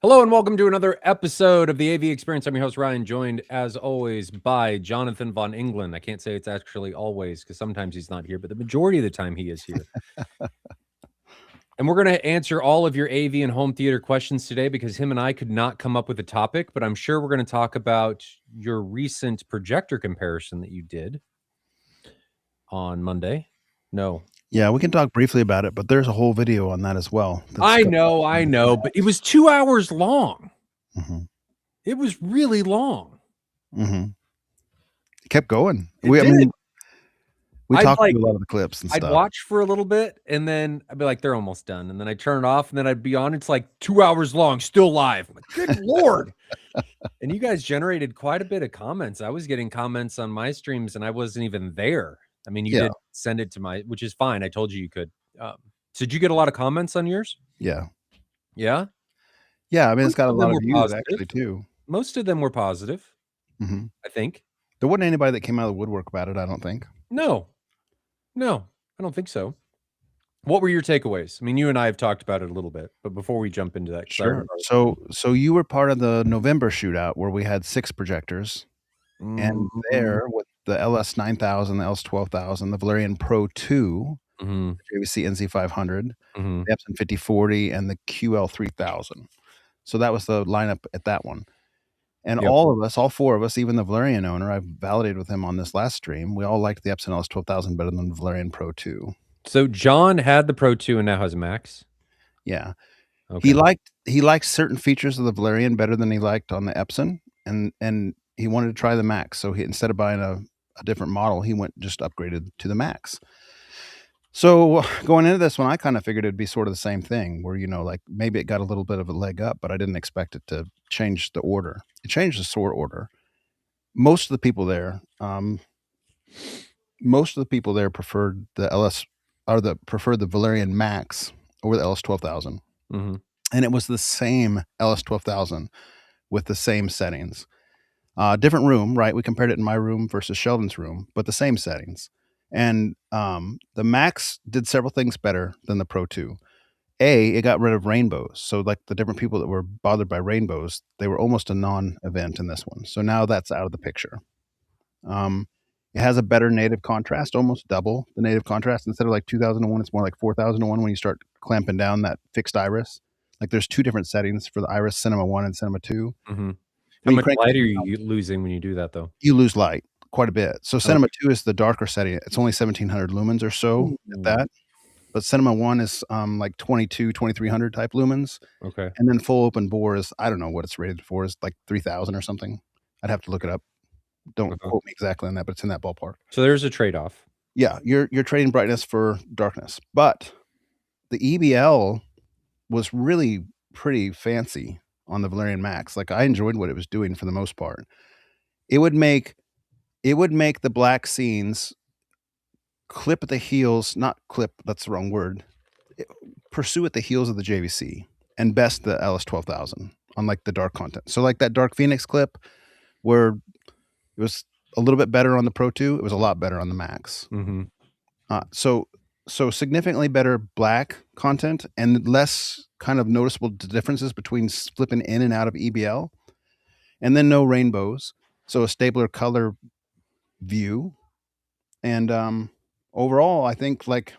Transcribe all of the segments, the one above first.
Hello and welcome to another episode of the AV Experience. I'm your host, Ryan, joined as always by Jonathan Von England. I can't say it's actually always because sometimes he's not here, but the majority of the time he is here. And we're going to answer all of your AV and home theater questions today because him and I could not come up with a topic, but I'm sure we're going to talk about your recent projector comparison that you did on Monday. No. Yeah, we can talk briefly about it, but there's a whole video on that as well. I know, but it was 2 hours long. Mm-hmm. It was really long. Mm-hmm. It kept going. It We did. talked through a lot of the clips and I'd stuff. watch for a little bit and then I'd be like, they're almost done. And then I'd turn it off and then I'd be on. It's like 2 hours long, still live. I'm like, good Lord. And you guys generated quite a bit of comments. I was getting comments on my streams and I wasn't even there. I mean, you did send it to my, which is fine. I told you could. So did you get a lot of comments on yours? Yeah. Yeah? Yeah, I mean, it's got a lot of views actually, too. Most of them were positive, I think. There wasn't anybody that came out of the woodwork about it, I don't think. No, I don't think so. What were your takeaways? I mean, you and I have talked about it a little bit, but before we jump into that, sure. So you were part of the November shootout where we had 6 projectors, and there with the LS9000, the LS12000, the Valerian Pro 2, the JVC NZ500, the Epson 5040, and the QL3000. So that was the lineup at that one. And all of us, all 4 of us, even the Valerian owner, I've validated with him on this last stream, we all liked the Epson LS12000 better than the Valerian Pro 2. So John had the Pro 2 and now has a Max? Yeah. Okay. He liked certain features of the Valerian better than he liked on the Epson, and he wanted to try the Max. So he, instead of buying a different model, he just upgraded to the Max. So going into this one, I kind of figured it'd be sort of the same thing where, like maybe it got a little bit of a leg up, but I didn't expect it to change the order. It changed the sort order. Most of the people there preferred the Valerian Max over the LS12000. And it was the same LS12000 with the same settings. Different room, right? We compared it in my room versus Sheldon's room, but the same settings. And the Max did several things better than the Pro 2. It got rid of rainbows. So like the different people that were bothered by rainbows, they were almost a non-event in this one. So now that's out of the picture. It has a better native contrast, almost double the native contrast. Instead of like 2001, it's more like 4001 when you start clamping down that fixed iris. Like there's 2 different settings for the iris, Cinema 1 and Cinema 2. How much light are you losing when you do that, though? You lose light quite a bit. So Cinema 2 is the darker setting. It's only 1700 lumens or so at that. But Cinema 1 is like 2300 type lumens. Okay. And then full open bore is, I don't know what it's rated for, is like 3000 or something. I'd have to look it up. Don't quote me exactly on that, but it's in that ballpark. So there's a trade-off. Yeah, you're trading brightness for darkness. But the EBL was really pretty fancy on the Valerian Max. Like I enjoyed what it was doing for the most part. It would make the black scenes clip at the heels, not clip, that's the wrong word. Pursue at the heels of the JVC and best the LS12000 on like the dark content. So like that Dark Phoenix clip where it was a little bit better on the Pro 2, it was a lot better on the Max. So significantly better black content and less kind of noticeable differences between flipping in and out of EBL, and then no rainbows. So a stabler color view. And overall, I think like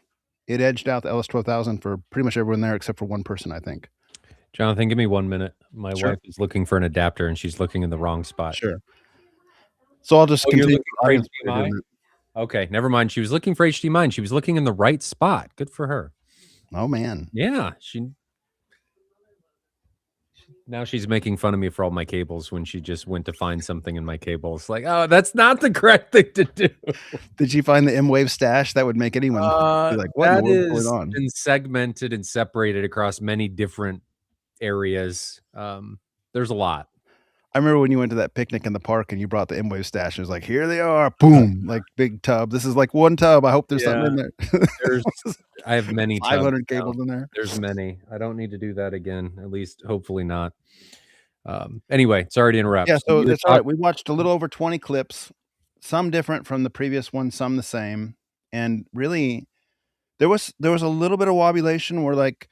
it edged out the LS12000 for pretty much everyone there except for one person, I think. Jonathan, give me 1 minute. My wife is looking for an adapter and she's looking in the wrong spot. Sure. So I'll just continue. Okay, never mind. She was looking for HDMI and she was looking in the right spot. Good for her. Oh, man. Yeah. Now she's making fun of me for all my cables when she just went to find something in my cables. Like, oh, that's not the correct thing to do. Did she find the M-Wave stash? That would make anyone be like, what is going on? Been segmented and separated across many different areas. There's a lot. I remember when you went to that picnic in the park and you brought the M-Wave stash. It was like, here they are, boom, like big tub. This is like one tub. I hope there's something in there. I have many 500 cables in there. There's many. I don't need to do that again. At least, hopefully not. Anyway, sorry to interrupt. Yeah, so that's all right. We watched a little over 20 clips, some different from the previous one, some the same. And really, there was a little bit of wobulation where like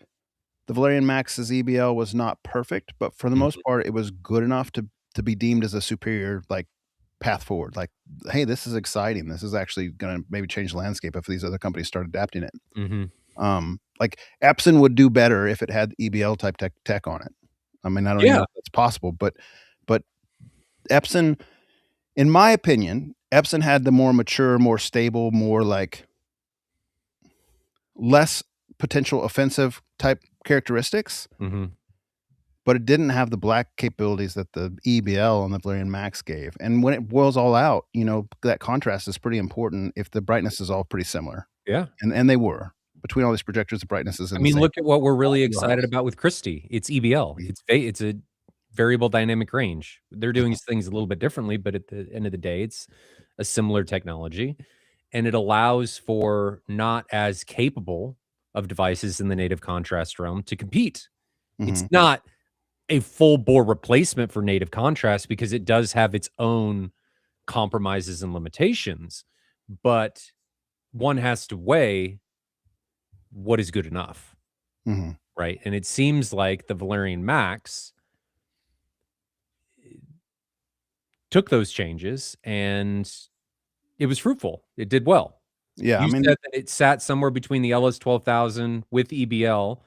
The Valerian Max's EBL was not perfect, but for the most Mhm, part, it was good enough to be deemed as a superior, like, path forward. Like, "Hey, this is exciting. This is actually gonna maybe change the landscape if these other companies start adapting it." mhm. Like, Epson would do better if it had EBL type tech on it. I mean, I don't even know Yeah, if that's possible, but Epson, in my opinion, Epson had the more mature, more stable, more, like, less potential offensive type characteristics, mhm. but it didn't have the black capabilities that the EBL and the Valerian Max gave. And when it boils all out, that contrast is pretty important if the brightness is all pretty similar, Yeah. and they were. Between all these projectors, the brightness is I in the mean, same look at what we're really excited wheelhouse. about with Christie. It's EBL. It's a variable dynamic range. They're doing things a little bit differently, but at the end of the day, it's a similar technology, and it allows for not as capable of devices in the native contrast realm to compete. It's Mhm, not a full bore replacement for native contrast because it does have its own compromises and limitations, but one has to weigh what is good enough, mhm. right? And it seems like the Valerian Max took those changes and it was fruitful. It did well. Yeah, I You mean, said that it sat somewhere between the LS 12,000 with EBL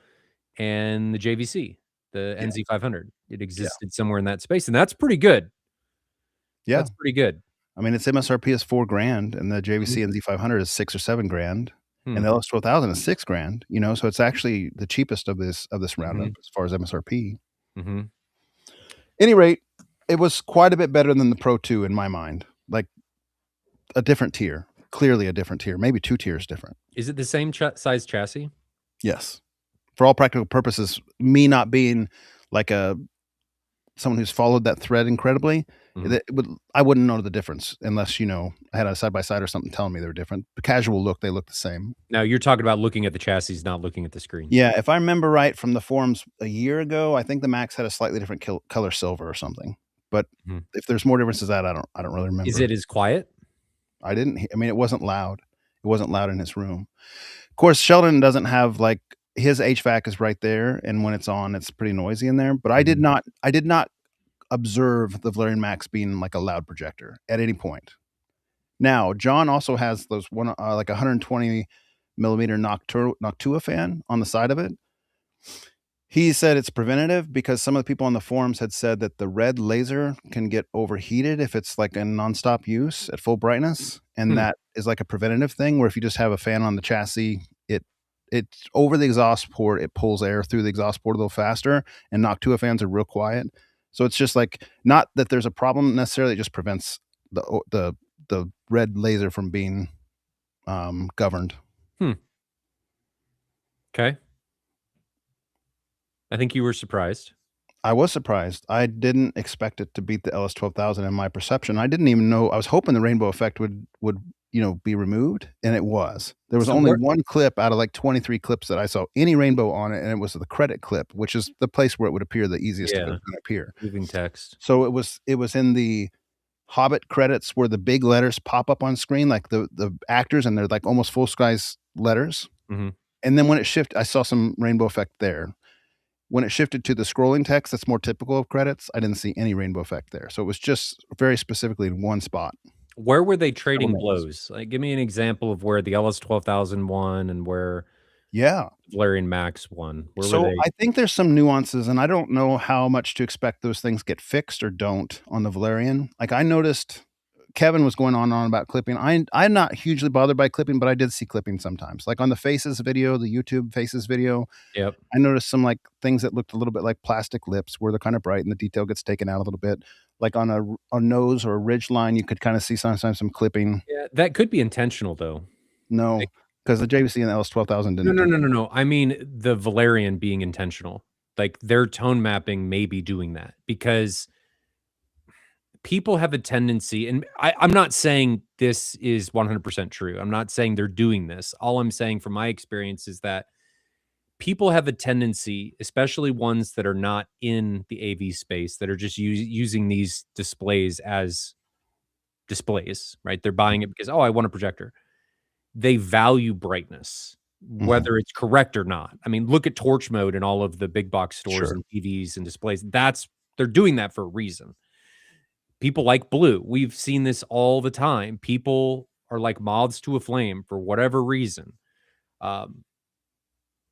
and the JVC, the yeah, NZ 500. It yeah, existed somewhere in that space, and that's pretty good. yeah. That's pretty good. I mean, its MSRP is 4 grand, and the Mhm. JVC NZ500 is 6 or 7 grand, Hmm. and the LS 12,000 is 6 grand, so it's actually the cheapest of this roundup Mhm. as far as MSRP. Mhm. Any rate, it was quite a bit better than the Pro 2 in my mind, like, a different tier, clearly a different tier, maybe 2 tiers different. Is it the same size chassis? Yes. For all practical purposes, me not being like a someone who's followed that thread incredibly, Mhm. that would I wouldn't know the difference unless, I had a side by side or something telling me they were different. The casual look, they look the same. Now you're talking about looking at the chassis, not looking at the screen. Yeah, if I remember right from the forums a year ago, I think the Max had a slightly different color silver or something. But Mhm. if there's more differences that I don't really Is remember. it as quiet? I didn't. I mean, it wasn't loud. It wasn't loud in his room. Of course, Sheldon doesn't have like his HVAC is right there, and when it's on, it's pretty noisy in there. But I did Mhm. not. I did not observe the Valerian Max being like a loud projector at any point. Now, John also has those like 120 millimeter Noctua fan on the side of it. He said it's preventative because some of the people on the forums had said that the red laser can get overheated if it's like in nonstop use at full brightness, and Hmm. that is like a preventative thing where if you just have a fan on the chassis, it's over the exhaust port, it pulls air through the exhaust port a little faster, and Noctua fans are real quiet. So it's just like not that there's a problem necessarily, it just prevents the red laser from being governed. Hmm. 'Kay. I think you were surprised. I was surprised. I didn't expect it to beat the LS 12,000 in my perception. I didn't even know I was hoping the rainbow effect would, be removed, and it was. There was So only where 1 clip out of, like, 23 clips that I saw any rainbow on it, and it was the credit clip, which is the place where it would appear the easiest if it Yeah, was gonna appear. moving text. So it was in the Hobbit credits where the big letters pop up on screen, like the actors, and they're, like, almost full size letters, Mhm. and then when it shifted, I saw some rainbow effect there. When it shifted to the scrolling text that's more typical of credits, I didn't see any rainbow effect there. So it was just very specifically in one spot. Where were they Several trading names. blows? Like, give me an example of where the LS 12,000 won and where Yeah. Valerian Max won. Where were So they? I think there's some nuances, and I don't know how much to expect those things get fixed or don't on the Valerian. Like I noticed Kevin was going on and on about clipping. I'm not hugely bothered by clipping, but I did see clipping sometimes. Like on the Faces video, the YouTube Faces video, Yep. I noticed some, like, things that looked a little bit like plastic lips where they're kinda bright and the detail gets taken out a little bit. Like on a nose or a ridge line, you could kinda see sometimes some clipping. Yeah, that could be intentional, though. No, Like, because the JVC and the LS 12,000 no, didn't no, do no, that. no, no. I mean, the Valerian being intentional. Like, their tone mapping may be doing that because people have a tendency, and I'm not saying this is 100% true. I'm not saying they're doing this. All I'm saying from my experience is that people have a tendency, especially ones that are not in the AV space, that are just using these displays as displays, right? They're buying it because, oh, I want a projector. They value brightness. Mhm. whether it's correct or not. I mean, look at torch mode in all of the big box stores Sure. and TVs and displays. They're doing that for a reason. People like blue. We've seen this all the time. People are like moths to a flame for whatever reason. Um,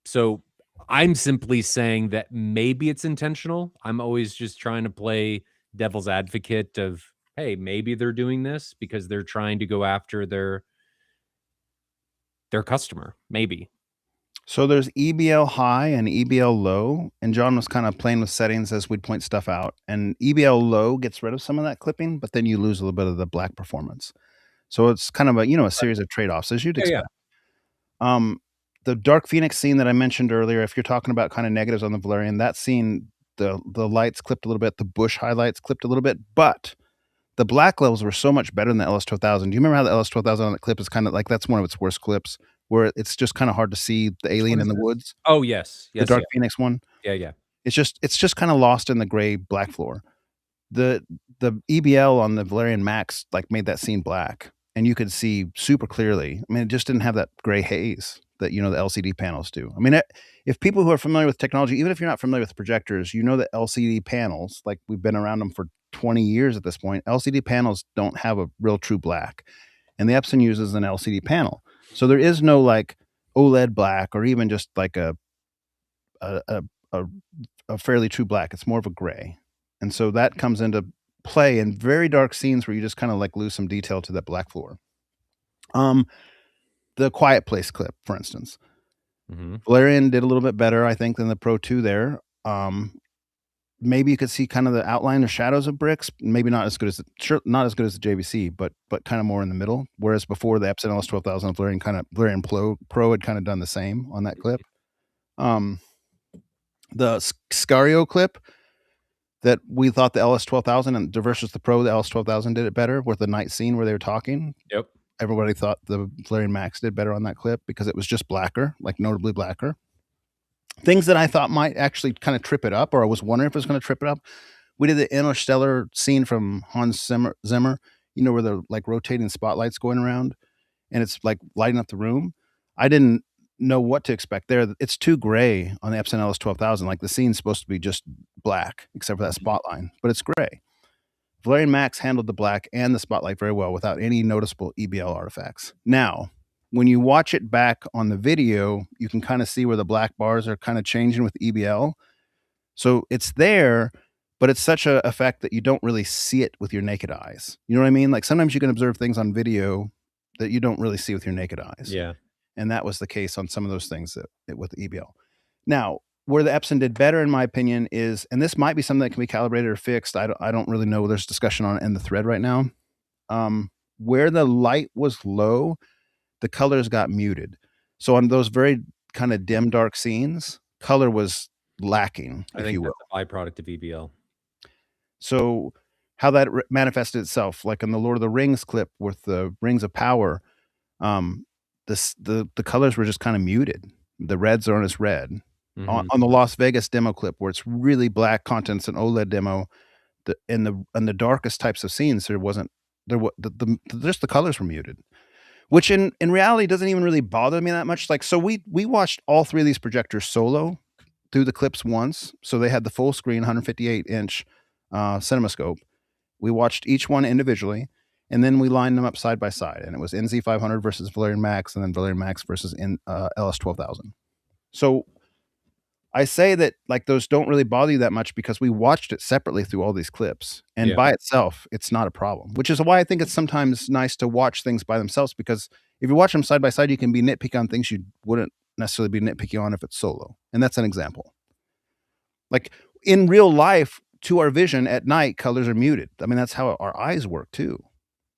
so I'm simply saying that maybe it's intentional. I'm always just trying to play devil's advocate of, hey, maybe they're doing this because they're trying to go after their customer. Maybe. So there's EBL high and EBL low, and John was kind of playing with settings as we'd point stuff out. And EBL low gets rid of some of that clipping, but then you lose a little bit of the black performance. So it's kind of a series of trade-offs as you'd Yeah, yeah. expect. Um, the Dark Phoenix scene that I mentioned earlier, if you're talking about kind of negatives on the Valerian, that scene, the lights clipped a little bit, the bush highlights clipped a little bit, but the black levels were so much better than the LS-2000. Do you remember how the LS-2000 on the clip is kind of like that's one of its worst clips, where it's just kind of hard to see the Which one alien is in the this? woods? Oh, yes. The Yes, Dark yeah. Phoenix one? Yeah, yeah. It's just kinda lost in the gray black floor. The the EBL on the Valerian Max, like, made that scene black, and you could see super clearly. I mean, it just didn't have that gray haze that, the LCD panels do. I mean, if people who are familiar with technology, even if you're not familiar with projectors, you know that LCD panels, like, we've been around them for 20 years at this point, LCD panels don't have a real true black, and the Epson uses an LCD panel. So there is no, like, OLED black or even just like a a a a fairly true black. It's more of a gray. And so that comes into play in very dark scenes where you just kinda, like, lose some detail to that black floor. Um, the Quiet Place clip, for instance. Mhm. Valerian did a little bit better, I think, than the Pro 2 there. Maybe you could see kind of the outline or shadows of bricks, maybe not as good as not as good as the JVC, but kinda more in the middle, whereas before the Epson LS-12000, Valerian Pro had kinda done the same on that clip. Um, the Scario clip that we thought the LS-12000 and versus the Pro, the LS-12000 did it better with the night scene where they were talking. Yep. Everybody thought the Valerian Max did better on that clip because it was just blacker, like notably blacker. Things that I thought might actually kinda trip it up, or I was wondering if it was gonna trip it up. We did the interstellar scene from Hans Zimmer, where they're, like, rotating spotlights going around, and it's, like, lighting up the room. I didn't know what to expect there. It's too gray on the Epson LS-12000, like, the scene's supposed to be just black except for that Mhm. spotlight, but it's gray. Valerian Max handled the black and the spotlight very well without any noticeable EBL artifacts. Now, when you watch it back on the video, you can kinda see where the black bars are kinda changing with EBL. So it's there, but it's such a effect that you don't really see it with your naked eyes. You know what I mean? Like, sometimes you can observe things on video that you don't really see with your naked eyes, Yeah. and that was the case on some of those things with the EBL. Now, where the Epson did better, in my opinion, is, and this might be something that can be calibrated or fixed. I don't really know. There's discussion on it in the thread right now. Where the light was low, the colors got muted. So on those very kind of dim, dark scenes, color was lacking, I if think you will. that's a byproduct of EBL. So how that manifested itself, like in the Lord of the Rings clip with the Rings of Power, um, the colors were just kind of muted. The reds aren't as red. Mhm. On the Las Vegas demo clip, where it's really black contents and OLED demo, in the darkest types of scenes, there wasn't there wa just the colors were muted, which in reality doesn't even really bother me that much. Like, so we watched all 3 of these projectors solo through the clips once, so they had the full screen 158-inch, CinemaScope. We watched each one individually, and then we lined them up side by side, and it was NZ500 versus Valerian Max, and then Valerian Max versus LS-12000. So I say that, like, those don't really bother you that much because we watched it separately through all these clips, and Yeah. by itself, it's not a problem, which is why I think it's sometimes nice to watch things by themselves, because if you watch them side by side, you can be nitpicky on things you wouldn't necessarily be nitpicky on if it's solo, and that's an example. Like, in real life, to our vision at night, colors are muted. I mean, that's how our eyes work too.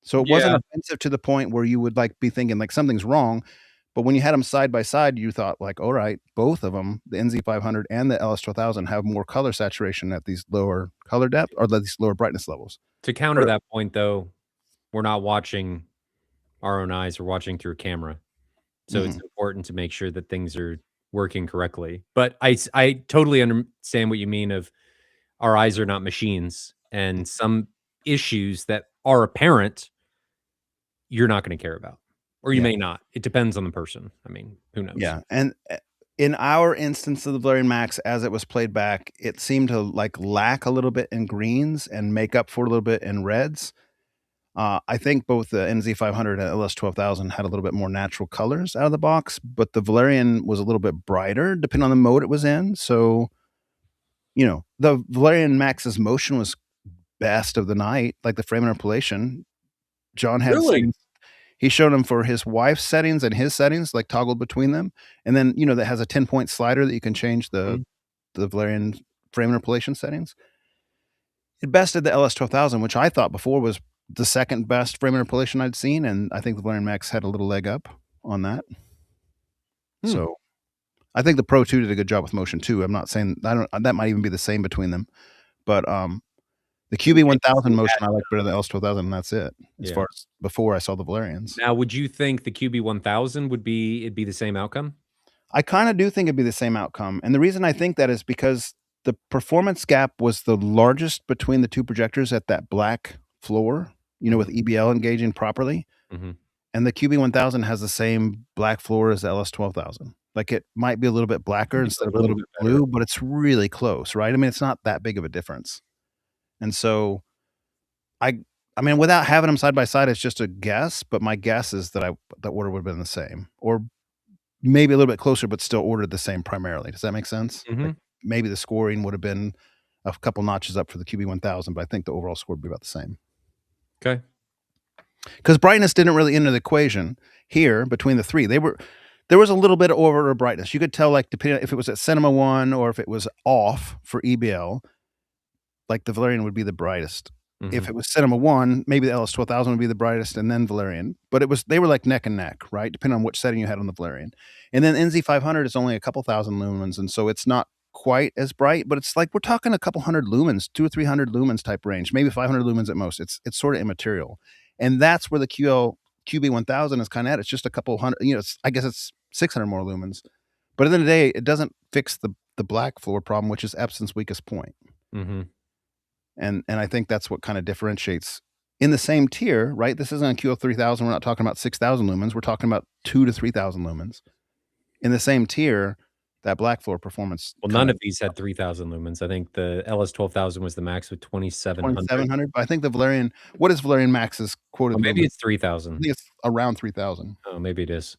So it wasn't Yeah. offensive to the point where you would, like, be thinking, like, something's wrong, but when you had them side by side, you thought, like, "Alright, both of them, the NZ500 and the LS-2000 have more color saturation at these lower color depth or these lower brightness levels." To counter Or that point, though, we're not watching our own eyes, we're watching through a camera. So it's Mhm. important to make sure that things are working correctly. But I totally understand what you mean of our eyes are not machines, and some issues that are apparent, you're not gonna care about. Or you Yeah. may not. It depends on the person. I mean, who knows? Yeah, and, in our instance of the Valerian Max, as it was played back, it seemed to, like, lack a little bit in greens and make up for a little bit in reds. I think both the NZ500 and LS12000 had a little bit more natural colors out of the box, but the Valerian was a little bit brighter depending on the mode it was in, so, the Valerian Max's motion was best of the night, like the frame interpolation. John had Really? settings he showed them for his wife's settings and his settings, like, toggled between them, and then, that has a 10-point slider that you can change Mhm. the Valerian frame interpolation settings. It bested the LS12000, which I thought before was the second best frame interpolation I'd seen, and I think the Valerian Max had a little leg up on that. Hmm. So, I think the Pro 2 did a good job with motion too. I'm not saying I don't that might even be the same between them, but, the It makes QB1000 the motion I ad like better than the LS12000, and that's it, as Yeah. far as before I saw the Valerians. Now, would you think the QB1000 it'd be the same outcome? I kinda do think it'd be the same outcome, and the reason I think that is because the performance gap was the largest between the 2 projectors at that black floor, with Mhm. EBL engaging properly, Mhm. and the QB1000 has the same black floor as the LS12000. Like, it might be a little bit blacker Maybe a instead of a little little bit bit better. blue, but it's really close, right? I mean, it's not that big of a difference, and so I I mean, without having them side by side, it's just a guess, but my guess is that the order would've been the same, or maybe a little bit closer, but still ordered the same primarily. Does that make sense? Like, Mhm. maybe the scoring would have been a couple notches up for the QB1000, but I think the overall score would be about the same. 'Kay. Because brightness didn't really enter the equation here between the 3. There was a little bit of over brightness. You could tell, like, depending if it was at Cinema 1 or if it was off for EBL, like, the Valerian would be the brightest. If Mhm. it was Cinema 1, maybe the LS12000 would be the brightest and then Valerian, but they were like neck and neck, right, depending on which setting you had on the Valerian. And then NZ500 is only a couple thousand lumens, and so it's not quite as bright, but it's like we're talking a couple hundred lumens, 2 or 300 lumens type range, maybe 500 lumens at most. It's sorta immaterial. And that's where the QB1000 is kinda at. It's just a couple hundred, I guess it's 600 more lumens. But at the end of the day, it doesn't fix the black floor problem, which is Epson's weakest point. Mhm. And I think that's what kinda differentiates in the same tier, right? This isn't a QL3000, we're not talking about 6,000 lumens, we're talking about 2 to 3,000 lumens. In the same tier, that black floor performance Well, none kinda of these had 3,000 lumens. I think the LS12000 was the max with 2,700. 2,700, but I think the Valerian what is Valerian Max's Oh, quoted maybe lumen? it's I 3,000. think it's around 3,000. Oh, maybe it is.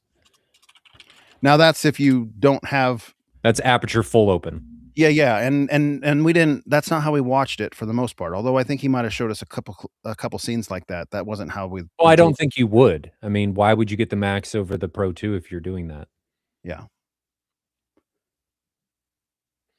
Now that's if you don't have That's aperture full open. yeah, yeah, and we didn't that's not how we watched it for the most part, although I think he might have showed us a couple scenes like that. That wasn't how Well, we I drove don't think you would. I mean, why would you get the max over the Pro 2 if you're doing that? yeah.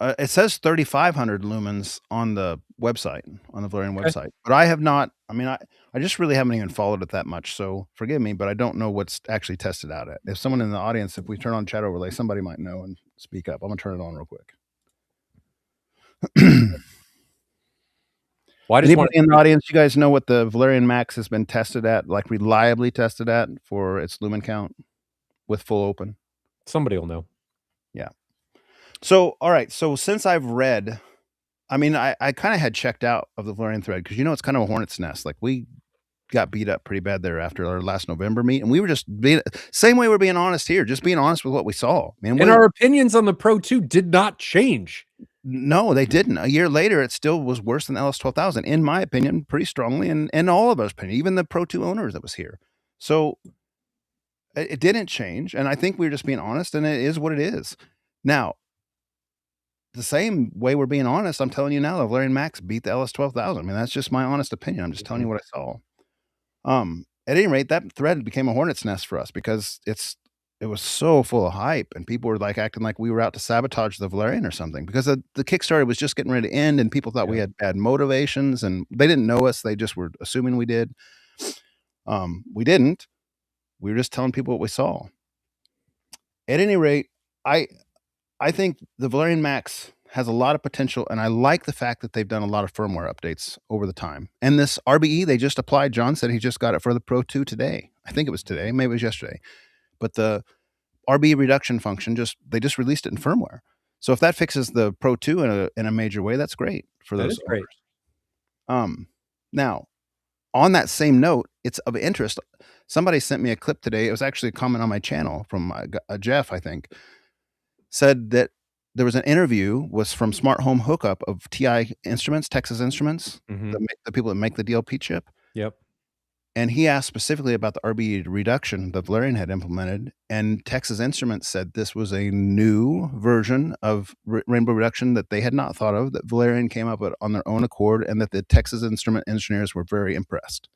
It says 3,500 lumens on the website, on the Valerian Okay. website, but I have not I mean, I just really haven't even followed it that much, so forgive me, but I don't know what's actually tested out at. If someone in the audience, if we turn on chat overlay, somebody might know and speak up. I'm gonna turn it on real quick. Well, I just wanted Anybody in to the make audience, you guys know what the Valerian Max has been tested at, like, reliably tested at for its lumen count with full open? somebody will know. Yeah. So, alright, so since I've read I mean, I kinda had checked out of the Valerian thread because it's kind of a hornet's nest, like, we got beat up pretty bad there after our last November meet, and we were just being same way we're being honest here, just being honest with what we saw. Man, And our opinions on the Pro 2 did not change. no, they didn't. A year later, it still was worse than LS12000, in my opinion, pretty strongly, and all of us' opinion, even the Pro 2 owners that was here. So, it didn't change, and I think we were just being honest, and it is what it is. Now, the same way we're being honest, I'm telling you now, the Valerian Max beat the LS12000. I mean, that's just my honest opinion. I'm just telling you Mhm. what I saw. At any rate, that thread became a hornet's nest for us because it was so full of hype, and people were, like, acting like we were out to sabotage the Valerian or something because the Kickstarter was just getting ready to end, and people thought we Yeah. had bad motivations, and they didn't know us, they just were assuming we did. We didn't. We were just telling people what we saw. At any rate, I I think the Valerian Max has a lot of potential, and I like the fact that they've done a lot of firmware updates over the time. And this RBE they just applied, John said he just got it for the Pro 2 today. I think it was today, maybe it was yesterday. But the RBE reduction function they just released it in firmware. So if that fixes the Pro 2 in a major way, that's great for That those is owners. great. Now On that same note, it's of interest. Somebody sent me a clip today. It was actually a comment on my channel from Jeff, I think, said that there was an interview was from Smart Home Hookup of TI Instruments, Texas Instruments, Mhm. the people that make the DLP chip. Yep. And he asked specifically about the RB reduction that Valerian had implemented, and Texas Instruments said this was a new version of rainbow reduction that they had not thought of, that Valerian came up with on their own accord, and that the Texas Instrument engineers were very impressed.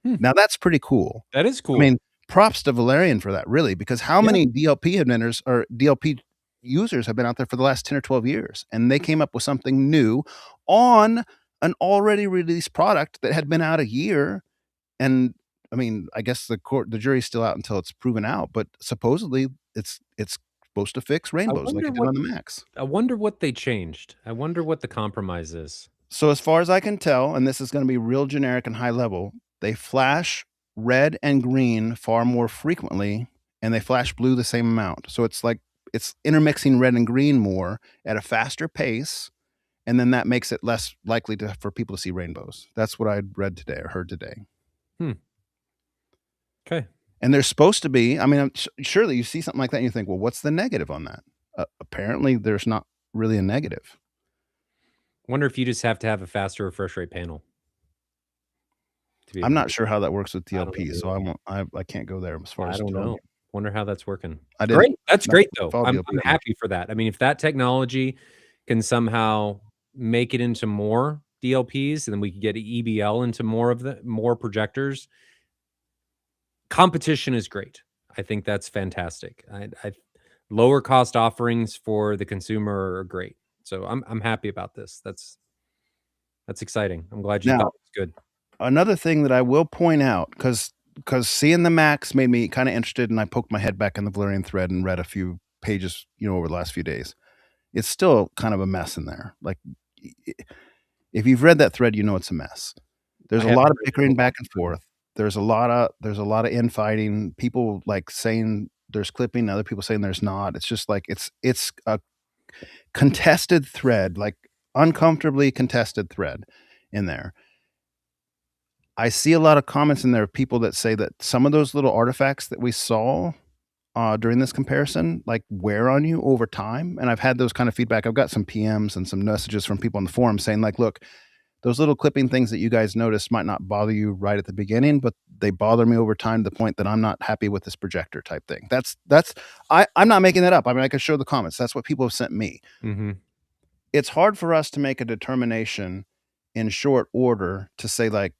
Hmm. Now that's pretty cool. That is I cool. mean, props to Valerian for that, really, because how Yeah. many DLP inventors or DLP users have been out there for the last 10 or 12 years, and they came up with something new on an already released product that had been out a year. And I mean, I guess the jury's still out until it's proven out, but supposedly it's supposed to fix I rainbows like wonder it did what on the Macs. I wonder what they changed. I wonder what the compromise is. So as far as I can tell, and this is going to be real generic and high level, they flash red and green far more frequently, and they flash blue the same amount. So it's like it's intermixing red and green more at a faster pace, and then that makes it less likely for people to see rainbows. That's what I read today or heard today. Hmm. Okay. And there's supposed to be, I mean, surely you see something like that and you think, well, what's the negative on that? Apparently, there's not really a negative. Wonder if you just have to have a faster refresh rate panel to be I'm able to not sure how that works with I don't DLP, so know. I can't go there as far I as don't telling know. you. Wonder how that's working. I didn't Great. That's not great, though. follow I'm DLP that much. happy for that. I mean, if that technology can somehow make it into more DLPs, and then we could get EBL into more projectors, competition is great. I think that's fantastic. I lower cost offerings for the consumer are great. So I'm happy about this. That's exciting. I'm glad you thought Now, it was good. another thing that I will point out, because seeing the Macs made me kind of interested, and I poked my head back in the Valerian thread and read a few pages, over the last few days. It's still kind of a mess in there. Like, if you've read that thread, you know it's a mess. There's I a haven't lot of read the bickering whole back and forth. There's a lot of infighting. People like saying there's clipping, other people saying there's not. It's just like it's a contested thread, like uncomfortably contested thread in there. I see a lot of comments in there of people that say that some of those little artifacts that we saw during this comparison, like wear on you over time. And I've had those kind of feedback. I've got some PMs and some messages from people on the forum saying like, look, those little clipping things that you guys notice might not bother you right at the beginning, but they bother me over time to the point that I'm not happy with this projector type thing. I'm not making that up. I mean, I can show the comments. That's what people have sent me. Mhm. It's hard for us to make a determination in short order to say like,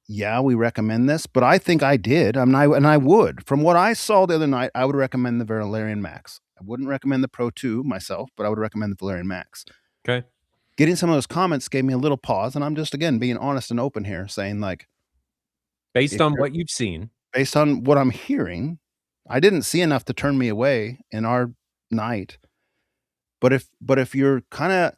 yeah, we recommend this, but I think I did. I would. From what I saw the other night, I would recommend the Valerian Max. I wouldn't recommend the Pro 2 myself, but I would recommend the Valerian Max. Okay. Getting some of those comments gave me a little pause, and I'm just again being honest and open here, saying like, Based if on you're what you've seen. based on what I'm hearing, I didn't see enough to turn me away in our night. But if you're kind of,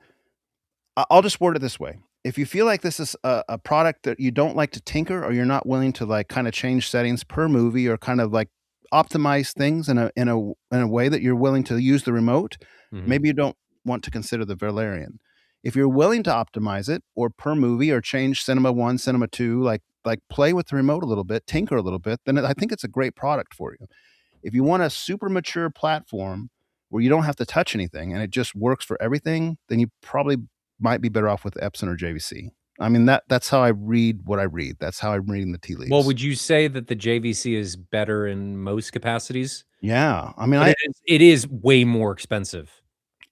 I'll just word it this way. If you feel like this is a product that you don't like to tinker, or you're not willing to like kind of change settings per movie, or kind of like optimize things in a way that you're willing to use the remote, Mhm. maybe you don't want to consider the Valerian. If you're willing to optimize it or per movie, or change Cinema 1, Cinema 2, like play with the remote a little bit, tinker a little bit, then I think it's a great product for you. If you want a super mature platform where you don't have to touch anything and it just works for everything, then you probably might be better off with Epson or JVC. I mean, that's how I read what I read. That's how I'm reading the tea Well, leaves. would you say that the JVC is better in most capacities? Yeah. I mean, But it is way more expensive.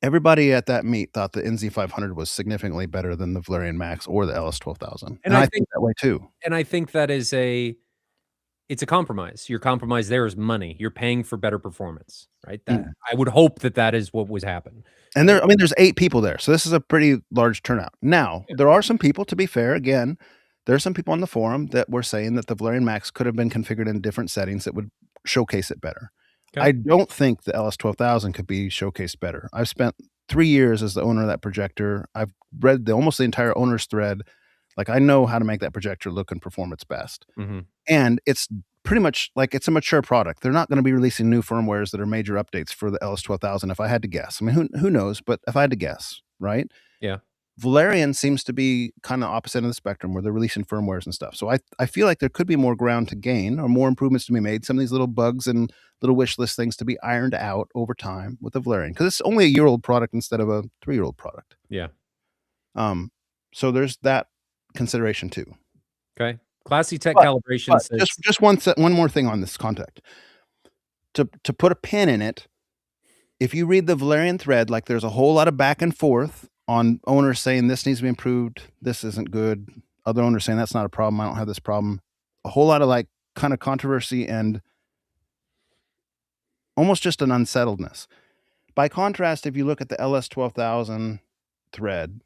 everybody at that meet thought the NZ500 was significantly better than the Valerian Max or the LS12000. And And I I think think that way too. and I think that is it's a compromise. Your compromise there is money. You're paying for better performance, right? That Mm. I would hope that is what would happen. And I mean, there's 8 people there, so this is a pretty large turnout. Now, Yeah. there are some people, to be fair, again, there are some people on the forum that were saying that the Valerian Max could have been configured in different settings that would showcase it better. Okay. I don't think the LS12000 could be showcased better. I've spent 3 years as the owner of that projector. I've read almost the entire owner's thread. Like, I know how to make that projector look and perform its best. Mhm. And it's pretty much like it's a mature product. They're not gonna be releasing new firmwares that are major updates for the LS12000 if I had to guess. I mean, who knows? But if I had to guess, right? Yeah. Valerian seems to be kind of opposite end of the spectrum where they're releasing firmwares and stuff. So I feel like there could be more ground to gain or more improvements to be made. Some of these little bugs and little wish list things to be ironed out over time with the Valerian because it's only a year-old product instead of a 3-year-old product. Yeah. So there's that consideration too. Okay. Classy Tech Calibration says just one more thing on this contact. To put a pin in it, if you read the Valerian thread, like there's a whole lot of back and forth on owners saying this needs to be improved, this isn't good. Other owners saying that's not a problem, I don't have this problem. A whole lot of like kind of controversy and almost just an unsettledness. By contrast, if you look at the LS12000 thread,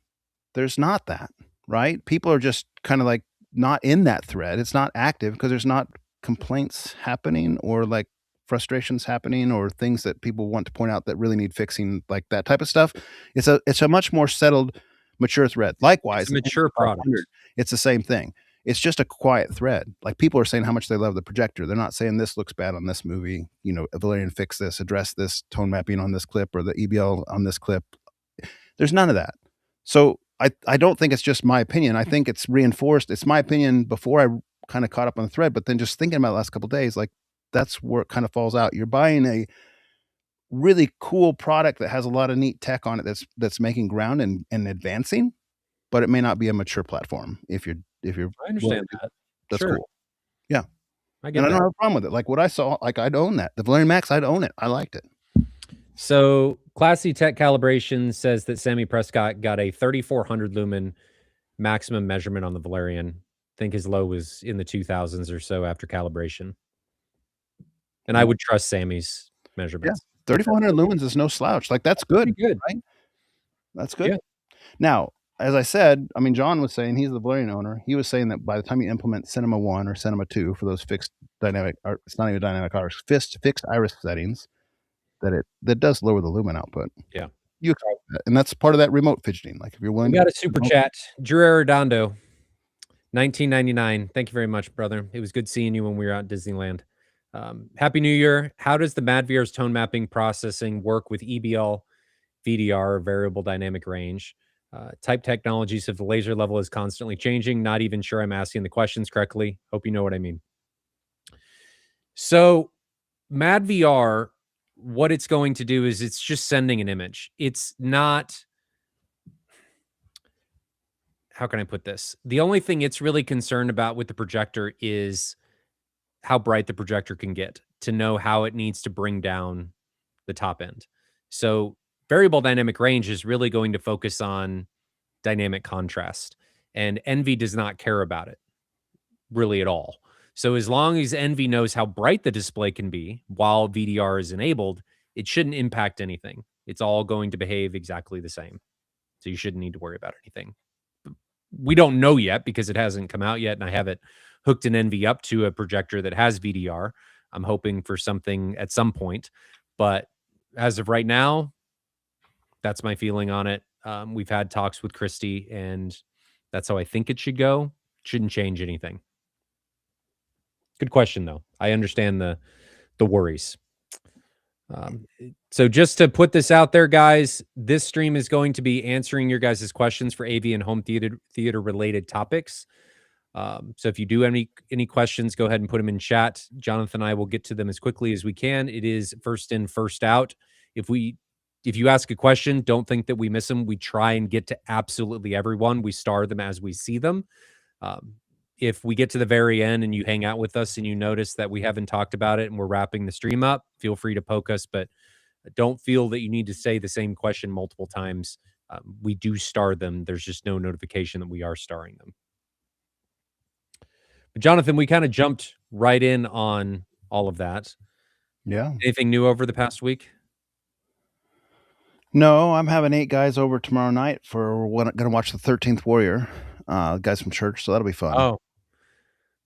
there's not that, right? People are just kind of like not in that thread. It's not active because there's not complaints happening or like frustrations happening or things that people want to point out that really need fixing, like that type of stuff. It's a much more settled, mature thread. Likewise, it's a mature product. It's the same thing. It's just a quiet thread. Like people are saying how much they love the projector. They're not saying this looks bad on this movie. You know, Valerian fix this, address this tone mapping on this clip or the EBL on this clip. There's none of that. So I don't think it's just my opinion. I think it's reinforced. It's my opinion before I kind of caught up on the thread, but then just thinking about the last couple of days, like that's where it kind of falls out. You're buying a really cool product that has a lot of neat tech on it that's making ground and advancing, but it may not be a mature platform if you're I understand that. That's sure. cool. Yeah. I get and that. I don't have a problem with it. Like what I saw, like I'd own that. The Valerian Max, I'd own it. I liked it. So Classy Tech Calibration says that Sammy Prescott got a 3,400 lumen maximum measurement on the Valerian. I think his low was in the 2000s or so after calibration. And I would trust Sammy's measurements. Yeah. 3,400 lumens is no slouch. Like that's good. Good. Right? That's good. Yeah. Now, as I said, I mean, John was saying he's the Valerian owner. He was saying that by the time you implement Cinema 1 or Cinema 2 for those fixed dynamic, or it's not even dynamic iris, fixed iris settings, that does lower the lumen output. Yeah. You expect that. And that's part of that remote fidgeting. Like if you're willing we got a super chat. Drew Arredondo, 1999. Thank you very much, brother. It was good seeing you when we were out at Disneyland. Happy New Year. How does the MadVR's tone mapping processing work with EBL, VDR, variable dynamic range? Type technologies, if the laser level is constantly changing, not even sure I'm asking the questions correctly. Hope you know what I mean. So MadVR, what it's going to do is it's just sending an image. It's not, how can I put this? The only thing it's really concerned about with the projector is how bright the projector can get to know how it needs to bring down the top end. So variable dynamic range is really going to focus on dynamic contrast, and Envy does not care about it really at all. So as long as Envy knows how bright the display can be while VDR is enabled, it shouldn't impact anything. It's all going to behave exactly the same. So you shouldn't need to worry about anything. We don't know yet because it hasn't come out yet, and I haven't hooked an Envy up to a projector that has VDR. I'm hoping for something at some point, but as of right now, that's my feeling on it. We've had talks with Christy, and that's how I think it should go. Shouldn't change anything. Good question, though. I understand the worries. So just to put this out there, guys, this stream is going to be answering your guys' questions for AV and home theater related topics. So if you do have any questions, go ahead and put them in chat. Jonathan and I will get to them as quickly as we can. It is first in, first out. If you ask a question, don't think that we miss them. We try and get to absolutely everyone. We star them as we see them. If we get to the very end and you hang out with us and you notice that we haven't talked about it and we're wrapping the stream up, feel free to poke us, but don't feel that you need to say the same question multiple times. We do star them. There's just no notification that we are starring them. But Jonathan, we kind of jumped right in on all of that. Yeah. Anything new over the past week? No, I'm having 8 guys over tomorrow night for going to watch the 13th Warrior. Guys from church, so that'll be fun. Oh,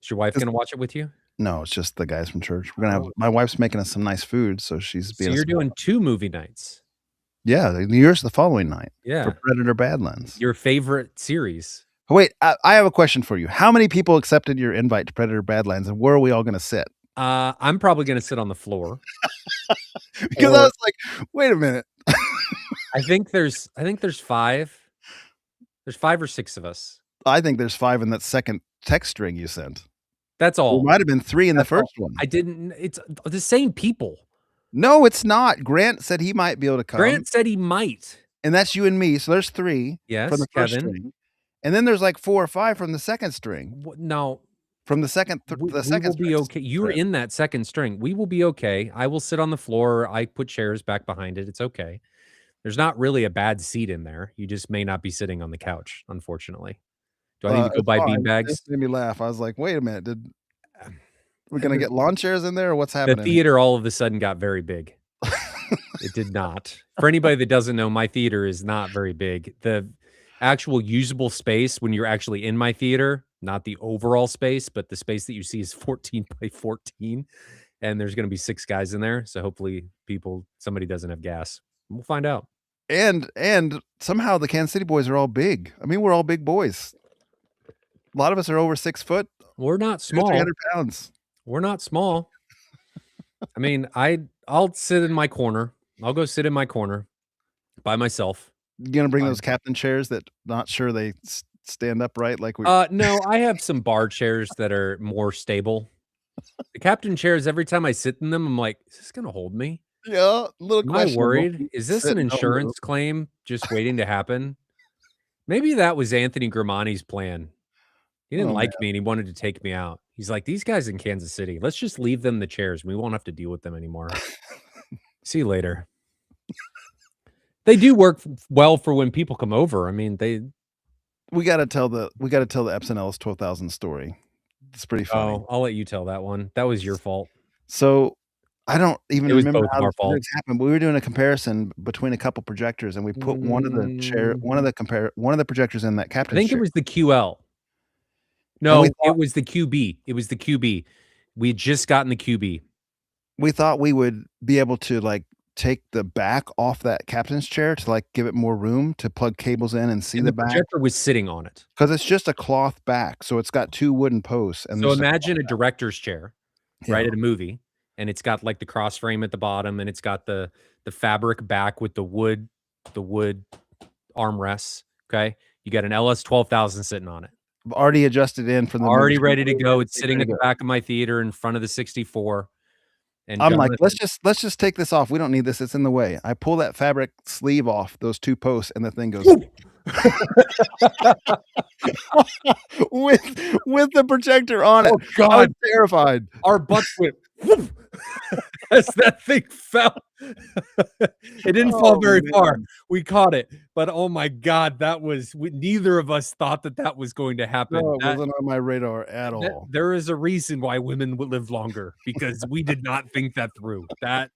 is your wife going to watch it with you? No, it's just the guys from church. We're gonna have my wife's making us some nice food, so she's being. So you're doing 2 movie nights. Yeah, yours the following night. Yeah, for Predator Badlands. Your favorite series. Oh, wait, I have a question for you. How many people accepted your invite to Predator Badlands, and where are we all going to sit? I'm probably going to sit on the floor. Because I was like, wait a minute. I think there's 5. There's 5 or 6 of us. I think there's 5 in that second text string you sent. That's There all. might have been 3 in the That's all. first one. I didn't it's the same people. No, it's not. Grant said he might be able to come, Grant said he might. and that's you and me, so there's 3 from Yes, the first Kevin. string, and then there's, like, 4 or 5 from the second string, No, from the second the we second will be okay. You're thread. in that second string. We will be okay. I will sit on the floor. I put chairs back behind it. It's okay. There's not really a bad seat in there. You just may not be sitting on the couch, unfortunately. Do I need to go It's buy fine. It beanbags? just made me laugh. I was like, "Wait a minute, did we gonna get lawn chairs in there, or what's The happening here?" theater all of a sudden got very big. It did not. For anybody that doesn't know, my theater is not very big. The actual usable space when you're actually in my theater, not the overall space, but the space that you see is 14 by 14, and there's gonna be 6 guys in there, so hopefully somebody doesn't have gas. We'll find out. And somehow the Kansas City boys are all big. I mean, we're all big boys. A lot of us are over 6 foot, We're not 200, small. 300 pounds. We're not small. I mean, I'll sit in my corner. I'll go sit in my corner by myself. You gonna bring Fine. those captain chairs that not sure they stand upright like we No, I have some bar chairs that are more stable. The captain chairs, every time I sit in them, I'm like, "Is this gonna hold me? Yeah, a little Am I questionable. worried? Is this Sit an and don't move. insurance claim just waiting to happen?" Maybe that was Anthony Grimani's plan. He didn't Oh, man. like me and he wanted to take me out. He's like, "These guys in Kansas City, let's just leave them the chairs. We won't have to deal with them anymore. See you later." They do work well for when people come over. I mean, We gotta tell the Epson Ellis 12,000 story. It's pretty funny. oh, I'll let you tell that one. That was your fault. So, I don't even It was remember both how of our this faults. happened, but we were doing a comparison between a couple projectors, and we put Mm, one of the projectors in that I captain's think it chair, was the QL. and we No, thought it was the QB. It was the QB. We had just gotten the QB, we would be able to, like, take the back off that captain's chair to, like, give it more room to plug cables in and see and the the back, projector was sitting on it. because it's just a cloth back, so it's got 2 wooden posts, and So there's a imagine a director's chair, right, yeah. at a movie, and it's got, like, the cross frame at the bottom, and it's got the fabric back with the wood armrests, okay? You got an LS 12,000 sitting on it. I've already adjusted in from the movie. Already ready to go. It's Ready sitting to at the go. back of my theater in front of the 64, and I'm like, Jonathan let's just take this off. We don't need this. It's in the way." I pull that fabric sleeve off those 2 posts, and the thing goes with the projector on it. Oh I was god, terrified. our butts went whoop as that thing fell. It didn't fall Oh, very far. man. We caught it, but oh my god, that was neither of us thought that that was going to happen. No, it wasn't on my radar at That all. there is a reason why women would live longer because we did not think that through. That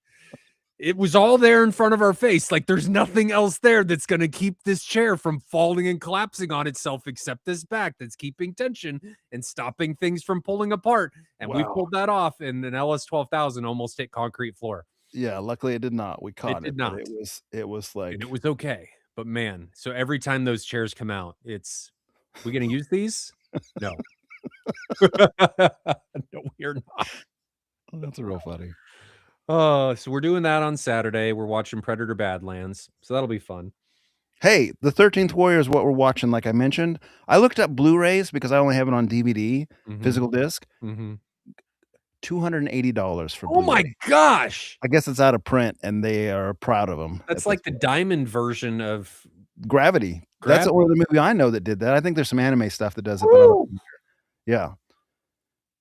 it was all there in front of our face. Like there's nothing else there that's going to keep this chair from falling and collapsing on itself except this back that's keeping tension and stopping things from pulling apart. And we Wow. pulled that off, and an LS 12,000 almost hit concrete floor. Yeah, luckily it did not. We It caught did it, but not, it was and it like was okay. But man, so every time those chairs come out, it's we gonna use these? No. No, we are not. that's real funny. So we're doing that on Saturday. We're watching Predator Badlands, so that'll be fun. Hey, the 13th Warrior is what we're watching, like I mentioned. I looked up Blu-rays because I only have it on DVD, Mhm, physical disc, mhm. $280 for Oh my Blu-ray. gosh! I guess it's out of print, and they are proud of them at That's this like the point. diamond version of Gravity. That's the only Gravity. other movie I know that did that. I think there's some anime stuff that does it, but I don't Woo! yeah,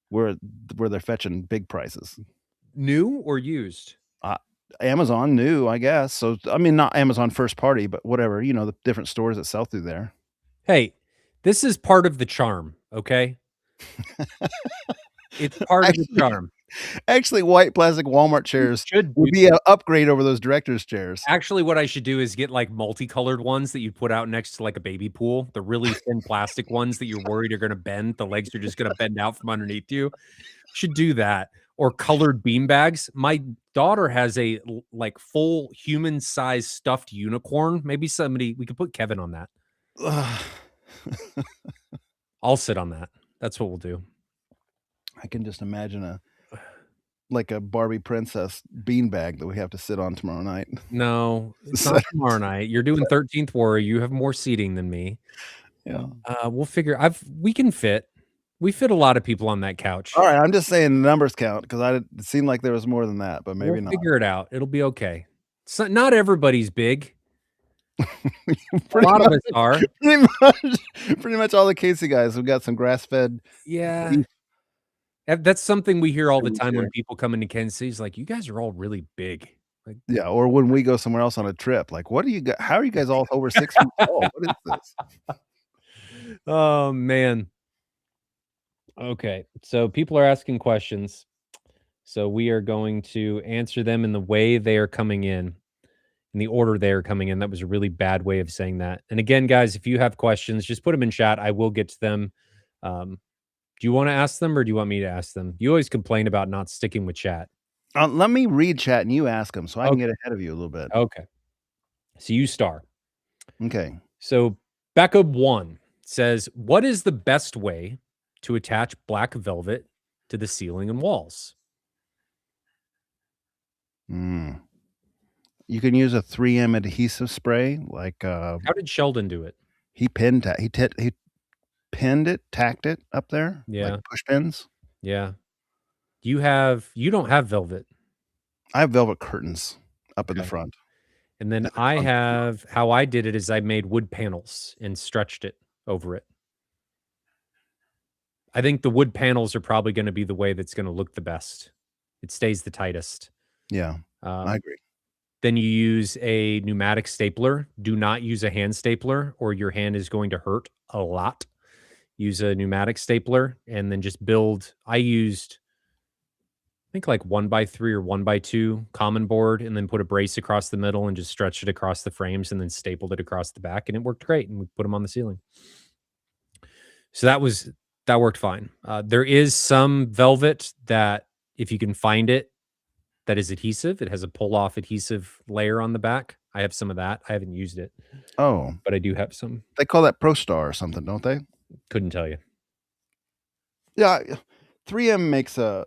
where they're fetching big prices. New or used? Uh, Amazon new, I guess. So, I mean, not Amazon first party, but whatever, the different stores that sell through there. Hey, this is part of the charm, okay? It's part of the Actually charm. actually, white plastic Walmart You chairs should do would be an upgrade over those director's chairs. actually, what I should do is get, like, multicolored ones that you put out next to, like, a baby pool, the really thin plastic ones that you're worried are gonna bend, the legs are just gonna bend out from underneath you. Should do that, or colored bean bags. My daughter has a like full human-sized stuffed unicorn. Maybe we could put Kevin on that. Ugh. I'll sit on that. That's what we'll do. I can just imagine a Barbie princess beanbag that we have to sit on tomorrow night. No, it's So not tomorrow night. You're doing 13th Warrior. You have more seating than me. Yeah. We'll figure. We can fit. We fit a lot of people on that couch. All right, I'm just saying the numbers count because it seemed like there was more than that, but We'll maybe not. figure it out. It'll be okay. So, not everybody's big. A Pretty lot of much, us are. pretty much all the Casey guys have got some grass-fed Yeah. beef That's something we hear all the we time when share. people come into Kansas City. It's like, you guys are all really big. Like, Yeah, or when we go somewhere else on a trip, like, what do you got? How are you guys all over 6 feet tall? What is this? oh man. Okay. So people are asking questions. So we are going to answer them in the way they are coming in the order they are coming in. That was a really bad way of saying that. And again, guys, if you have questions, just put them in chat. I will get to them. Do you want to ask them or do you want me to ask them? You always complain about not sticking with chat. Let me read chat and you ask them so I can Okay. get ahead of you a little bit. Okay. So you star. Okay. So Becca1 says, what is the best way to attach black velvet to the ceiling and walls? Mm. You can use a 3M adhesive spray, like, How did Sheldon do it? he pinned it, tacked it up there, like Yeah. push pins. Yeah. You don't have velvet. I have velvet curtains up in the Okay. front. And then And they're I funky. have how I did it is I made wood panels and stretched it over it. I think the wood panels are probably going to be the way that's going to look the best. It stays the tightest. Yeah, I Um, agree. then you use a pneumatic stapler. Do not use a hand stapler or your hand is going to hurt a lot. Use a pneumatic stapler and then just build. I used, I think like 1x3 or 1x2 common board and then put a brace across the middle and just stretched it across the frames and then stapled it across the back and it worked great. And we put them on the ceiling. So that worked fine. There is some velvet that if you can find it, that is adhesive. It has a pull off adhesive layer on the back. I have some of that. I haven't used it, Oh, but I do have some. they call that ProStar or something, don't they? Couldn't tell you. Yeah, 3M makes an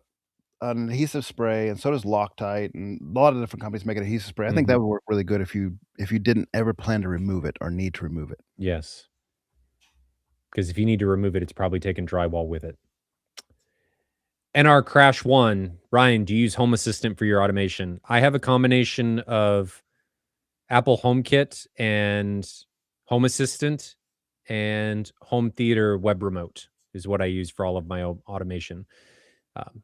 adhesive spray, and so does Loctite, and a lot of different companies make an adhesive spray. I think that Mhm. would work really good if you didn't ever plan to remove it or need to remove it. Yes. Because if you need to remove it, it's probably taking drywall with it. NR Crash One, Ryan, do you use Home Assistant for your automation? I have a combination of Apple HomeKit and Home Assistant and Home Theater Web Remote is what I use for all of my automation. Um,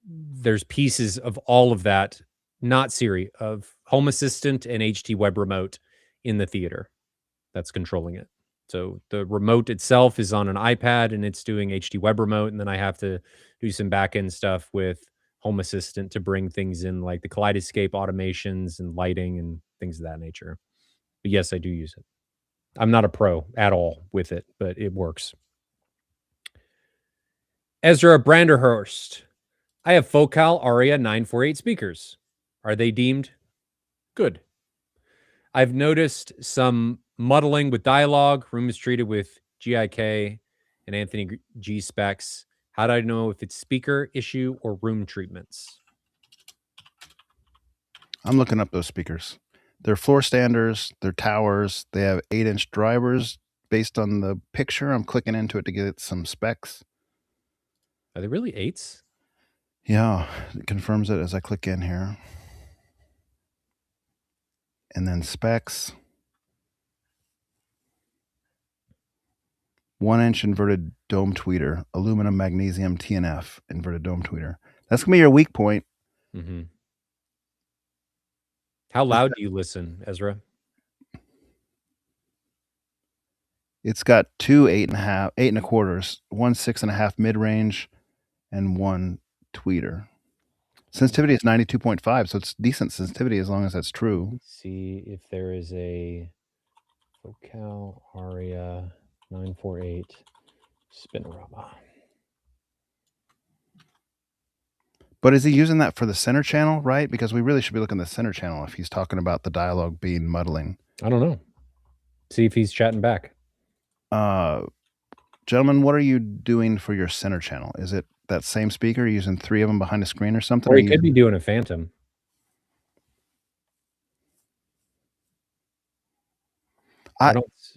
there's pieces of all of that, not Siri, of Home Assistant and HT Web Remote in the theater that's controlling it. So the remote itself is on an iPad and it's doing HD Web Remote. And then I have to do some back end stuff with Home Assistant to bring things in like the Kaleidoscape automations and lighting and things of that nature. But yes, I do use it. I'm not a pro at all with it, but it works. Ezra Branderhurst. I have Focal Aria 948 speakers. Are they deemed good? I've noticed some muddling with dialogue. Room is treated with GIK and Anthony G specs. How do I know if it's speaker issue or room treatments? I'm looking up those speakers. They're floor standers, they're towers, they have 8-inch drivers based on the picture. I'm clicking into it to get some specs. Are they really eights? Yeah, it confirms it as I click in here. And then specs. 1-inch inverted dome tweeter, aluminum magnesium TNF inverted dome tweeter. That's gonna be your weak point. Mm-hmm. How loud do you listen, Ezra? It's got two 8.25s, one 6.5 mid range, and one tweeter. Sensitivity is 92.5, so it's decent sensitivity as long as that's true. Let's see if there is a Focal Aria 948 Spinorama. But is he using that for the center channel, right? Because we really should be looking at the center channel if he's talking about the dialogue being muddling. I don't know. See if he's chatting back. Gentlemen, what are you doing for your center channel? Is it that same speaker? Are you using 3 of them behind a screen or something? Or he could be doing a Phantom.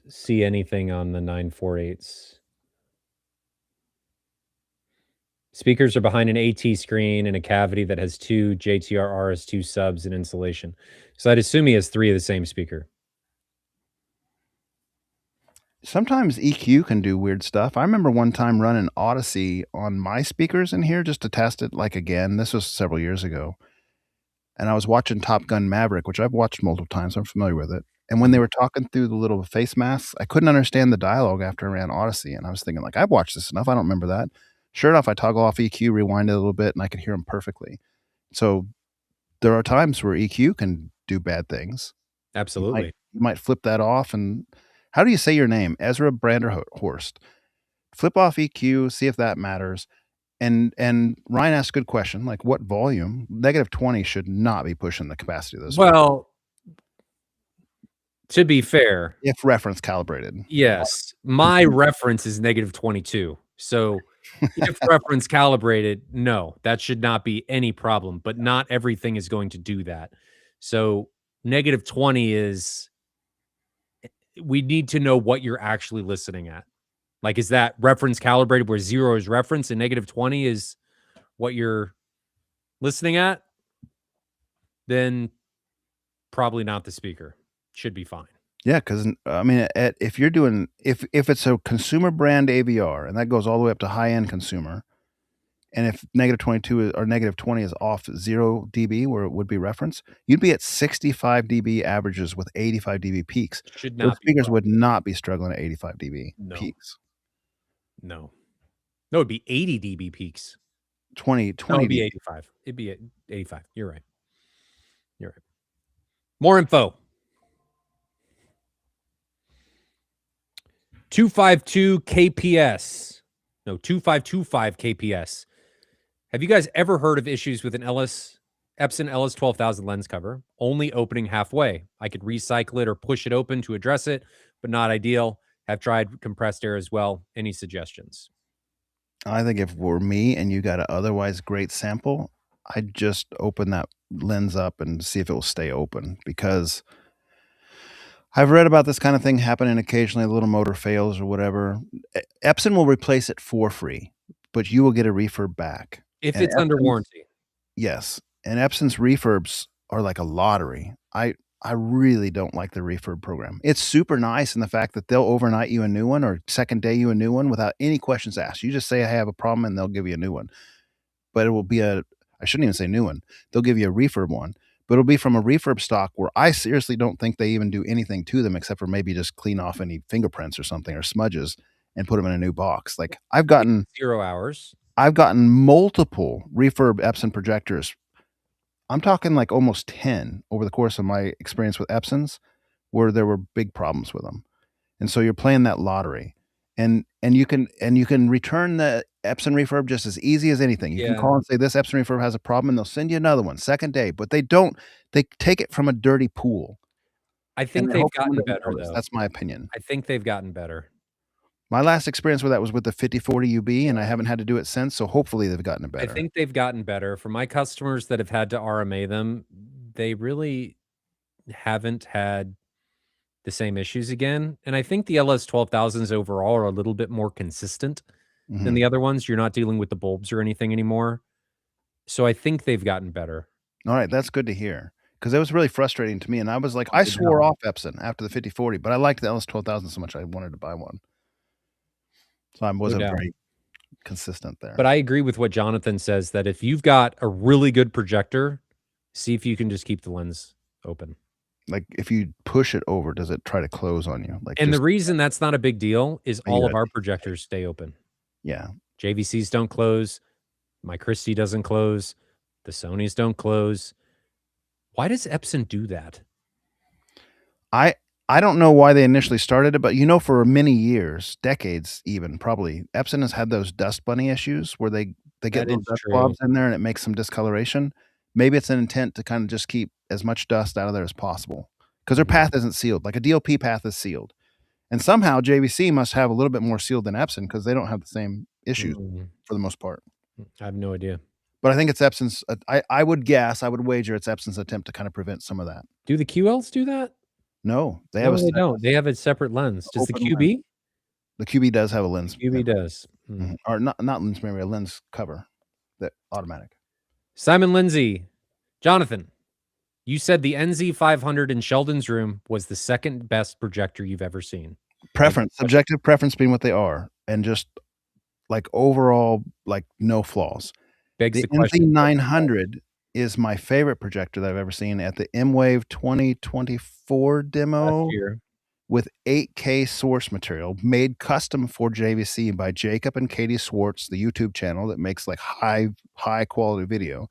see anything on the 948s. Speakers are behind an AT screen in a cavity that has two JTR RS2 subs and insulation. So I'd assume he has 3 of the same speaker. Sometimes EQ can do weird stuff. I remember one time running Odyssey on my speakers in here just to test it, like, again. This was several years ago, and I was watching Top Gun: Maverick, which I've watched multiple times, I'm familiar with it, and when they Mhm. were talking through the little face masks, I couldn't understand the dialogue after I ran Odyssey, and I was thinking, like, "I've watched this enough, I don't remember that." Sure enough, I toggle off EQ, rewind it a little bit, and I could hear him perfectly. So, there are times where EQ can do bad things. You might Absolutely. you might flip that off and how do you say your name? Ezra Branderhorst. Flip off EQ, see if that matters. And Ryan asked a good question, like what volume? -20 should not be pushing the capacity of those speakers Well, to be fair, if reference calibrated. yes, my reference is -22. So, if reference calibrated, no, that should not be any problem, but not everything is going to do that. So, -20 is we need to know what you're actually listening at. Like, is that reference calibrated where 0 is reference and -20 is what you're listening at? Then probably not the speaker. Should be fine. Yeah, because I mean, if you're doing if it's a consumer brand AVR, and that goes all the way up to high-end consumer, and if -22 or -20 is off 0 dB where it would be reference, you'd be at 65 dB averages with 85 dB peaks. Should Those not be a speakers problem. would not be struggling at 85 dB No, peaks. no. No, it'd be 80 dB peaks. 20 No, 20 it'd be dB. 85. It'd be 85. You're right. You're right. More info. 252 KPS. No, 2525 KPS. Have you guys ever heard of issues with an Epson LS 12,000 lens cover only opening halfway? I could recycle it or push it open to address it, but not ideal. Have tried compressed air as well. Any suggestions? I think if it were me and you got an otherwise great sample, I'd just open that lens up and see if it will stay open because I've read about this kind of thing happening occasionally, a little motor fails or whatever. Epson will replace it for free, but you will get a refurb back. If And it's under Epson's warranty. yes, and Epson's refurbs are like a lottery. I really don't like the refurb program. It's super nice in the fact that they'll overnight you a new one or second day you a new one without any questions asked. You just say I have a problem and they'll give you a new one. But it will be a I shouldn't even say new one. They'll give you a refurb one, but it'll be from a refurb stock where I seriously don't think they even do anything to them except for maybe just clean off any fingerprints or something or smudges and put them in a new box. Like Take 0 hours. I've gotten multiple refurb Epson projectors. I'm talking like almost 10 over the course of my experience with Epsons where there were big problems with them. And so you're playing that lottery. And you can return the Epson refurb just as easy as anything. You can Yeah. call and say this Epson refurb has a problem and they'll send you another one second day, but they take it from a dirty pool I and think they they've hope someone gotten doesn't better, notice. though. That's my opinion. I think they've gotten better. My last experience with that was with the 5040 UB and I Yeah. haven't had to do it since, so hopefully they've gotten it I better. think they've gotten better. For my customers that have had to RMA them, they really haven't had the same issues again, and I think the LS 12,000s overall are a little bit more consistent than Mhm. the other ones. You're not dealing with the bulbs or anything anymore, so I think they've gotten better. Alright, that's good to hear because it was really frustrating to me, and I was like, I No swore doubt. off Epson after the 5040, but I liked the LS 12,000 so much I wanted to buy one. So I No wasn't doubt. very consistent But there. I agree with what Jonathan says that if you've got a really good projector, see if you can just keep the lens open. Like, if you push it over, does it try to close on you? Like, And the just reason that's not a big deal is you all of gotta our projectors stay open. yeah. JVCs don't close, my Christie doesn't close, the Sonys don't close. Why does Epson do that? I I don't know why they initially started it, but, for many years, decades even, probably, Epson has had those dust bunny issues where they get That little is dust true. blobs in there and it makes some discoloration. Maybe it's an intent to kinda just keep as much dust out of there as possible because their Mhm, path isn't sealed, like a DLP path is sealed. And somehow JVC must have a little bit more sealed than Epson because they don't have the same issues mm, for the most part. I have no idea. But I think it's Epson's I would guess, I would wager it's Epson's attempt to kinda prevent some of that. Do the QLs do that? No, they have No, a they set don't. They have a separate lens. Does the open lens. QB? The QB does have a lens QB memory. does. Mhm. Or not lens memory, a lens cover, that automatic. Simon Lindsay. Jonathan, you said the NZ500 in Sheldon's room was the second best projector you've ever seen. Preference, subjective preference being what they are, and just, like, overall, like, no flaws. Begs The the question. NZ900 is my favorite projector that I've ever seen at the M-Wave 2024 Last demo year. with 8K source material made custom for JVC by Jacob and Katie Swartz, the YouTube channel that makes, like, high quality video.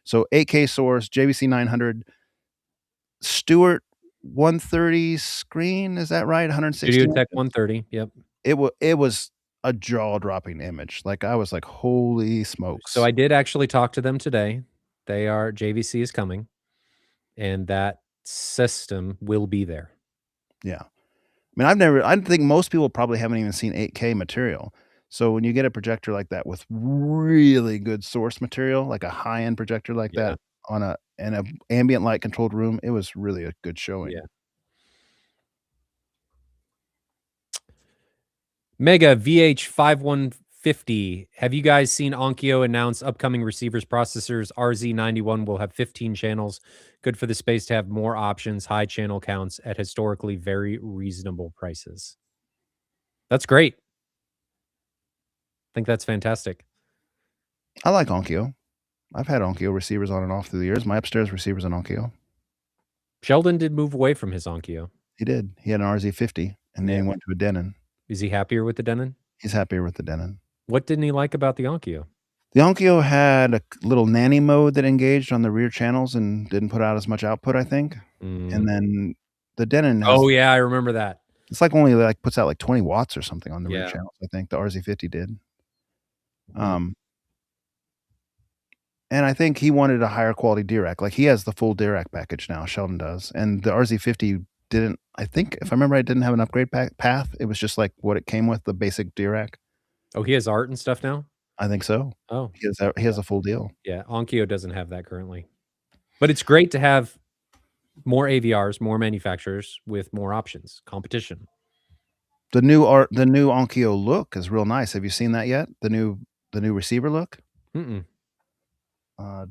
So 8K source, JVC 900, Stewart 130 screen, is that right? 160 Studio Tech inches? 130. Yep. It was a jaw-dropping image. Like, I was like, "Holy So smokes." I did actually talk to them today. JVC is coming, and that system will be there. Yeah. I mean, I think most people probably haven't even seen 8K material. So when you get a projector like that with really good source material, like a high-end projector like Yeah. that on a in a ambient light controlled room, it was really a good showing. Yeah. Mega VH5150. Have you guys seen Onkyo announce upcoming receivers processors? RZ91 will have 15 channels. Good for the space to have more options, high channel counts at historically very reasonable prices. That's great. I think that's fantastic. I like Onkyo. I've had Onkyo receivers on and off through the years. My upstairs receiver's an Onkyo. Sheldon did move away from his Onkyo. He did. He had an RZ50, and then Yeah. he went to a Denon. Is he happier with the Denon? He's happier with the Denon. What didn't he like about the Onkyo? The Onkyo had a little nanny mode that engaged on the rear channels and didn't put out as much output, I think. And then the Denon has Oh, yeah, I remember that. it's like only, like, puts out, like, 20 watts or something on the rear Yeah. channels, I think the RZ50 did. Mm. And I think he wanted a higher quality DRAC, like, he has the full DRAC package now, Sheldon does, and the RZ50 didn't, I think, if I remember right, didn't have an upgrade path, it was just, like, what it came with, the basic DRAC. Oh, he has art and stuff now? I think so. Oh. He has a full deal. Yeah, Onkyo doesn't have that currently. But it's great to have more AVRs, more manufacturers with more options, competition. The new Onkyo look is real nice. Have you seen that yet? The new receiver look? Mm-mm.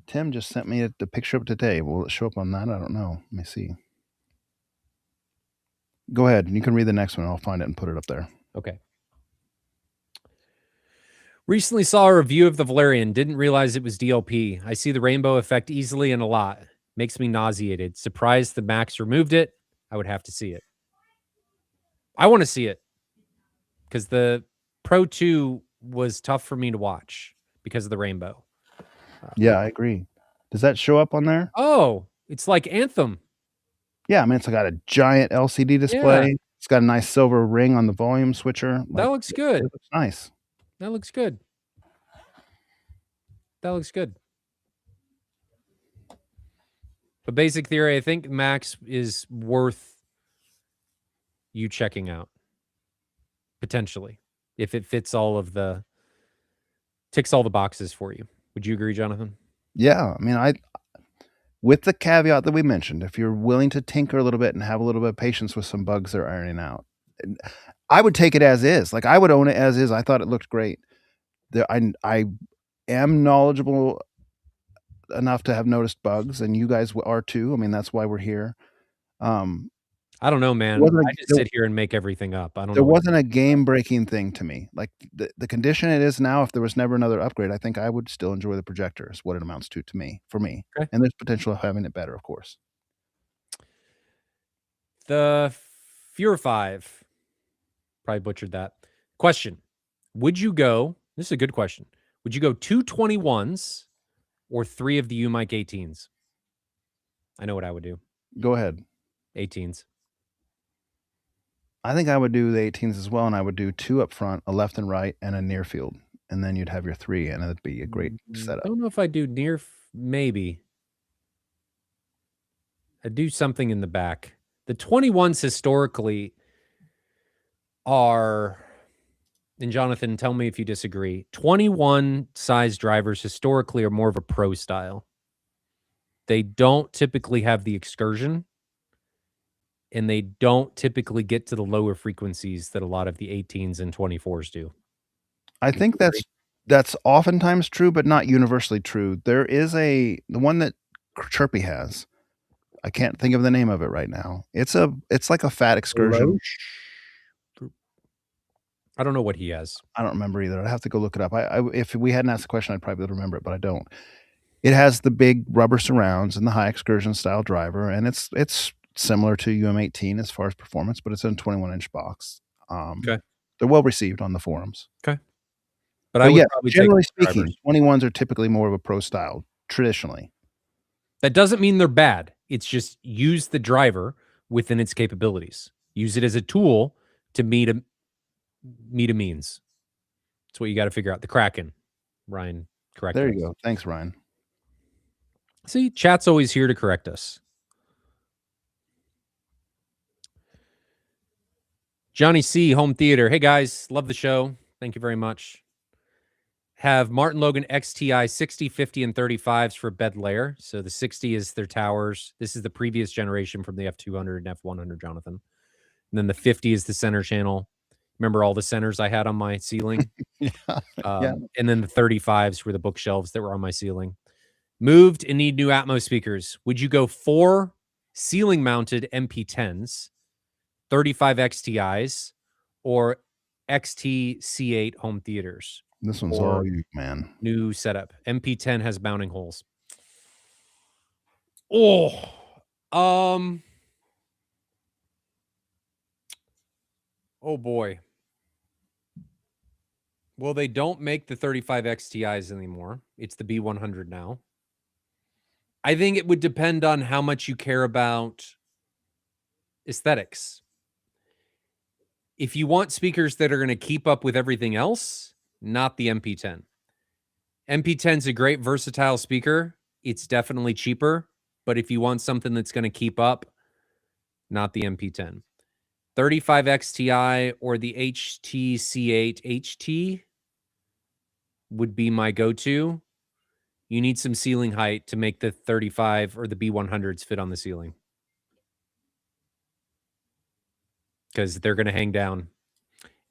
Tim just sent me the picture of it today. Will it show up on that? I don't know. Let me see. Go ahead. You can read the next one. I'll find it and put it up there. Okay. Recently saw a review of the Valerian. Didn't realize it was DLP. I see the rainbow effect easily and a lot. Makes me nauseated. Surprised the Max removed it. I would have to see it. I want to see it because the Pro 2 was tough for me to watch because of the rainbow. Yeah, I agree. Does that show up on there? Oh, it's like Anthem. Yeah, I mean, it's got a giant LCD display. Yeah. It's got a nice silver ring on the volume switcher. That looks good. It looks nice. That looks good. That looks good. But basic theory, I think Max is worth you checking out. Potentially. If it fits ticks all the boxes for you. Would you agree, Jonathan? Yeah, I mean, with the caveat that we mentioned, if you're willing to tinker a little bit and have a little bit of patience with some bugs they're ironing out, I would take it as is. Like, I would own it as is. I thought it looked great. I am knowledgeable enough to have noticed bugs, and you guys are too. I mean, that's why we're here. I don't know, man. I just sit here and make everything up. I don't know. There wasn't a game-breaking thing to me. Like, the condition it is now, if there was never another upgrade, I think I would still enjoy the projector is what it amounts to me, for me. Okay. And there's potential of having it better, of course. The Fuhrer 5. Probably butchered that. Question. Would you go, this is a good question. Would you go 221s or 3 of the U-Mic 18s? I know what I would do. Go ahead. 18s. I think I would do the 18s as well, and I would do 2 up front, a left and right, and a near field, and then you'd have your 3, and it'd be a great setup. I don't know if I do near, maybe. I'd do something in the back. The 21s historically are, and Jonathan, tell me if you disagree, 21 size drivers historically are more of a pro style. They don't typically have the excursion. and they don't typically get to the lower frequencies that a lot of the 18s and 24s do. I think that's oftentimes true, but not universally true. There is the one that Chirpy has. I can't think of the name of it right now. It's like a fat excursion. I don't know what he has. I don't remember either. I'd have to go look it up. If we hadn't asked the question, I'd probably remember it, but I don't. It has the big rubber surrounds and the high excursion style driver, and it's similar to UM18 as far as performance, but it's in a 21-inch box. Okay. They're well received on the forums. Okay. But I would yeah, probably generally take speaking, 21s are typically more of a pro style, traditionally. That doesn't mean they're bad. It's just use the driver within its capabilities. Use it as a tool to meet a means. That's what you got to figure out. The Kraken, Ryan, correct. There you go. Thanks, Ryan. See, chat's always here to correct us. Johnny C, Home Theater. Hey, guys. Love the show. Thank you very much. Have Martin Logan XTI 60, 50, and 35s for bed layer. So the 60 is their towers. This is the previous generation from the F200 and F100, Jonathan. And then the 50 is the center channel. Remember all the centers I had on my ceiling? Yeah. And then the 35s were the bookshelves that were on my ceiling. Moved and need new Atmos speakers. Would you go 4 ceiling mounted MP10s, 35 XTIs, or XT C8 home theaters? This one's all you, man. New setup. MP10 has mounting holes. Oh, oh boy. Well, they don't make the 35 XTIs anymore. It's the B100 now. I think it would depend on how much you care about aesthetics. If you want speakers that are going to keep up with everything else, not the MP10. MP10 is a great versatile speaker. It's definitely cheaper, but if you want something that's going to keep up, not the MP10. 35 XTI or the HTC8 HT would be my go-to. You need some ceiling height to make the 35 or the B100s fit on the ceiling, because they're going to hang down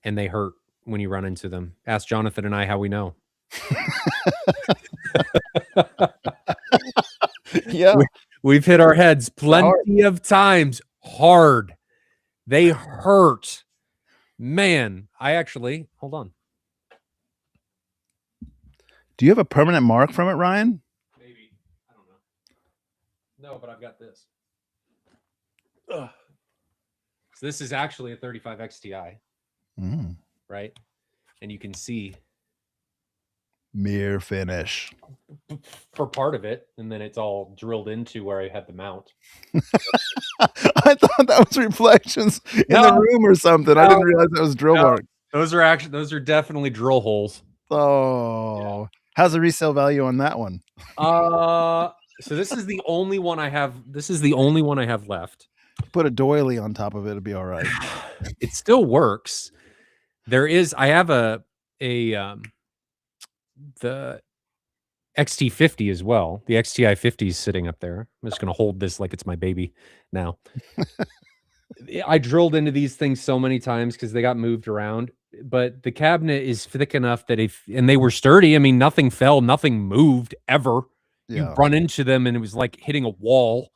and they hurt when you run into them. Ask Jonathan and I how we know. Yeah. We've hit our heads plenty of times hard. They hurt. Man, hold on. Do you have a permanent mark from it, Ryan? Maybe. I don't know. No, but I've got this. Ugh. So this is actually a 35 XTI. Right? And you can see mirror finish for part of it, and then it's all drilled into where I had the mount. I thought that was reflections in the room or something. I didn't realize that was drill marks. Those are definitely drill holes. Oh, yeah. How's the resale value on that one? So this is the only one I have. This is the only one I have left. Put a doily on top of it, it'll be all right. It still works. I have the XT50 as well. The XTI 50 is sitting up there. I'm just going to hold this like it's my baby now. I drilled into these things so many times because they got moved around, but the cabinet is thick enough that and they were sturdy. I mean, nothing fell, nothing moved ever. Yeah. You run into them and it was like hitting a wall.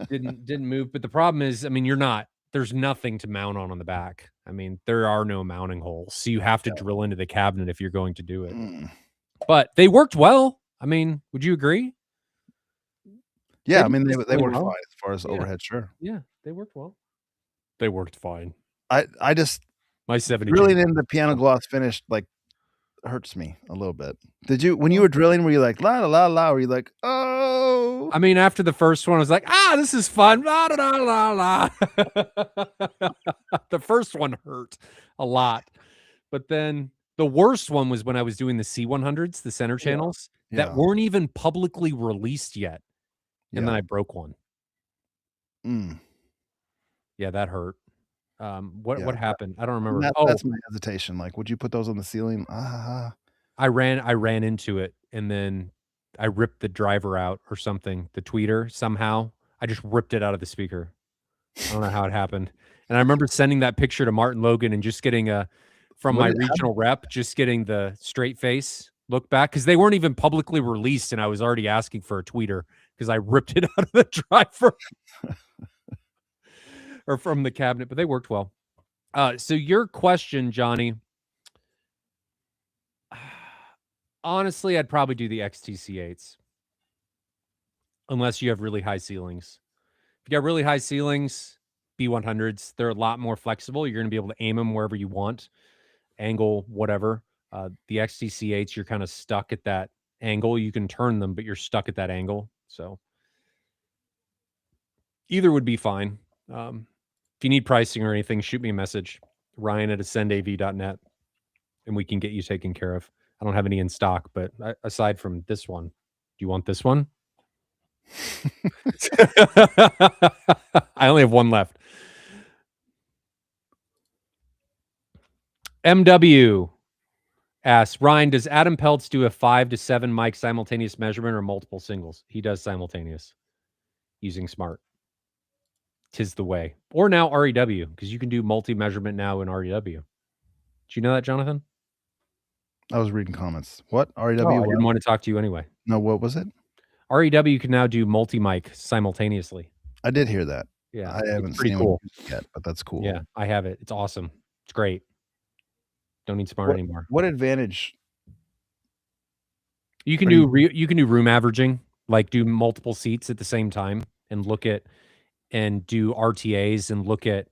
didn't move. But the problem is, I mean, there's nothing to mount on the back. I mean, there are no mounting holes. So you have to drill into the cabinet if you're going to do it. But they worked well. I mean, would you agree? Yeah, I mean, they worked fine as far as overhead, sure. Yeah, they worked well. They worked fine. I just my 70 drilling in the piano gloss finish like hurts me a little bit. Did you, when you were drilling, were you like la la la la? Were you like, oh? I mean, after the first one, I was like, this is fun. La la la la. The first one hurt a lot, but then the worst one was when I was doing the C100s, the center channels that weren't even publicly released yet. And then I broke one. Yeah, that hurt. What happened? I don't remember. That's my hesitation. Like, would you put those on the ceiling? I ran into it, and then I ripped the driver out or something. The tweeter somehow. I just ripped it out of the speaker. I don't know how it happened. And I remember sending that picture to Martin Logan and just getting from What my did how regional rep, just getting the straight face look back because they weren't even publicly released, and I was already asking for a tweeter because I ripped it out of the driver or from the cabinet, but they worked well. So your question, Johnny, honestly, I'd probably do the XTC8s unless you have really high ceilings. If you got really high ceilings, B100s, they're a lot more flexible. You're going to be able to aim them wherever you want, angle, whatever. The XTC8s, you're kind of stuck at that angle. You can turn them, but you're stuck at that angle. So either would be fine. If you need pricing or anything, shoot me a message, ryan@ascendav.net, and we can get you taken care of. I don't have any in stock, but aside from this one, do you want this one? I only have one left. MW asks, Ryan, does Adam Peltz do a 5 to 7 mic simultaneous measurement or multiple singles? He does simultaneous using Smart. 'Tis the way. Or now REW, because you can do multi-measurement now in REW. Did you know that, Jonathan? I was reading comments. What? REW? Oh, I What? didn't want to talk to you anyway. No, what was it? REW can now do multi-mic simultaneously. I did hear that. Yeah, I haven't it's pretty seen anyone cool. use it yet, but that's cool. Yeah, I have it. It's awesome. It's great. Don't need Smart anymore. What advantage You can are do you you can do room averaging, like do multiple seats at the same time and look at and do RTAs and look at,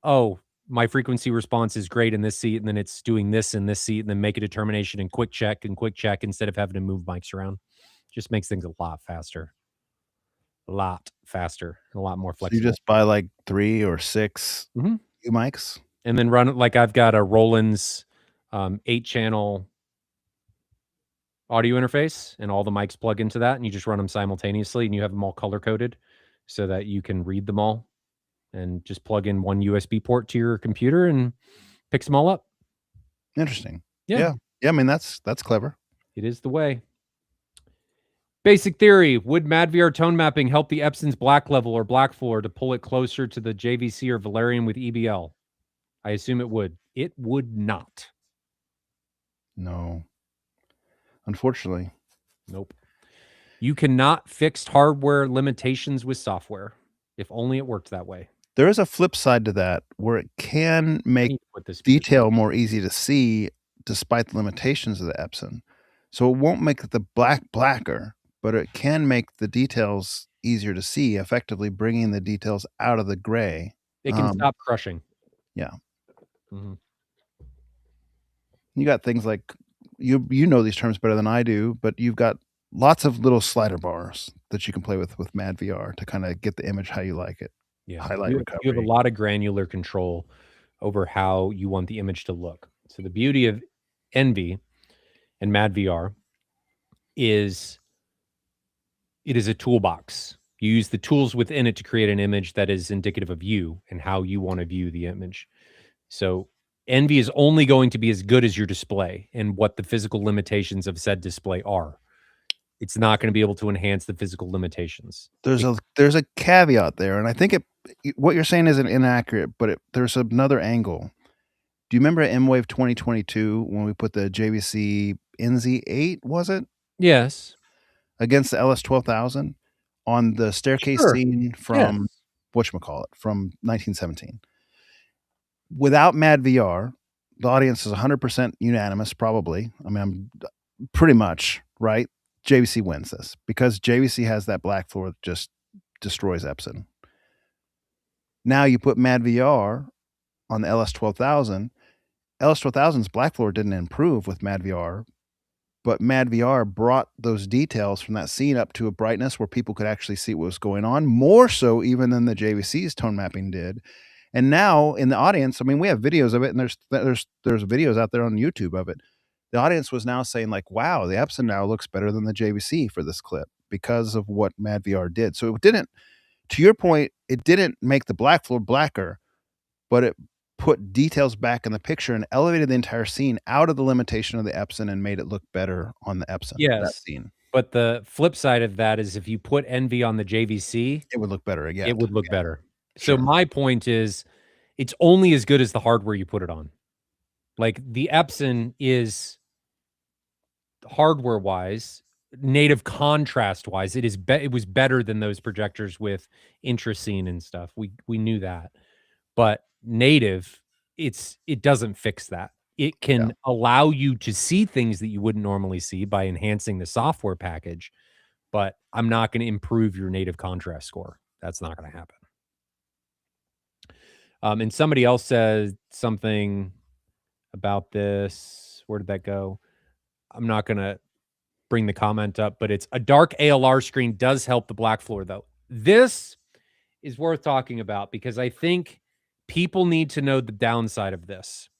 oh, my frequency response is great in this seat, and then it's doing this in this seat, and then make a determination and quick check instead of having to move mics around. Just makes things a lot faster. A lot faster and a lot more so you flexible. just buy, like, 3 or 6 Mhm. U mics? And then run it like I've got a Roland's 8-channel audio interface, and all the mics plug into that, and you just run them simultaneously, and you have them all color coded so that you can read them all, and just plug in one USB port to your computer and picks them all up. Interesting. Yeah. Yeah. Yeah, I mean, that's clever. It is the way. Basic theory: would MadVR tone mapping help the Epson's black level or black floor to pull it closer to the JVC or Valerian with EBL? I assume it would. It would not. No. Unfortunately. Nope. You cannot fix hardware limitations with software. If only it worked that way. There is a flip side to that where it can I make need to put this detail more easy to see despite the limitations of the Epson. So it won't make the black blacker, but it can make the details easier to see, effectively bringing the details out of the gray. It can stop crushing. Yeah. Mhm. You got things like you know these terms better than I do, but you've got lots of little slider bars that you can play with MadVR to kinda get the image how you like it. Yeah. Highlight You have a recovery. lot of granular control over how you want the image to look. So the beauty of Envy and MadVR is it is a toolbox. You use the tools within it to create an image that is indicative of you and how you want to view the image. So Envy is only going to be as good as your display and what the physical limitations of said display are. It's not going to be able to enhance the physical limitations. There's a caveat there, and I think what you're saying isn't inaccurate, but there's another angle. Do you remember at M-Wave 2022 when we put the JVC NZ8, was it? Yes. Against the LS12000 on the staircase Sure. scene Yes. from whatchamacallit, from 1917. Without MadVR, the audience is 100% unanimous, probably. I mean, I'm pretty much, right? JVC wins this because JVC has that black floor that just destroys Epson. Now you put MadVR on the LS12000. LS12000's black floor didn't improve with MadVR, but MadVR brought those details from that scene up to a brightness where people could actually see what was going on, more so even than the JVC's tone mapping did. And now in the audience, I mean, we have videos of it, and there's videos out there on YouTube of it. The audience was now saying like, wow, the Epson now looks better than the JVC for this clip because of what MadVR did. So it didn't, to your point, it didn't make the black floor blacker, but it put details back in the picture and elevated the entire scene out of the limitation of the Epson and made it look better on the Epson. That Yes. scene. But the flip side of that is if you put Envy on the JVC, It would look better again. it would look better. So Sure. my point is, it's only as good as the hardware you put it on. Like, the Epson is hardware-wise, native contrast-wise, it was better than those projectors with intrascene and stuff. We knew that. But native, it doesn't fix that. It Yeah. can allow you to see things that you wouldn't normally see by enhancing the software package, but I'm not gonna improve your native contrast score. That's not gonna happen. And somebody else said something about this. Where did that go? I'm not gonna bring the comment up, but it's a dark ALR screen does help the black floor, though. This is worth talking about because I think people need to know the downside of this.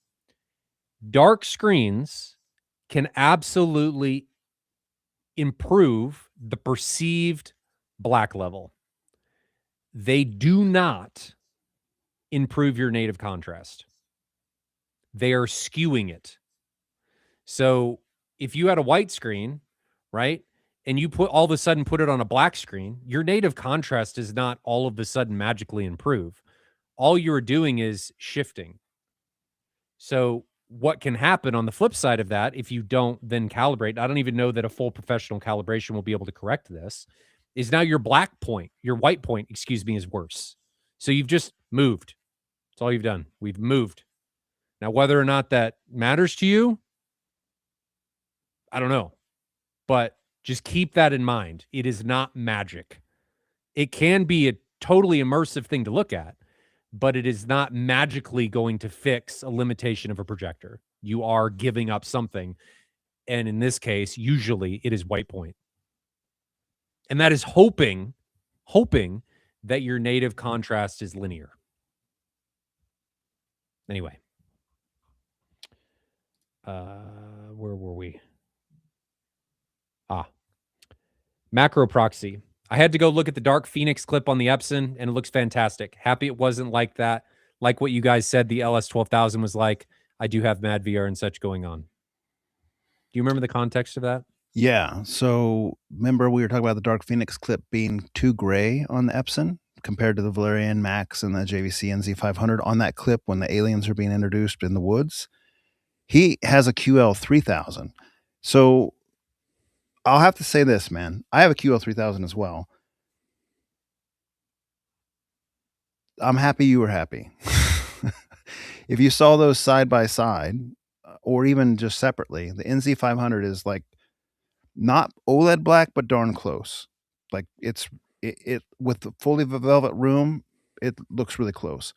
Dark screens can absolutely improve the perceived black level. They do not improve your native contrast. They are skewing it. So if you had a white screen, right, and you all of a sudden put it on a black screen, your native contrast does not all of a sudden magically improve. All you're doing is shifting. So what can happen on the flip side of that, if you don't then calibrate, I don't even know that a full professional calibration will be able to correct this, is now your white point, excuse me, is worse. So you've just moved. That's all you've done. We've moved. Now, whether or not that matters to you, I don't know. But just keep that in mind. It is not magic. It can be a totally immersive thing to look at, but it is not magically going to fix a limitation of a projector. You are giving up something. And in this case, usually it is white point. And that is hoping that your native contrast is linear. Anyway. Where were we? Macro proxy. I had to go look at the Dark Phoenix clip on the Epson, and it looks fantastic. Happy it wasn't like that. Like what you guys said, the LS 12,000 was like. I do have Mad VR and such going on. Do you remember the context of that? Yeah. So remember we were talking about the Dark Phoenix clip being too gray on the Epson compared to the Valerian Max and the JVC NZ500 on that clip when the aliens are being introduced in the woods. He has a QL 3000. So I'll have to say this, man. I have a QL 3000 as well. I'm happy you were happy. If you saw those side by side, or even just separately, the NZ500 is like not OLED black, but darn close. Like it with the fully velvet room, it looks really close.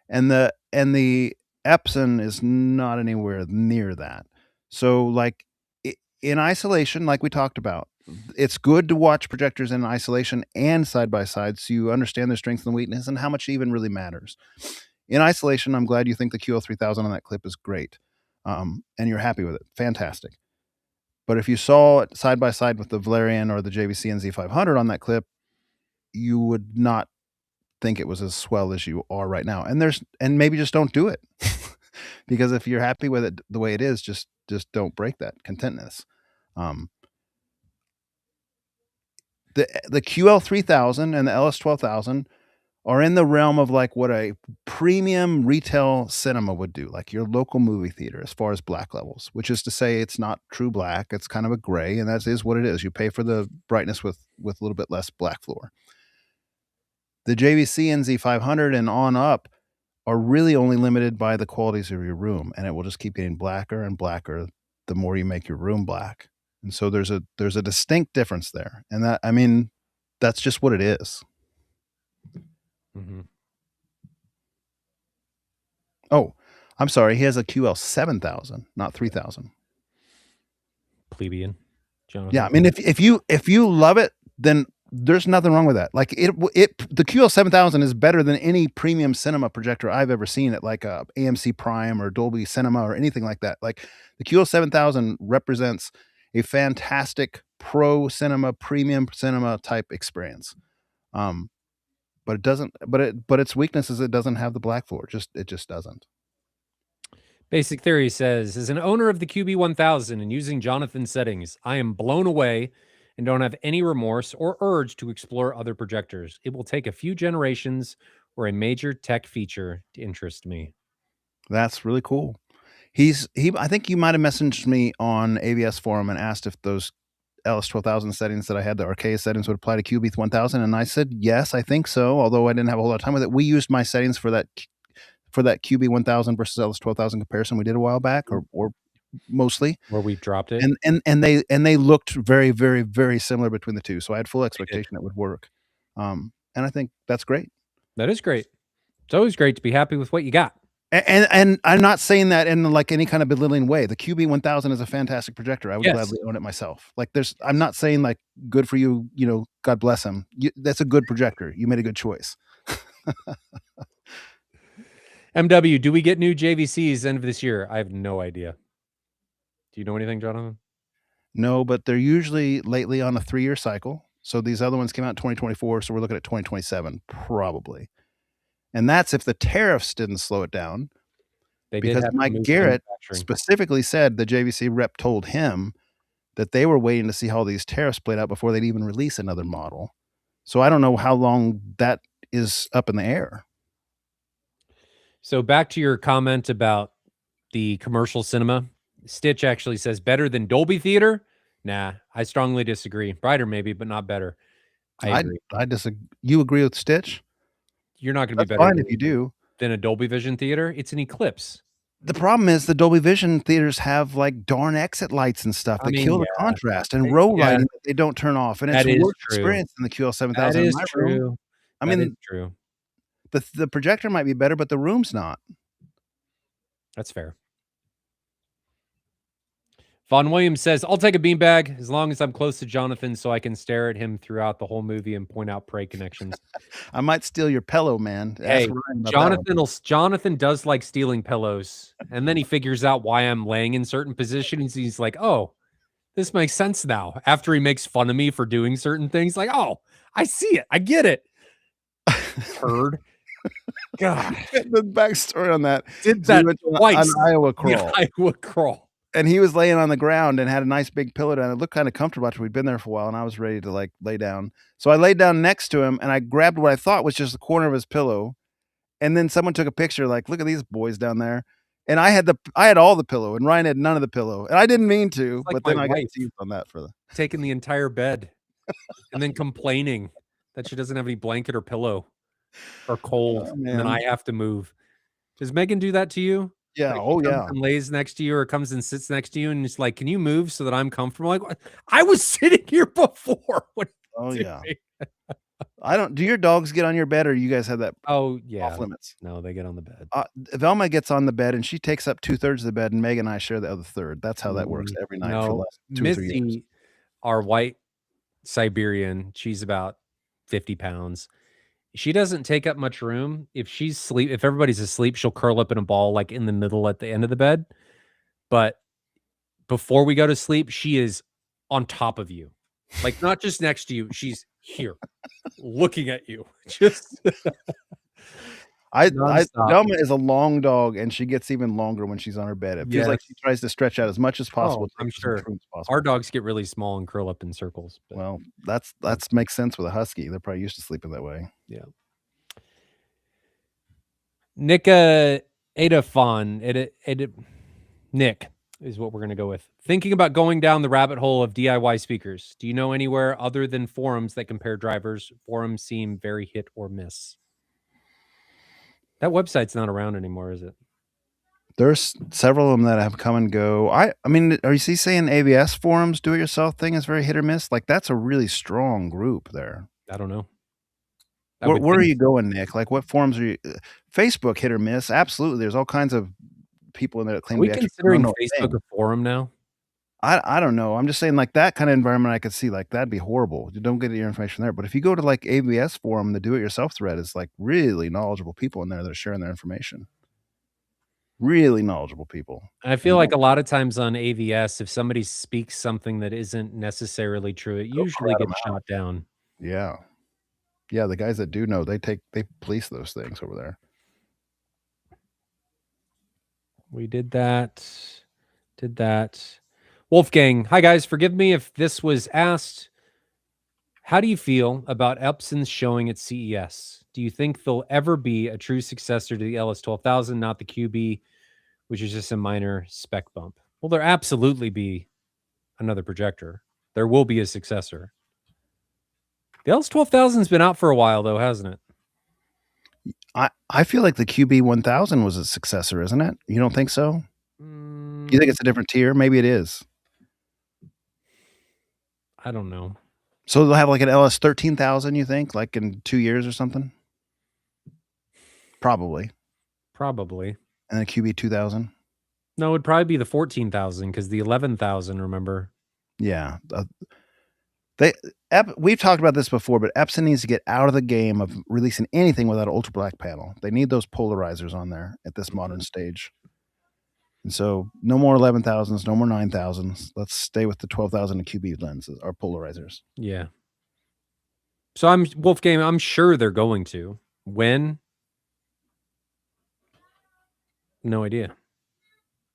And the Epson is not anywhere near that. So like in isolation, like we talked about, it's good to watch projectors in isolation and side by side so you understand their strengths and weakness and how much it even really matters. In isolation, I'm glad you think the QL3000 on that clip is great, and you're happy with it. Fantastic. But if you saw it side by side with the Valerian or the JVC NZ500 on that clip, you would not think it was as swell as you are right now. And maybe just don't do it. Because if you're happy with it the way it is, just don't break that contentness. The QL3000 and the LS12000 are in the realm of like what a premium retail cinema would do, like your local movie theater as far as black levels, which is to say it's not true black, it's kind of a gray, and that is what it is. You pay for the brightness with a little bit less black floor. The JVC NZ500 and on up are really only limited by the qualities of your room, and it will just keep getting blacker and blacker the more you make your room black. And so there's a distinct difference there. And that, I mean, that's just what it is. Mm-hmm. Oh, I'm sorry. He has a QL 7000, not 3000. Plebeian, Jonathan. Yeah, I mean, if you love it, then there's nothing wrong with that. Like the QL 7000 is better than any premium cinema projector I've ever seen at like a AMC Prime or Dolby Cinema or anything like that. Like the QL 7000 represents a fantastic pro cinema, premium cinema type experience. But it doesn't. But its weakness is it doesn't have the black floor. It just doesn't. Basic Theory says, as an owner of the QB1000 and using Jonathan's settings, I am blown away and don't have any remorse or urge to explore other projectors. It will take a few generations or a major tech feature to interest me. That's really cool. I think you might have messaged me on AVS forum and asked if those LS12000 settings that I had, the archaic settings, would apply to QB 1000, and I said yes, I think so. Although I didn't have a whole lot of time with it. We used my settings for that QB 1000 versus LS12000 comparison we did a while back, or mostly, Where we dropped it. and they looked very, very, very similar between the two. So I had full expectation it would work, and I think that's great. That is great. It's always great to be happy with what you got. And I'm not saying that in like any kind of belittling way. The QB 1000 is a fantastic projector. I would Yes. gladly own it myself. Like I'm not saying like good for you, God bless him. That's a good projector. You made a good choice. MW, do we get new JVCs end of this year? I have no idea. Do you know anything, Jonathan? No, but they're usually lately on a 3-year cycle. So these other ones came out in 2024, so we're looking at 2027 probably. And that's if the tariffs didn't slow it down. Because Mike Garrett specifically said the JVC rep told him that they were waiting to see how these tariffs played out before they'd even release another model. So I don't know how long that is up in the air. So back to your comment about the commercial cinema, Stitch actually says better than Dolby Theater. Nah, I strongly disagree. Brighter maybe, but not better. I agree. I disagree. You agree with Stitch? You're not going to be better fine if you do than a Dolby Vision theater. It's an Eclipse. The problem is the Dolby Vision theaters have like darn exit lights and stuff that kill the contrast and row lighting that they don't turn off, and it's a worse experience than the QL7000. That is true. I mean, true. The projector might be better, but the room's not. That's fair. Von Williams says, I'll take a beanbag as long as I'm close to Jonathan so I can stare at him throughout the whole movie and point out prey connections. I might steal your pillow, man. Hey, Jonathan does like stealing pillows. And then he figures out why I'm laying in certain positions. He's like, oh, this makes sense now. After he makes fun of me for doing certain things, like, oh, I see it. I get it. Turd. God. The backstory on that. Did that twice. An Iowa crawl. Iowa crawl. And he was laying on the ground and had a nice big pillow down. It looked kind of comfortable after we'd been there for a while, and I was ready to like lay down. So I laid down next to him and I grabbed what I thought was just the corner of his pillow. And then someone took a picture, like, look at these boys down there. And I had all the pillow, and Ryan had none of the pillow. And I didn't mean to, but then I got teased on that for taking the entire bed and then complaining that she doesn't have any blanket or pillow or cold, and then I have to move. Does Megan do that to you? Yeah. Like and lays next to you or comes and sits next to you and it's like, can you move so that I'm comfortable? Like, I was sitting here before. Yeah. Do your dogs get on your bed, or you guys have that? Oh yeah. Off limits? No, they get on the bed. Velma gets on the bed and she takes up 2/3 of the bed, and Megan and I share the other third. That's how that works every night for the last 2 or 3 years. Our white Siberian, she's about 50 pounds. She doesn't take up much room. If everybody's asleep, she'll curl up in a ball like in the middle at the end of the bed. But before we go to sleep, she is on top of you. Like not just next to you, she's here looking at you. Just Velma is a long dog, and she gets even longer when she's on her bed. It feels like she tries to stretch out as much as possible. I'm sure our dogs get really small and curl up in circles. But. Well, that makes sense with a husky. They're probably used to sleeping that way. Yeah. Nick Adafon, Nick is what we're going to go with. Thinking about going down the rabbit hole of DIY speakers. Do you know anywhere other than forums that compare drivers? Forums seem very hit or miss. That website's not around anymore, is it? There's several of them that have come and go. I mean, are you saying ABS forums do-it-yourself thing is very hit or miss? Like that's a really strong group there. I don't know. Where are you going, Nick? Like what forums are you? Facebook hit or miss? Absolutely. There's all kinds of people in there that claim. Are we considering Facebook a forum now? I don't know. I'm just saying like that kind of environment I could see like that'd be horrible. You don't get your information there. But if you go to like ABS forum, the do-it-yourself thread is like really knowledgeable people in there that are sharing their information. Really knowledgeable people. I feel like a lot of times on AVS, if somebody speaks something that isn't necessarily true, it usually gets shot down. Yeah. Yeah, the guys that do know, they police those things over there. We did that. Wolfgang, hi guys, forgive me if this was asked. How do you feel about Epson's showing at CES? do you think there'll ever be a true successor to the LS12000, not the QB, which is just a minor spec bump? Will there absolutely be another projector? There will be a successor. The LS12000's been out for a while, though, hasn't it? I feel like the QB1000 was a successor, isn't it? You don't think so? You think it's a different tier? Maybe it is. I don't know. So they'll have like an LS13000, you think, like in 2 years or something? Probably. And a QB2000? No, it'd probably be the 14,000 because the 11,000, remember? Yeah. We've talked about this before, but Epson needs to get out of the game of releasing anything without an ultra black panel. They need those polarizers on there at this modern stage. And so no more 11,000s, no more 9,000s. Let's stay with the 12,000 and QB lenses, our polarizers. Yeah. So Wolfgang, I'm sure they're going to. When? No idea.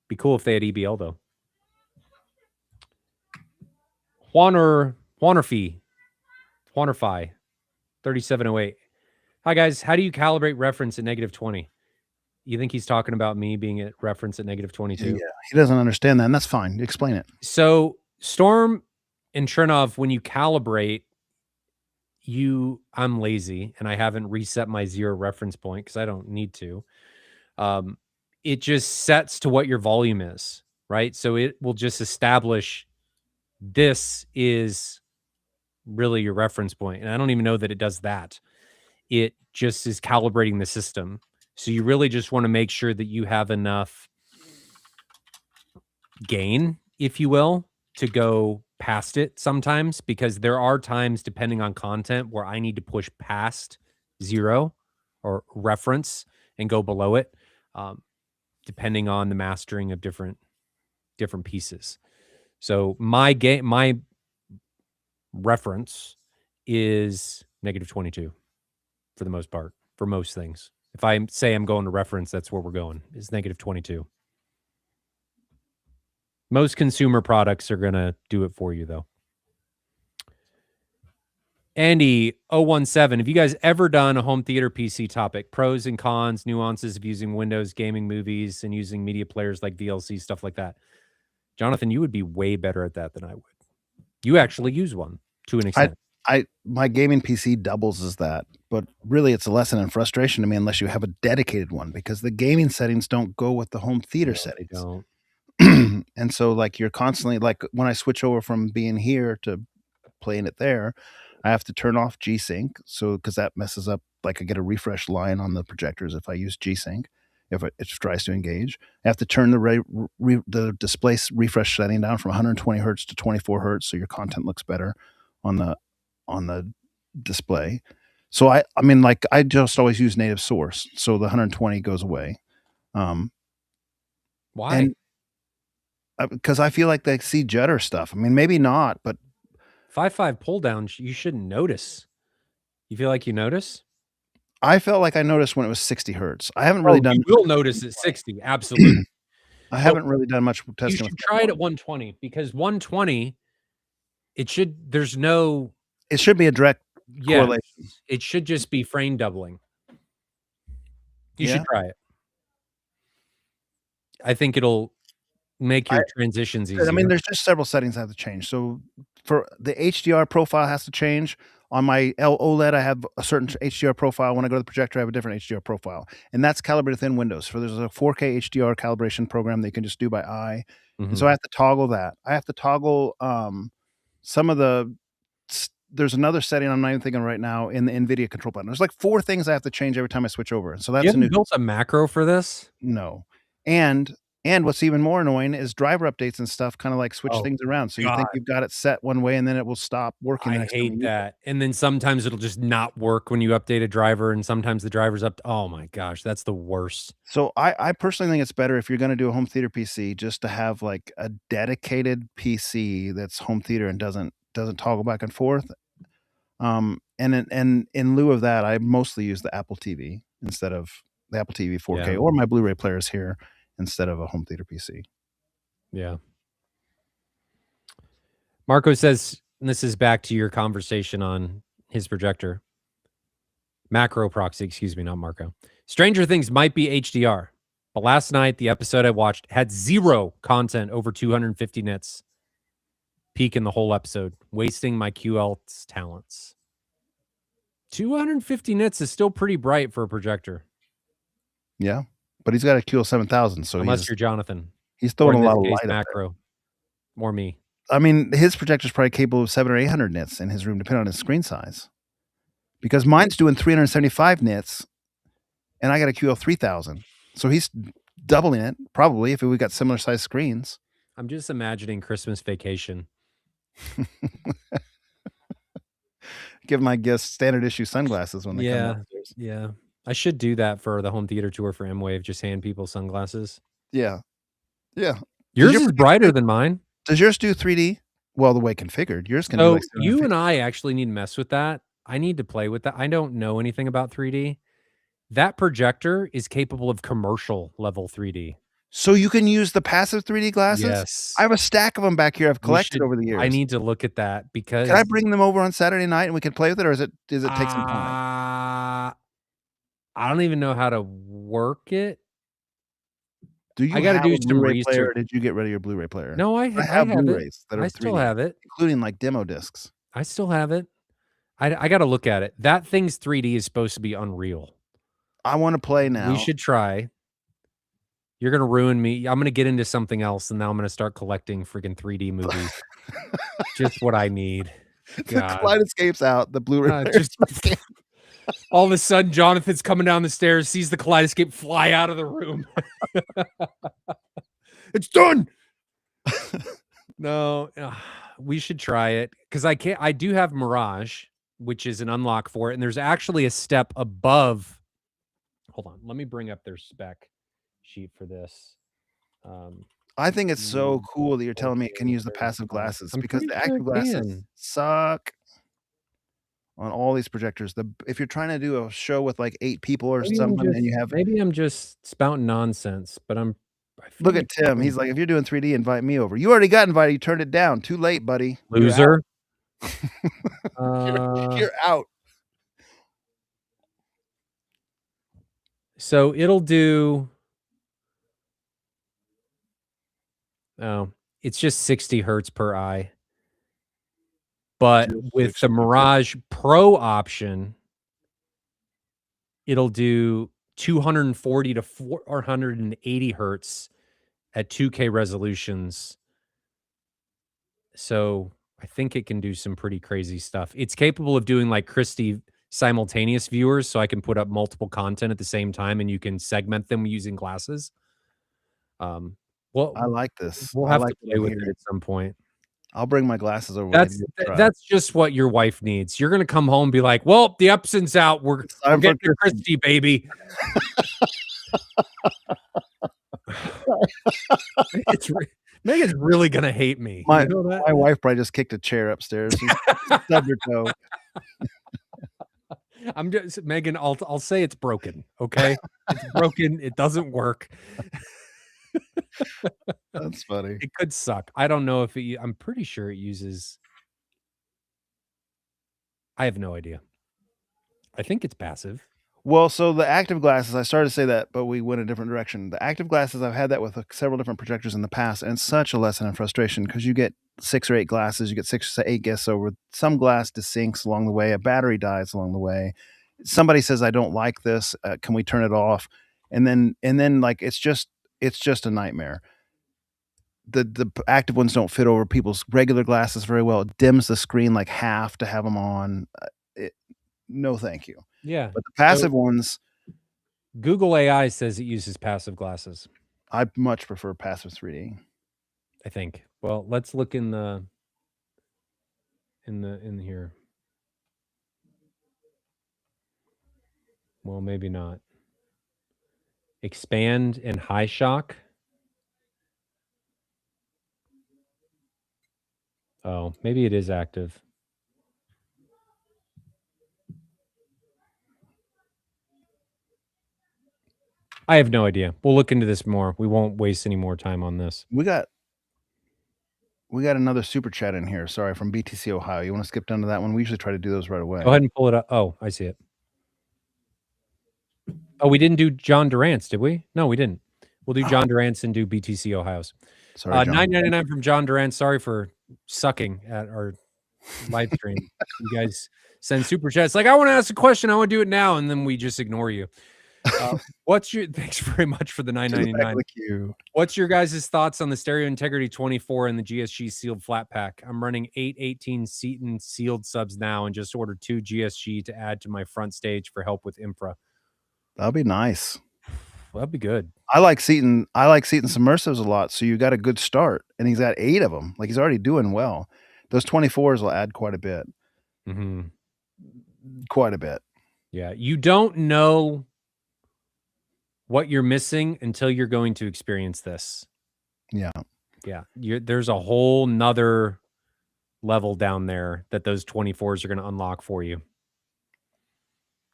Be cool if they had EBL though. Juanerfi, 3708. Hi guys, how do you calibrate reference at -20? You think he's talking about me being at reference at -22? Yeah, he doesn't understand that, and that's fine. Explain it. So Storm and Trinov, when you calibrate, I'm lazy and I haven't reset my 0 reference point because I don't need to. It just sets to what your volume is, right? So it will just establish this is really your reference point. And I don't even know that it does that. It just is calibrating the system. So you really just want to make sure that you have enough gain, if you will, to go past it sometimes, because there are times, depending on content, where I need to push past 0 or reference and go below it, depending on the mastering of different pieces. So my reference is -22 for the most part, for most things. If I say I'm going to reference, that's where we're going, is -22. Most consumer products are going to do it for you, though. Andy 017, have you guys ever done a home theater PC topic? Pros and cons, nuances of using Windows gaming movies and using media players like VLC, stuff like that. Jonathan, you would be way better at that than I would. You actually use one to an extent. My gaming PC doubles as that, but really it's a lesson in frustration to me unless you have a dedicated one, because the gaming settings don't go with the home theater settings. Don't. And so like you're constantly, like when I switch over from being here to playing it there, I have to turn off G-Sync, so because that messes up, like I get a refresh line on the projectors if I use G-Sync, if it tries to engage. I have to turn the display refresh setting down from 120 hertz to 24 hertz so your content looks better on the display. So I mean, like I just always use native source, so the 120 goes away. Why? Because I feel like they see judder stuff. I mean, maybe not, but 5.5 pull down, you shouldn't notice. You feel like you notice? I felt like I noticed when it was 60 hertz. I haven't really done. You will notice at 60, absolutely. I haven't really done much testing. You should try it at 120, because 120, it should be a direct correlation. It should just be frame doubling. You should try it. I think it'll make your transitions easier. I mean, there's just several settings I have to change. So for the HDR profile has to change. On my OLED, I have a certain HDR profile. When I go to the projector, I have a different HDR profile. And that's calibrated within Windows. There's a 4K HDR calibration program that you can just do by eye. And so I have to toggle that. I have to toggle some of there's another setting I'm not even thinking right now in the NVIDIA control panel. There's like 4 things I have to change every time I switch over. So that's built a macro for this? No. And what's even more annoying is driver updates and stuff kind of like switch things around. So you think you've got it set one way and then it will stop working. I hate that. And then sometimes it'll just not work when you update a driver, and sometimes the driver's up. Oh my gosh, that's the worst. So I personally think it's better if you're going to do a home theater PC just to have like a dedicated PC that's home theater and doesn't toggle back and forth. And in lieu of that, I mostly use the Apple TV instead of the Apple TV 4K or my Blu-ray players here instead of a home theater PC. Yeah. Marco says, and this is back to your conversation on his projector, Macro proxy, excuse me, not Marco. Stranger Things might be HDR, but last night the episode I watched had 0 content over 250 nits. Peak in the whole episode, wasting my QL's talents. 250 nits is still pretty bright for a projector. Yeah, but he's got a QL7000, so Unless you're Jonathan, he's or throwing in a this lot of case, light up there. macro, or me. I mean, his projector's probably capable of 700 or 800 nits in his room, depending on his screen size. Because mine's doing 375 nits, and I got a QL3000, so he's doubling it probably if we got similar size screens. I'm just imagining Christmas Vacation. Give my guests standard issue sunglasses when they come downstairs. Yeah. I should do that for the home theater tour for M-Wave, just hand people sunglasses. Yeah. Yeah. Yours is brighter than mine. Does yours do 3D? Well, the way configured. Yours can do So like you and I actually need to mess with that. I need to play with that. I don't know anything about 3D. That projector is capable of commercial level 3D. So you can use the passive 3D glasses? Yes. I have a stack of them back here I've collected over the years. I need to look at that because Can I bring them over on Saturday night and we can play with it, or does it take some time? I don't even know how to work it. Do you I gotta have do a some Blu-ray player, or research. did you get rid of your Blu-ray player? No, I have Blu-rays it. that are I still 3D, have it. including like demo discs. I still have it. I gotta look at it. That thing's 3D is supposed to be unreal. I want to play now. We should try. You're gonna ruin me. I'm gonna get into something else, and now I'm gonna start collecting freaking 3D movies. Just what I need. The Kaleidoscape's out. The Blu-ray just all of a sudden, Jonathan's coming down the stairs, sees the Kaleidoscape fly out of the room. It's done. No, we should try it because I do have Mirage, which is an unlock for it, and there's actually a step above. Hold on, let me bring up their spec sheet for this. I think it's so cool that you're telling me it can use the passive glasses, because the active glasses suck on all these projectors. If you're trying to do a show with like 8 people or something, and you have maybe I'm just spouting nonsense, but look at Tim. He's like, if you're doing 3D, invite me over. You already got invited. You turned it down. Too late, buddy. Loser. You're out. So it'll do. Oh, it's just 60 hertz per eye. But with the Mirage Pro option, it'll do 240 to 480 hertz at 2K resolutions. So I think it can do some pretty crazy stuff. It's capable of doing like Christie simultaneous viewers, so I can put up multiple content at the same time, and you can segment them using glasses. Well, I like this. We'll have to play with it at some point. I'll bring my glasses over. That's just what your wife needs. You're gonna come home and be like, "Well, the Epson's out. We're getting to Christie, baby." Megan's really gonna hate me. My you know that? My wife probably just kicked a chair upstairs. She stubbed her toe. I'm just Megan. I'll say it's broken. Okay, it's broken. It doesn't work. That's funny. It could suck. I don't know if I'm pretty sure it uses. I have no idea. I think it's passive. Well, so the active glasses, I started to say that, but we went a different direction. The active glasses, I've had that with several different projectors in the past, and it's such a lesson in frustration because you get 6 or 8 glasses, you get 6 to 8 guests over. Some glass desinks along the way, a battery dies along the way. Somebody says, "I don't like this. Can we turn it off?" And then like it's just a nightmare. The active ones don't fit over people's regular glasses very well. It dims the screen like half to have them on. No, thank you. Yeah. But the passive ones, Google AI says it uses passive glasses. I much prefer passive 3D. I think. Well, let's look in here. Well, maybe not. Expand and high shock. Oh, maybe it is active. I have no idea. We'll look into this more. We won't waste any more time on this. We got another super chat in here. Sorry, from BTC Ohio. You want to skip down to that one? We usually try to do those right away. Go ahead and pull it up. Oh, I see it. Oh, we didn't do John Durant's, did we? No, we didn't. We'll do John Durant's and do BTC Ohio's. Sorry, John. 9.99 from John Durant. Sorry for sucking at our live stream. You guys send super chats like, I want to ask a question. I want to do it now, and then we just ignore you. What's your? Thanks very much for the To the back of 9.99. the queue. What's your guys' thoughts on the Stereo Integrity 24 and the GSG sealed flat pack? I'm running 818 Seaton sealed subs now and just ordered 2 GSG to add to my front stage for help with infra. That'll be nice. Well, that'd be good. I like Seaton submersives a lot, so you got a good start, and he's got 8 of them. Like, he's already doing well. Those 24s will add quite a bit. Mm-hmm. Quite a bit. Yeah, you don't know what you're missing until you're going to experience this. Yeah. Yeah, there's a whole nother level down there that those 24s are going to unlock for you.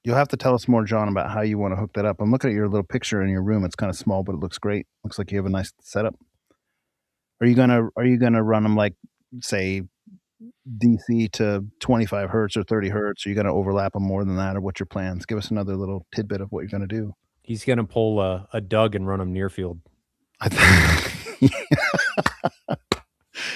You'll have to tell us more, John, about how you want to hook that up. I'm looking at your little picture in your room. It's kind of small, but it looks great. Looks like you have a nice setup. Are you gonna run them like, say, DC to 25 hertz or 30 hertz? Are you gonna overlap them more than that, or what's your plans? Give us another little tidbit of what you're gonna do. He's going to pull a Doug and run him near field.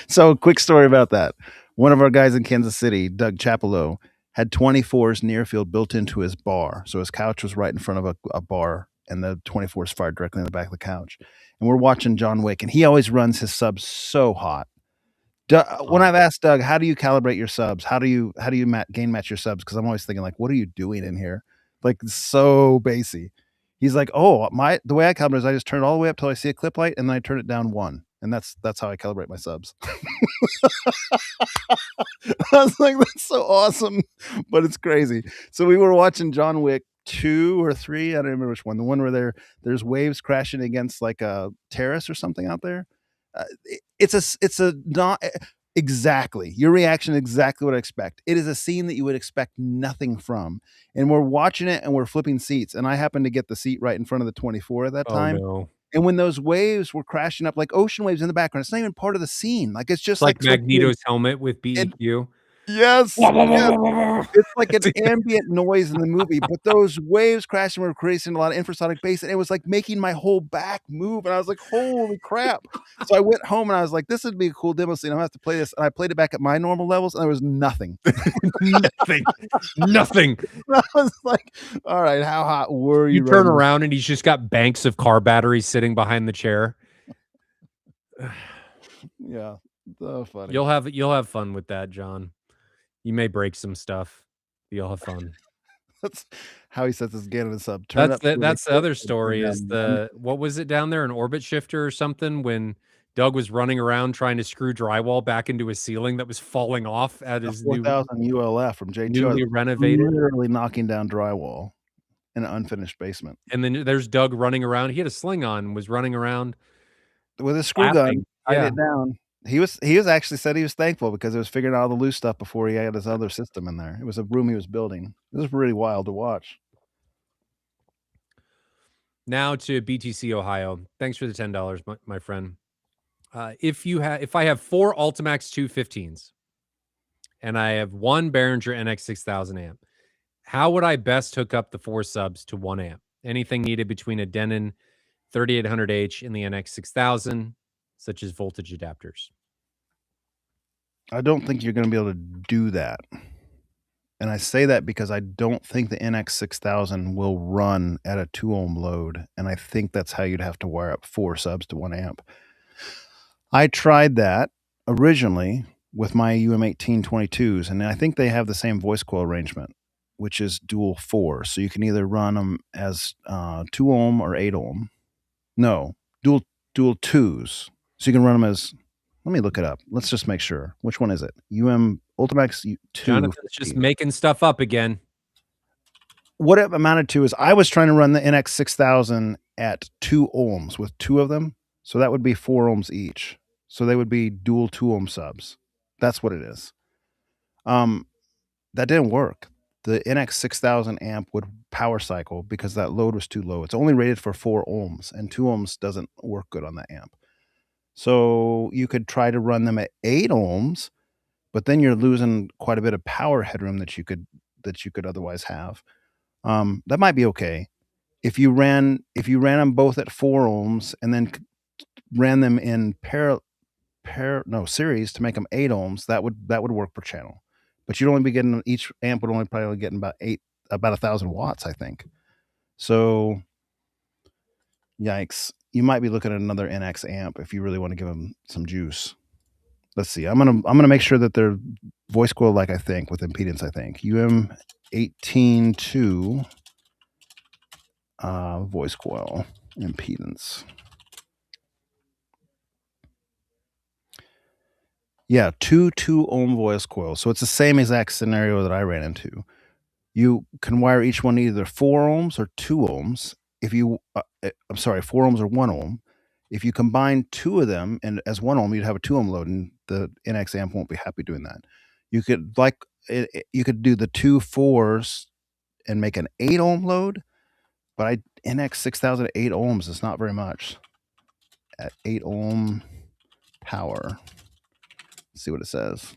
So, quick story about that. One of our guys in Kansas City, Doug Chapelot, had 24s near field built into his bar. So his couch was right in front of a bar, and the 24s fired directly in the back of the couch. And we're watching John Wick, and he always runs his subs so hot. When I've asked Doug, how do you calibrate your subs? How do you gain match your subs? Because I'm always thinking, like, what are you doing in here? Like, so bassy. He's like, oh, the way I calibrate is I just turn it all the way up till I see a clip light, and then I turn it down 1. And that's how I calibrate my subs. I was like, that's so awesome, but it's crazy. So we were watching John Wick 2 or 3. I don't remember which one. The one where there's waves crashing against like a terrace or something out there. It's a not exactly your reaction, exactly what I expect. It is a scene that you would expect nothing from. And we're watching it and we're flipping seats. And I happened to get the seat right in front of the 24 at that time. No. And when those waves were crashing up like ocean waves in the background, it's not even part of the scene. Like, it's just like so Magneto's helmet with BEQ. Yes. It's like an ambient noise in the movie, but those waves crashing were creating a lot of infrasonic bass, and it was like making my whole back move. And I was like, holy crap. So I went home and I was like, this would be a cool demo scene. I'm gonna have to play this. And I played it back at my normal levels, and there was nothing. Nothing. I was like, all right, how hot were you? You turn around and he's just got banks of car batteries sitting behind the chair. Yeah, so funny. You'll have fun with that, John. You may break some stuff. You'll have fun. That's how he sets his Ganon sub. That's the other story. Is what was it down there? An orbit shifter or something? When Doug was running around trying to screw drywall back into his ceiling that was falling off at his 4,000 ULF from JT, newly renovated, literally knocking down drywall in an unfinished basement. And then there's Doug running around. He had a sling on, was running around with a screw gun, tied it down. He was actually said he was thankful because it was figuring out all the loose stuff before he had his other system in there. It was a room he was building. It was really wild to watch. Now to BTC Ohio. Thanks for the $10, my friend. If I have 4 Ultimax 215s and I have 1 Behringer NX 6000 amp, how would I best hook up the 4 subs to 1 amp? Anything needed between a Denon 3800H and the NX 6000, such as voltage adapters? I don't think you're going to be able to do that. And I say that because I don't think the NX 6000 will run at a 2 ohm load. And I think that's how you'd have to wire up 4 subs to 1 amp. I tried that originally with my UM1822s, and I think they have the same voice coil arrangement, which is dual 4. So you can either run them as 2 ohm or 8 ohm. No, dual 2s. So you can run them as, let me look it up. Let's just make sure. Which one is it? Ultimax 2. Jonathan's just making stuff up again. What it amounted to is I was trying to run the NX 6000 at 2 ohms with 2 of them. So that would be 4 ohms each. So they would be dual 2 ohm subs. That's what it is. That didn't work. The NX 6000 amp would power cycle because that load was too low. It's only rated for 4 ohms, and 2 ohms doesn't work good on that amp. So you could try to run them at 8 ohms, but then you're losing quite a bit of power headroom that you could otherwise have. That might be okay. if you ran them both at 4 ohms and then ran them in series to make them 8 ohms, that would work per channel. But you'd only be getting, each amp would only probably getting about 1,000 watts, I think. So, yikes! You might be looking at another NX amp if you really want to give them some juice. Let's see. I'm gonna make sure that they're voice coil like I think with impedance. I think UM182 voice coil impedance. Yeah, 2 ohm voice coils. So it's the same exact scenario that I ran into. You can wire each one either 4 ohms or 2 ohms. If you, I'm sorry, 4 ohms or 1 ohm. If you combine 2 of them and as 1 ohm, you'd have a 2 ohm load, and the NX amp won't be happy doing that. You could you could do the 2 4s and make an 8 ohm load, but NX 6000 at 8 ohms is not very much. At 8 ohm power. Let's see what it says.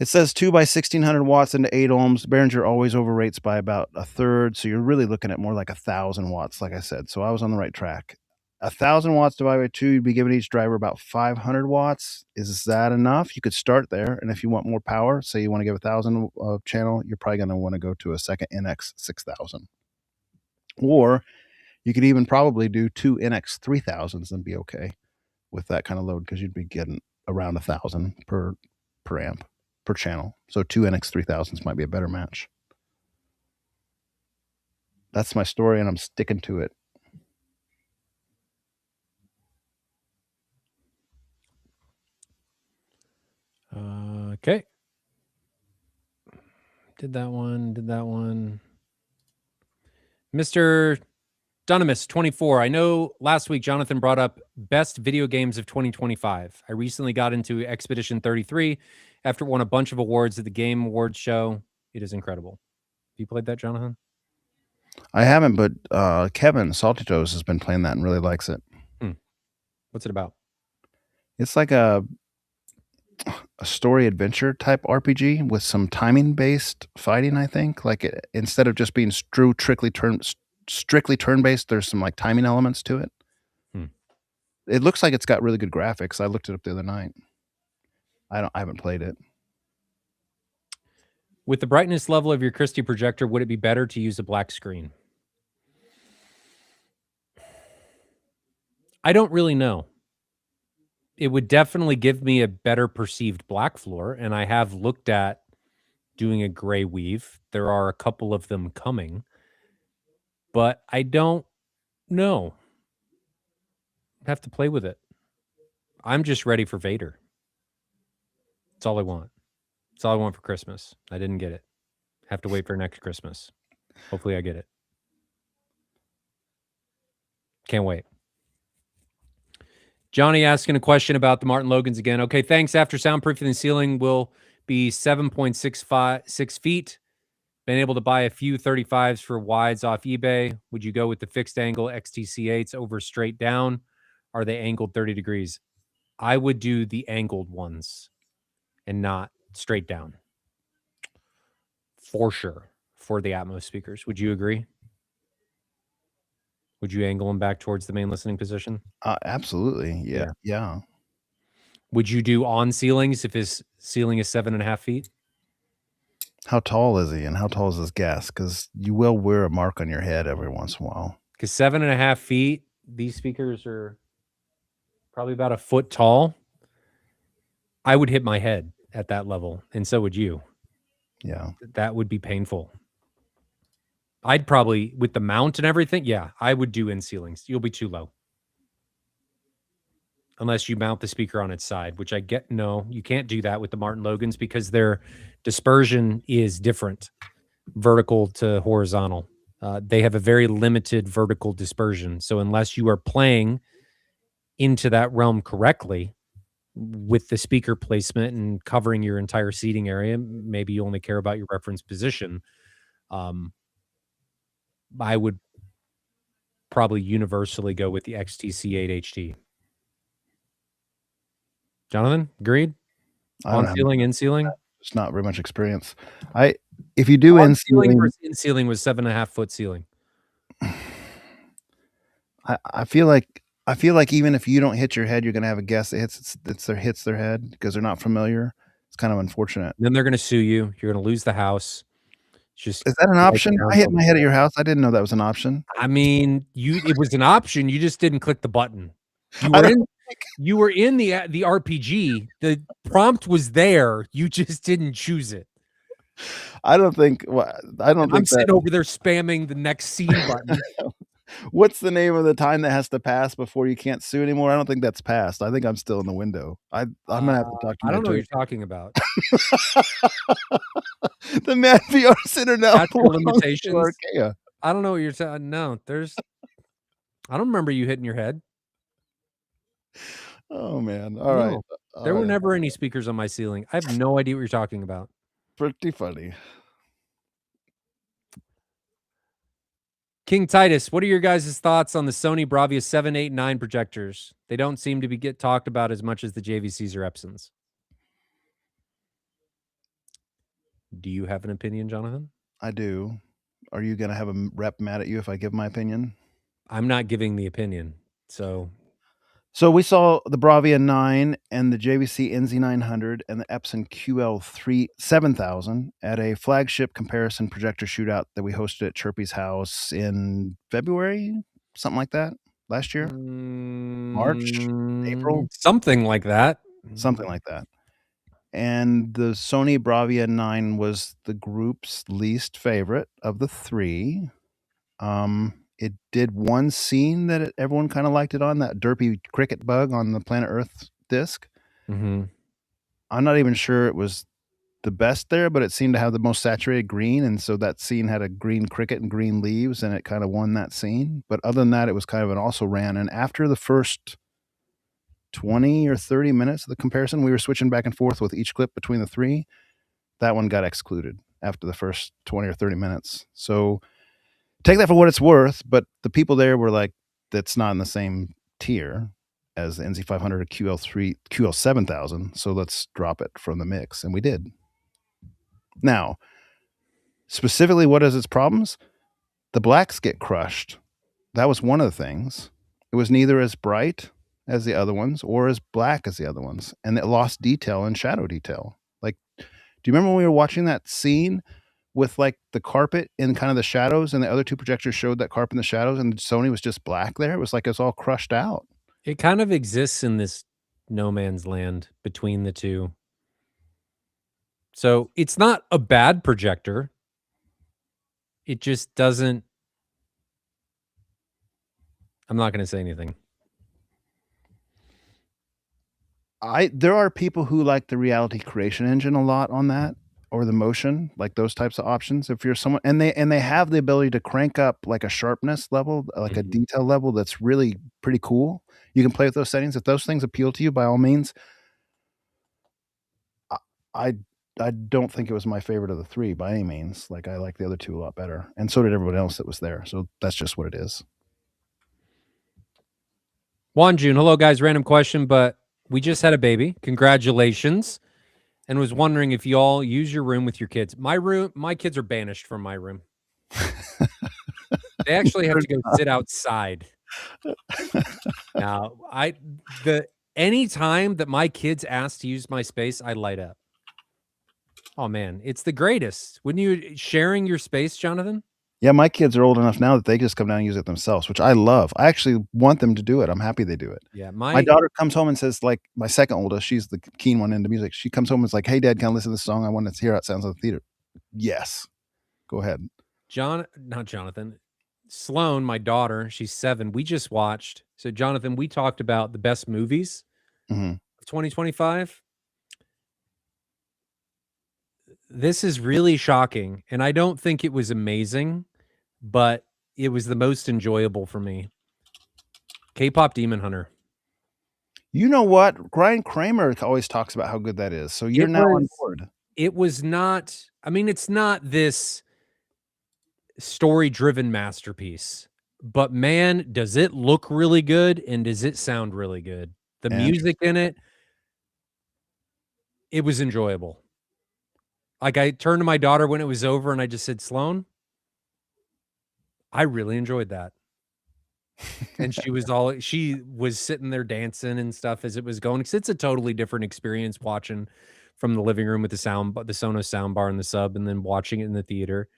It says 2 by 1600 watts into 8 ohms. Behringer always overrates by about a third, so you're really looking at more like 1,000 watts, like I said. So I was on the right track. 1,000 watts divided by 2, you'd be giving each driver about 500 watts. Is that enough? You could start there, and if you want more power, say you want to give 1,000 channel, you're probably going to want to go to a second NX 6000. Or you could even probably do 2 NX 3000s and be okay with that kind of load, because you'd be getting around 1,000 per amp per channel. So 2 NX 3000s might be a better match. That's my story, and I'm sticking to it. Okay. Did that one. Mr. Dunamis 24. I know last week Jonathan brought up best video games of 2025. I recently got into Expedition 33 after it won a bunch of awards at the Game Awards show. It is incredible. Have you played that, Jonathan? I haven't, but Kevin Salty Toes has been playing that and really likes it. What's it about? It's like a story adventure type RPG with some timing based fighting, I think. Like instead of just being strictly turn based, there's some like timing elements to it. It looks like it's got really good graphics. I looked it up the other night. I haven't played it. With the brightness level of your Christie projector, would it be better to use a black screen? I don't really know. It would definitely give me a better perceived black floor, and I have looked at doing a gray weave. There are a couple of them coming, but I don't know. Have to play with it. I'm just ready for Vader. That's all I want. That's all I want for Christmas. I didn't get it. Have to wait for next Christmas. Hopefully I get it. Can't wait. Johnny asking a question about the Martin Logans again. Okay, thanks. After soundproofing, the ceiling will be 7.6 feet. Been able to buy a few 35s for wides off eBay. Would you go with the fixed angle XTC8s over straight down? Are they angled 30 degrees? I would do the angled ones and not straight down. For sure. For the Atmos speakers. Would you agree? Would you angle them back towards the main listening position? Absolutely. Yeah. Would you do on ceilings if his ceiling is 7.5 feet? How tall is he, and how tall is his gas? Because you will wear a mark on your head every once in a while. Because 7.5 feet, these speakers are probably about a foot tall. I would hit my head at that level, and so would you. Yeah. That would be painful. I'd probably, with the mount and everything, yeah, I would do in ceilings. You'll be too low. Unless you mount the speaker on its side, which I get. No, you can't do that with the Martin Logans because their dispersion is different, vertical to horizontal. They have a very limited vertical dispersion. So unless you are playing into that realm correctly with the speaker placement and covering your entire seating area, maybe you only care about your reference position. I would probably universally go with the XTC8 HD. Jonathan, agreed? On ceiling, in ceiling? It's not very much experience. If you do On in ceiling ceiling, versus in ceiling was 7.5-foot ceiling. I feel like even if you don't hit your head, you're gonna have a guess that hits their head because they're not familiar. It's kind of unfortunate. Then they're gonna sue you. You're gonna lose the house. Just Is that an write option? down I hit till the my head at floor. your house. I didn't know that was an option. I mean, it was an option, you just didn't click the button. You I were don't in you were in the RPG. The prompt was there, you just didn't choose it. I don't think I don't And I'm think that sitting over there spamming the next scene button. what's the name of the time that has to pass before you can't sue anymore? I don't think that's passed. I think I'm still in the window. I'm gonna have to talk to I my don't know what attorney. you're talking about. The Mad VR Center now Statute of belongs to limitations? Archaea. I don't know what you're saying. No, I don't remember you hitting your head. Oh man. No. All There were right. never any speakers on my ceiling. I have no idea what you're talking about. Pretty funny. King Titus, what are your guys' thoughts on the Sony Bravia 7, 8, 9 projectors? They don't seem to get talked about as much as the JVCs or Epsons. Do you have an opinion, Jonathan? I do. Are you gonna have a rep mad at you if I give my opinion? I'm not giving the opinion. So So we saw the Bravia 9 and the JVC NZ900 and the Epson QL3 7000 at a flagship comparison projector shootout that we hosted at Chirpy's house in February, something like that, last year, March, April, something like that. something like that. And the Sony Bravia 9 was the group's least favorite of the three. It did one scene that everyone kind of liked it on, that derpy cricket bug on the Planet Earth disc. Mhm. I'm not even sure it was the best there, but it seemed to have the most saturated green, and so that scene had a green cricket and green leaves, and it kind of won that scene. But other than that, it was kind of an also ran. And after the first 20 or 30 minutes of the comparison, we were switching back and forth with each clip between the three. That one got excluded after the first 20 or 30 minutes. So take that for what it's worth, but the people there were like, that's not in the same tier as the NZ500 or QL7000, so let's drop it from the mix, and we did. Now, specifically, what is its problems? The blacks get crushed. That was one of the things. It was neither as bright as the other ones or as black as the other ones, and it lost detail and shadow detail. Like, do you remember when we were watching that scene with like the carpet in kind of the shadows, and the other two projectors showed that carpet in the shadows, and Sony was just black there? It was like it's all crushed out. It kind of exists in this no man's land between the two. So it's not a bad projector. It just doesn't. I'm not going to say anything. There are people who like the reality creation engine a lot on that, or the motion, like those types of options. If you're someone and they have the ability to crank up like a sharpness level, like a Mhm. detail level that's really pretty cool. You can play with those settings. If those things appeal to you, by all means. I I don't think it was my favorite of the three by any means. Like I like the other two a lot better, and so did everyone else that was there. So that's just what it is. Juan June, hello guys. Random question, but we just had a baby. Congratulations. And was wondering if you all use your room with your kids. My kids are banished from my room. They actually have to go sit outside. Now, any time that my kids ask to use my space, I light up. Oh man, it's the greatest. Wouldn't you sharing your space, Jonathan? Yeah, my kids are old enough now that they just come down and use it themselves, which I love. I actually want them to do it. I'm happy they do it. Yeah, My daughter comes home and says, like, my second oldest, she's the keen one into music. She comes home and is like, "Hey, Dad, can I listen to this song? I want to hear how it sounds in the theater." Yes, go ahead. Not Jonathan. Sloan, my daughter, she's 7. We just watched. So Jonathan, we talked about the best movies Mhm. of 2025. This is really shocking, and I don't think it was amazing, but it was the most enjoyable for me. K-pop Demon Hunter. You know what? Ryan Kramer always talks about how good that is. So you're now on board. It was not. I mean, it's not this story-driven masterpiece, but man, does it look really good and does it sound really good. The music in it, it was enjoyable. Like, I turned to my daughter when it was over and I just said, "Sloan, I really enjoyed that." And she was sitting there dancing and stuff as it was going, 'cause it's a totally different experience watching from the living room with the Sonos soundbar and the sub, and then watching it in the theater,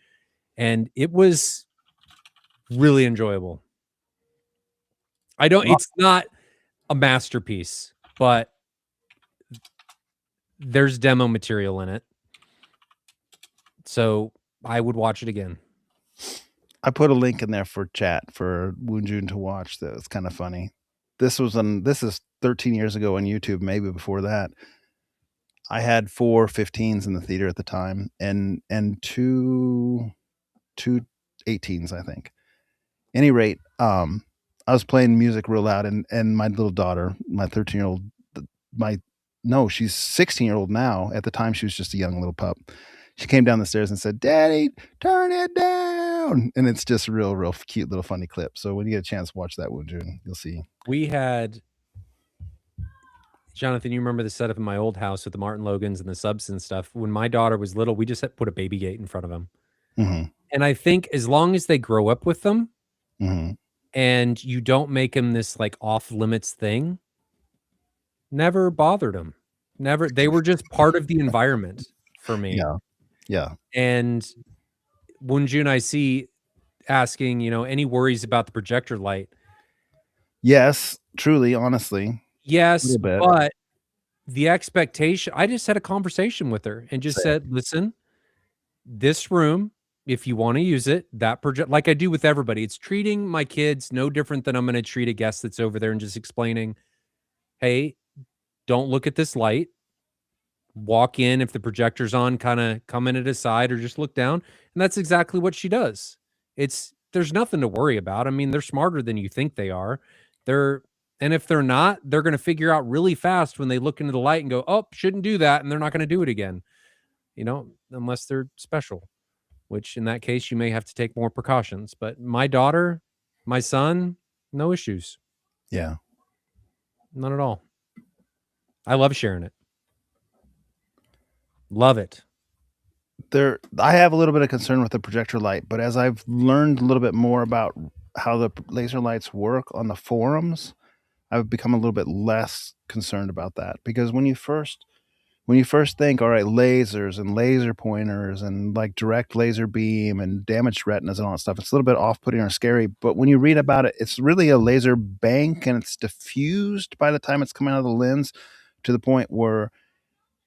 and it was really enjoyable. I don't Well, It's not a masterpiece, but there's demo material in it, so I would watch it again. I put a link in there for chat for Woonjun to watch that was kinda funny. This is 13 years ago on YouTube, maybe before that. I had 4 15s in the theater at the time and 2 18s, I think. Any rate, I was playing music real loud and my little daughter, my 13-year-old, my no, she's 16-year-old now. At the time, she was just a young little pup. She came down the stairs and said, "Daddy, turn it down." And it's just a real cute little funny clip. So when you get a chance, watch that one, June. You'll see. We had Jonathan, you remember the setup in my old house with the Martin Logans and the subs and stuff. When my daughter was little, we just had put a baby gate in front of them. Mhm, And I think as long as they grow up with them mhm. and you don't make them this, like, off limits thing, never bothered them. Never They were just part of the environment for me. Yeah, yeah. And when June I see asking, "Any worries about the projector light?" Yes, truly, honestly, a Yes, little bit. but the expectation I just had a conversation with her and just Same. said, "Listen, this room, if you wanna use it, that project," like I do with everybody, it's treating my kids no different than I'm gonna treat a guest that's over there and just explaining, "Hey, don't look at this light. Walk in, if the projector's on, kinda come in at a side or just look down," and that's exactly what she does. There's nothing to worry about. I mean, they're smarter than you think they are. They're and if they're not, they're gonna figure out really fast when they look into the light and go, "Oh, shouldn't do that," and they're not gonna do it again, unless they're special, which in that case, you may have to take more precautions, but my daughter, my son, no issues. Yeah. None at all. I love sharing it. Love it. I have a little bit of concern with the projector light, but as I've learned a little bit more about how the laser lights work on the forums, I've become a little bit less concerned about that because when you first think, all right, lasers and laser pointers and like direct laser beam and damaged retinas and all that stuff, it's a little bit off-putting or scary. But when you read about it, it's really a laser bank and it's diffused by the time it's coming out of the lens to the point where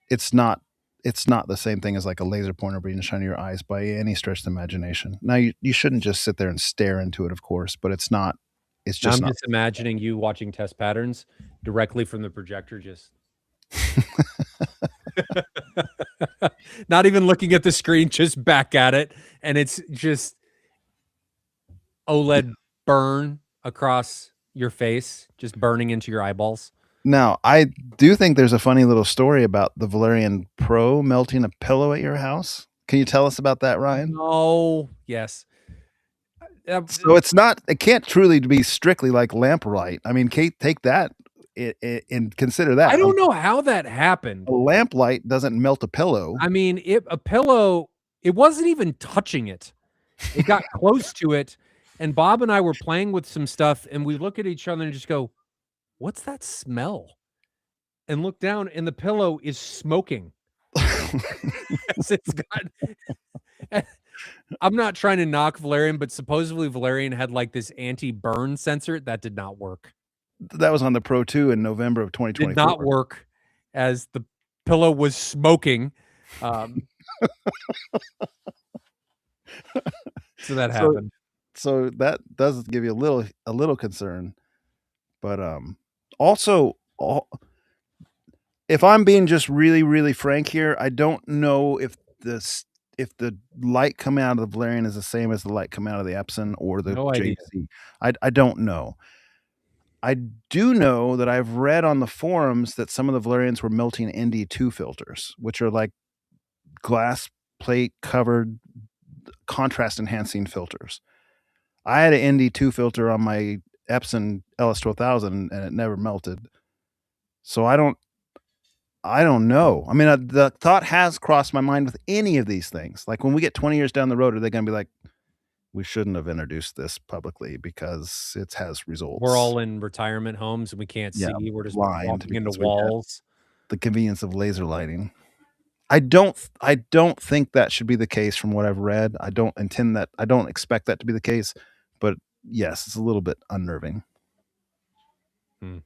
it's not it's not the same thing as like a laser pointer being shot in your eyes by any stretch of the imagination. Now you shouldn't just sit there and stare into it, of course, but it's Now just I'm not. just imagining you watching test patterns directly from the projector, just not even looking at the screen, just back at it, and it's just OLED burn across your face, just burning into your eyeballs. Now, I do think there's a funny little story about the Valerian Pro melting a pillow at your house. Can you tell us about that, Ryan? No. Yes. Uh, So it can't truly be strictly like lamplight. I mean, Kate, take that and consider I that. don't know how that A happened. lamplight doesn't melt a pillow. I mean, a pillow, it wasn't even touching it. It got close to it, and Bob and I were playing with some stuff, and we look at each other and just go, "What's that smell?" And look down, and the pillow is smoking as it's got I'm not trying to knock Valerian, but supposedly Valerian had, like, this anti-burn sensor. That did not work. That was on the Pro 2 in November of Did not 2024. work as the pillow was smoking. Um, so that So happened. so that does give you a little concern, but also if I'm being just really frank here, I don't know if the light coming out of the Valerian is the same as the light coming out of the Epson or the No idea. JC. I don't know. I do know that I've read on the forums that some of the Valerians were melting ND2 filters, which are like glass plate covered contrast enhancing filters. I had an ND2 filter on my Epson LS 2000 and it never melted. So I don't know. I mean, the thought has crossed my mind with any of these things. Like, when we get 20 years down the road, are they gonna be like, "We shouldn't have introduced this publicly because it has We're results." all in retirement homes and we can't Yeah, see. We're just blind walking into because we get walls. the convenience of laser lighting. I don't think that should be the case from what I've read. I don't expect that to be the case, but yes, it's a little bit unnerving. Hmm.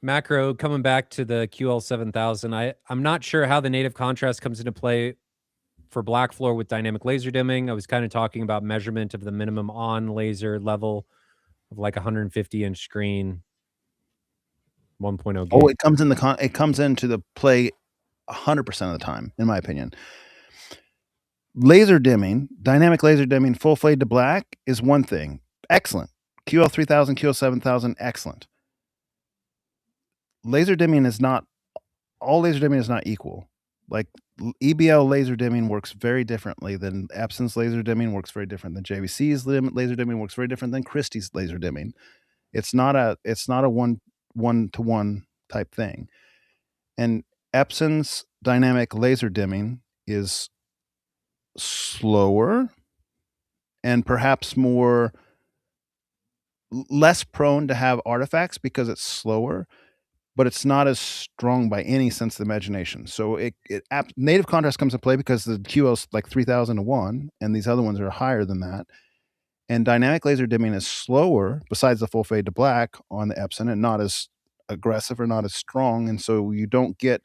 Macro, coming back to the QL7000, I'm not sure how the native contrast comes into play for black floor with dynamic laser dimming. I was kind of talking about measurement of the minimum on laser level of like 150-inch screen, 1.0 Oh, gig. it comes into the play 100% of the time, in my opinion. Laser dimming, dynamic laser dimming, full fade to black is one thing. Excellent. QL3000, QL7000, excellent. Laser dimming is not all laser dimming is not equal. Like, EBL laser dimming works very differently than Epson's laser dimming works very different than JVC's laser dimming works very different than Christie's laser dimming. It's not a one to one type thing. And Epson's dynamic laser dimming is slower and perhaps less prone to have artifacts because it's slower, but it's not as strong by any sense of the imagination. So native contrast comes into play because the QL's like 3000 to 1 and these other ones are higher than that. And dynamic laser dimming is slower besides the full fade to black on the Epson and not as aggressive or not as strong, and so you don't get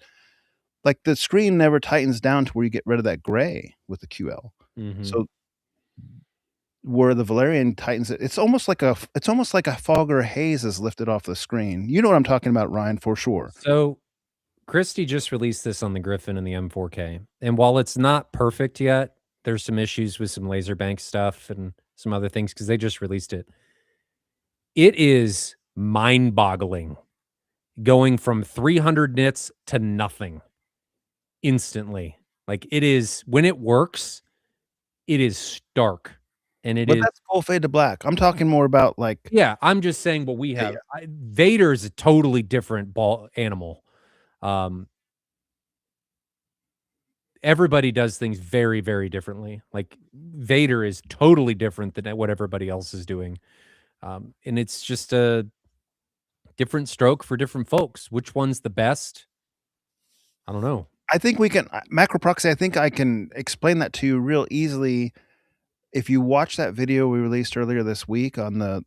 like, the screen never tightens down to where you get rid of that gray with the QL. Mhm. So where the Valerian tightens it, it's almost like a fog or a haze is lifted off the screen. You know what I'm talking about, Ryan, for sure. So Christie just released this on the Griffin and the M4K. And while it's not perfect yet, there's some issues with some laser bank stuff and some other things because they just released it. It is mind boggling going from 300 nits to nothing instantly. Like it is, when it works, it is stark. And it But is, that's full fade to black. I'm talking more about, like, yeah, I'm just saying what we yeah, have. Vader is a totally different ball animal. Um, Everybody does things very, very differently. Like Vader is totally different than what everybody else is doing. And it's just a different stroke for different folks. Which one's the best? I don't know. I think we can macro proxy, I think I can explain that to you real easily if you watch that video we released earlier this week on the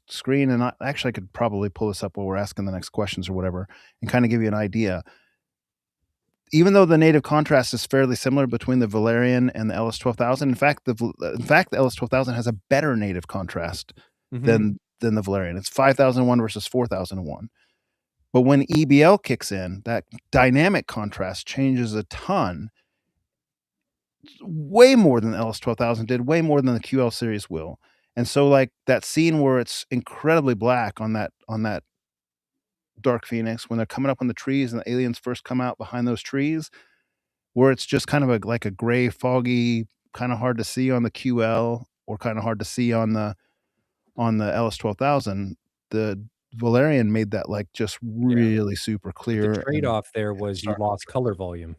screen, and actually I could probably pull this up while we're asking the next questions or whatever, and kinda give you an idea. Even though the native contrast is fairly similar between the Valerian and the LS12000, in fact, the LS12000 has a better native contrast Mhm. than the Valerian. It's 5001 versus 4001. But when EBL kicks in, that dynamic contrast changes a ton, way more than the LS12000 did, way more than the QL series will. And so, like, that scene where it's incredibly black on that Dark Phoenix, when they're coming up on the trees and the aliens first come out behind those trees, where it's just kind of like a gray, foggy, kinda hard to see on the QL or kinda hard to see on the LS12000, the Valerian made that, like, just Yeah. really super But the clear and trade-off there was you stark lost contrast. color volume.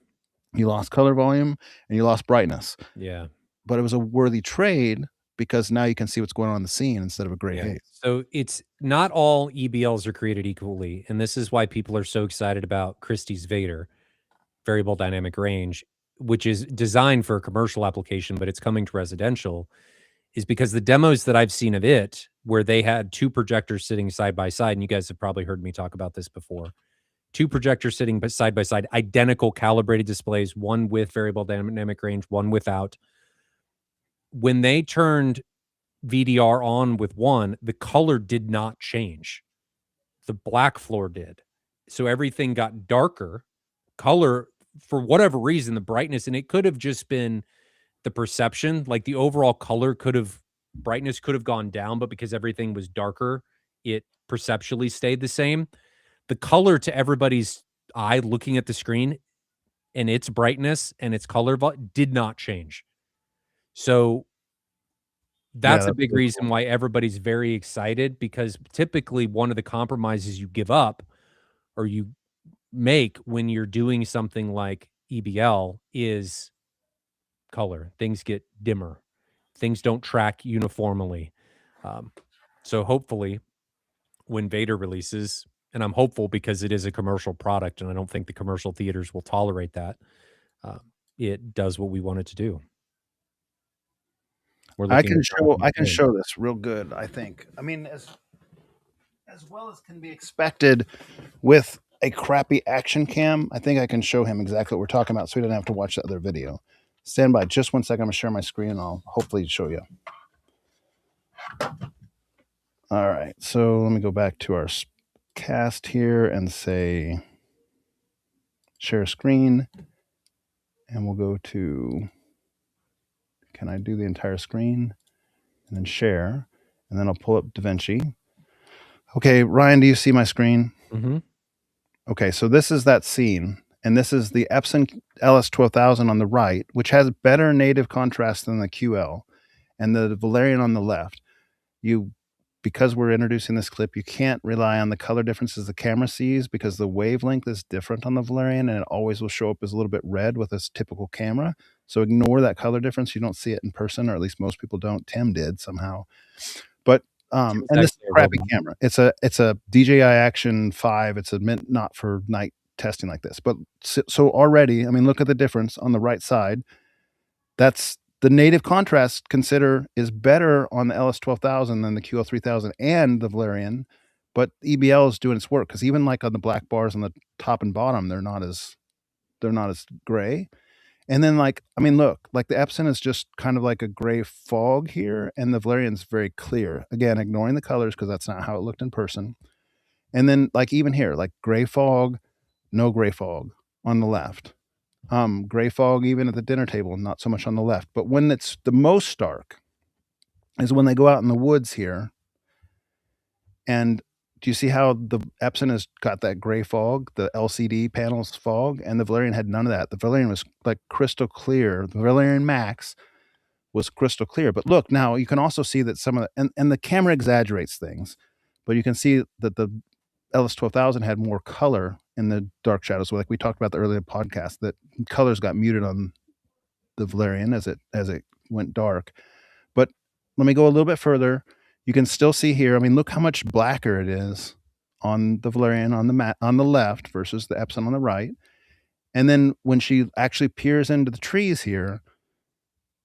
You lost color volume and you lost brightness, Yeah. but it was a worthy trade because now you can see what's going on in the scene instead of a gray Yeah. haze. So it's not all EBLs are created equally. And this is why people are so excited about Christie's Vader, variable dynamic range, which is designed for a commercial application, but it's coming to residential, is because the demos that I've seen of it, where they had two projectors sitting side by side, and you guys have probably heard me talk about this before. Two projectors sitting side by side, identical calibrated displays, one with variable dynamic range, one without. When they turned VDR on with one, the color did not change. The black floor did. So everything got darker. Color, for whatever reason, the brightness, and it could have just been the perception, like the overall color could have brightness could have gone down, but because everything was darker, it perceptually stayed the same. The color to everybody's eye looking at the screen and its brightness and its color did not change. So That's a big reason why everybody's very excited, because typically one of the compromises you give up or you make when you're doing something like EBL is color. Things get dimmer. Things don't track uniformly. So hopefully when Vader releases, and I'm hopeful because it is a commercial product and I don't think the commercial theaters will tolerate that, it does what we want it to do. We're I looking can at show this real good, I think. I mean, as well as can be expected with a crappy action cam, I think I can show him exactly what we're talking about so he doesn't have to watch the other video. Stand by just 1 second. I'm going to share my screen and I'll hopefully show you. All right. So let me go back to our cast here and say share screen. And we'll go to, can I do the entire screen? And then share. And then I'll pull up DaVinci. Okay, Ryan, do you see my screen? Mm-hmm. Okay, so this is that scene, and this is the Epson LS12000 on the right, which has better native contrast than the QL, and the Valerian on the left. Because we're introducing this clip, you can't rely on the color differences the camera sees because the wavelength is different on the Valerian, and it always will show up as a little bit red with this typical camera. So ignore that color difference. You don't see it in person, or at least most people don't. Tim did somehow. But and this is a crappy camera. It's a DJI Action 5. It's meant not for night testing like this. But so already, I mean, look at the difference on the right side. That's the native contrast is better on the LS12000 than the QL3000 and the Valerian, but EBL is doing its work because even like on the black bars on the top and bottom, they're not as gray. And then look, like the Epson is just kind of like a gray fog here, and the Valerian's very clear. Again, ignoring the colors because that's not how it looked in person. And then like even here, like gray fog, no gray fog on the left. Gray fog even at the dinner table, not so much on the left. But when it's the most stark is when they go out in the woods here. And do you see how the Epson has got that gray fog, the LCD panels fog, and the Valerian had none of that. The Valerian was like crystal clear. The Valerian Max was crystal clear. But look, now you can also see that some of the, and the camera exaggerates things, but you can see that the LS12000 had more color in the dark shadows. Like we talked about the earlier podcast, that colors got muted on the Valerian as it went dark. But let me go a little bit further. You can still see here. I mean, look how much blacker it is on the Valerian on the left versus the Epson on the right. And then when she actually peers into the trees here,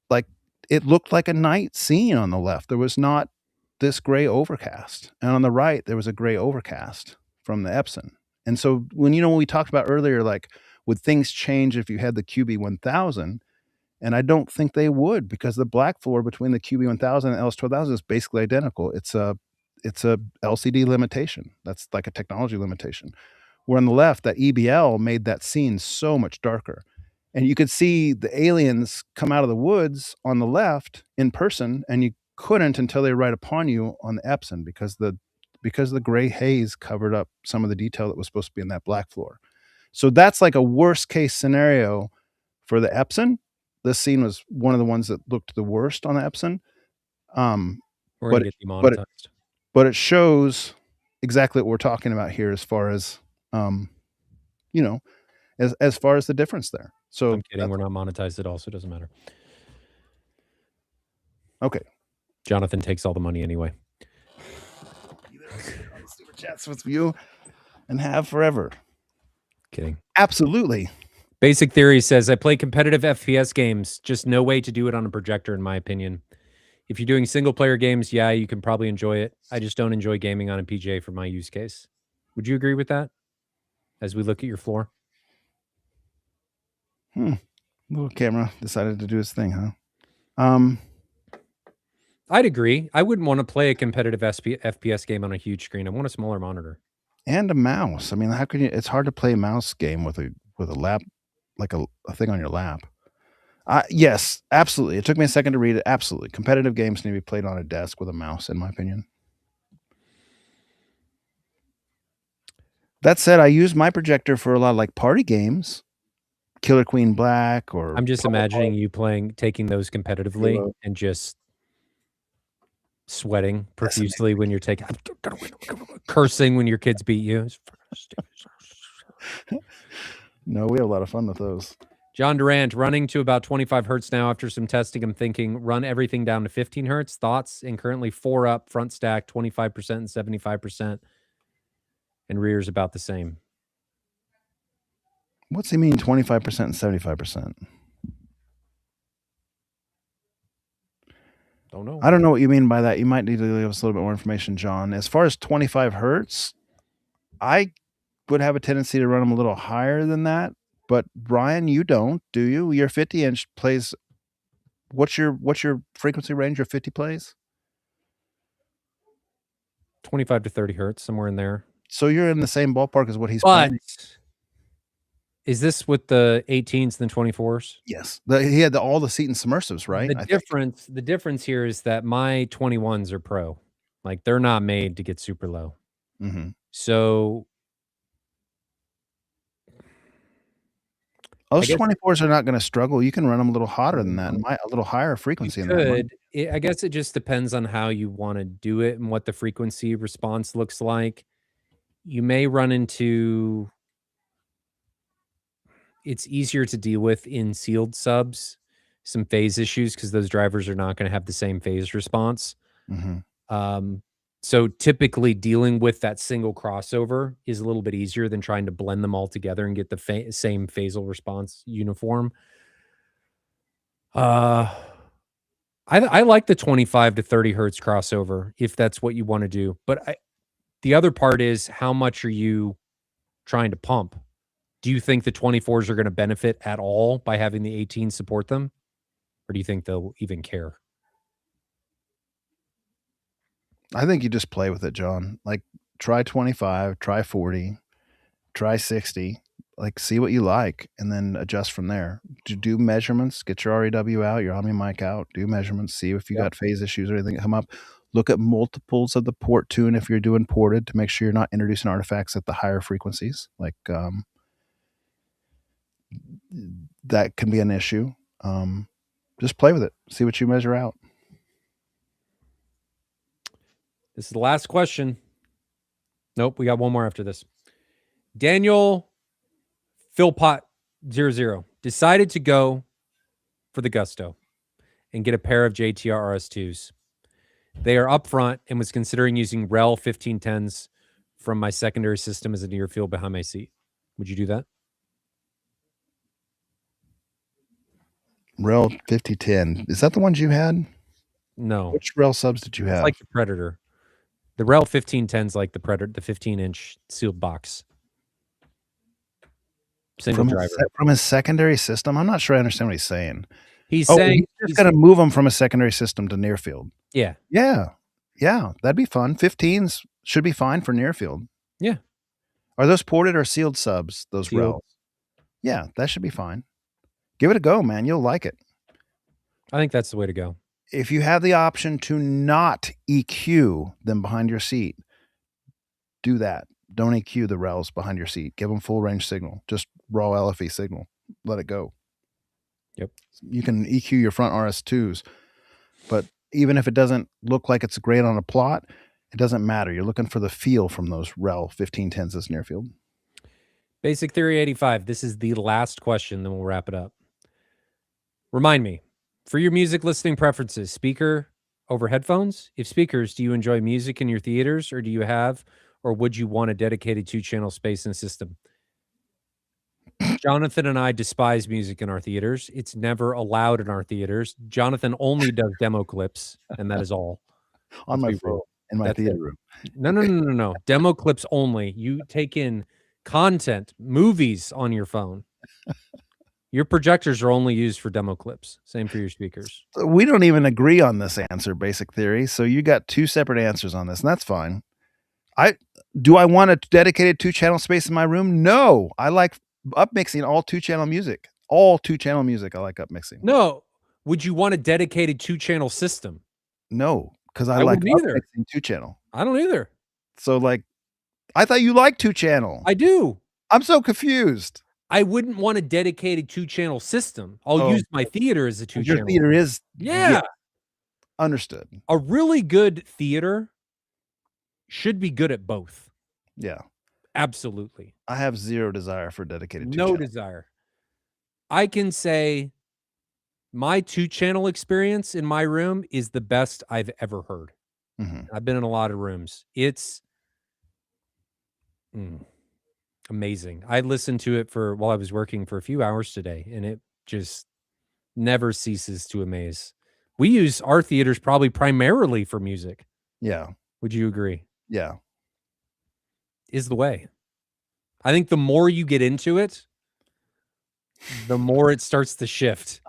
like it looked like a night scene on the left. There was not this gray overcast. And on the right, there was a gray overcast from the Epson. And so when we talked about earlier, like would things change if you had the QB1000? And I don't think they would, because the black floor between the QB1000 and LS12000 is basically identical. It's a LCD limitation. That's like a technology limitation. Where on the left, that EBL made that scene so much darker. And you could see the aliens come out of the woods on the left in person, and you couldn't until they were right upon you on the Epson because the gray haze covered up some of the detail that was supposed to be in that black floor. So that's like a worst case scenario for the Epson. This scene was one of the ones that looked the worst on the Epson. We're going to get demonetized. But it shows exactly what we're talking about here as far as, as far as the difference there. So I'm kidding. We're not monetized at all, so it doesn't matter. Okay. Jonathan takes all the money anyway. Super chats with you and have forever. Kidding. Absolutely. Basic Theory says, I play competitive FPS games, just no way to do it on a projector, in my opinion. If you're doing single-player games, yeah, you can probably enjoy it. I just don't enjoy gaming on a PJ for my use case. Would you agree with that as we look at your floor? Little camera decided to do its thing, huh? I'd agree. I wouldn't want to play a competitive FPS game on a huge screen. I want a smaller monitor. And a mouse. I mean, how can you... It's hard to play a mouse game with a lap, like a thing on your lap. Yes, absolutely. It took me a second to read it. Absolutely. Competitive games need to be played on a desk with a mouse, in my opinion. That said, I use my projector for a lot of like party games, Killer Queen Black, or... I'm just imagining you taking those competitively and just Sweating profusely when you're taking, cursing when your kids beat you. No, we have a lot of fun with those. John Durant running to about 25 hertz now after some testing. I'm thinking run everything down to 15 hertz. Thoughts? And currently 4 up, front stack 25% and 75%, and rear's about the same. What's he mean 25% and 75%? Don't know. I don't know what you mean by that. You might need to give us a little bit more information, John. As far as 25 hertz, I would have a tendency to run them a little higher than that. But Brian, you don't, do you? Your 50-inch plays. What's your frequency range? Your 50 plays? 25 to 30 hertz, somewhere in there. So you're in the same ballpark as what he's But playing. is this with the 18s and the 24s? Yes, he had all the seat and submersives, right? The difference here is that my 21s are pro, like they're not made to get super low. Mm-hmm. So those 24s are not going to struggle. You can run them a little hotter than that, and a little higher frequency. I guess it just depends on how you want to do it and what the frequency response looks like. You may run into, it's easier to deal with in sealed subs, some phase issues because those drivers are not going to have the same phase response. Mm-hmm. So typically dealing with that single crossover is a little bit easier than trying to blend them all together and get the same phasal response uniform. I like the 25 to 30 hertz crossover if that's what you want to do. But the other part is, how much are you trying to pump? Do you think the 24s are going to benefit at all by having the 18s support them? Or do you think they'll even care? I think you just play with it, John. Like, try 25, try 40, try 60. Like, see what you like, and then adjust from there. Do measurements. Get your REW out, your Omni mic out. Do measurements. See if you got phase issues or anything that come up. Look at multiples of the port tune if you're doing ported to make sure you're not introducing artifacts at the higher frequencies. Like, that can be an issue. Just play with it. See what you measure out. This is the last question. Nope, we got one more after this. Daniel Philpott 00 decided to go for the Gusto and get a pair of JTR RS2s. They are up front and was considering using REL 1510s from my secondary system as a near field behind my seat. Would you do that? REL 5010. Is that the ones you had? No. Which REL subs did you have? It's like the Predator. The REL 1510's like the Predator, the 15-inch sealed box. Single driver. From his secondary system? I'm not sure I understand what he's saying. He's saying he's going to move them from a secondary system to near field. Yeah. Yeah. Yeah. That'd be fun. 15s should be fine for near field. Yeah. Are those ported or sealed subs, those RELs? Yeah, that should be fine. Give it a go, man. You'll like it. I think that's the way to go. If you have the option to not EQ them behind your seat, do that. Don't EQ the RELs behind your seat. Give them full range signal. Just raw LFE signal. Let it go. Yep. You can EQ your front RS2s, but even if it doesn't look like it's great on a plot, it doesn't matter. You're looking for the feel from those REL 1510s as near field. Basic Theory 85. This is the last question, then we'll wrap it up. Remind me, for your music listening preferences, speaker over headphones? If speakers, do you enjoy music in your theaters, or do you have, or would you want a dedicated 2-channel space and system? Jonathan and I despise music in our theaters. It's never allowed in our theaters. Jonathan only does demo clips, and that is all. On my phone, in my theater room. No. Demo clips only. You take in content, movies on your phone. Your projectors are only used for demo clips. Same for your speakers. We don't even agree on this answer, Basic Theory. So you got two separate answers on this, and that's fine. Do I want a dedicated 2-channel space in my room? No. I like upmixing all 2-channel music. All 2-channel music I like upmixing. No. Would you want a dedicated 2-channel system? No, because I like upmixing 2-channel. I don't either. So, like, I thought you liked 2-channel. I do. I'm so confused. I wouldn't want a dedicated 2-channel system. I'll use my theater as a 2-channel. Your theater is... Yeah. Understood. A really good theater should be good at both. Yeah. Absolutely. I have zero desire for dedicated No two-channel. desire. I can say my two-channel experience in my room is the best I've ever heard. Mhm. I've been in a lot of rooms. It's mm, amazing. I listened to it for while I was working for a few hours today, and it just never ceases to amaze. We use our theaters probably primarily for music. Yeah. Would you agree? Yeah. Is the way. I think the more you get into it, the more it starts to shift.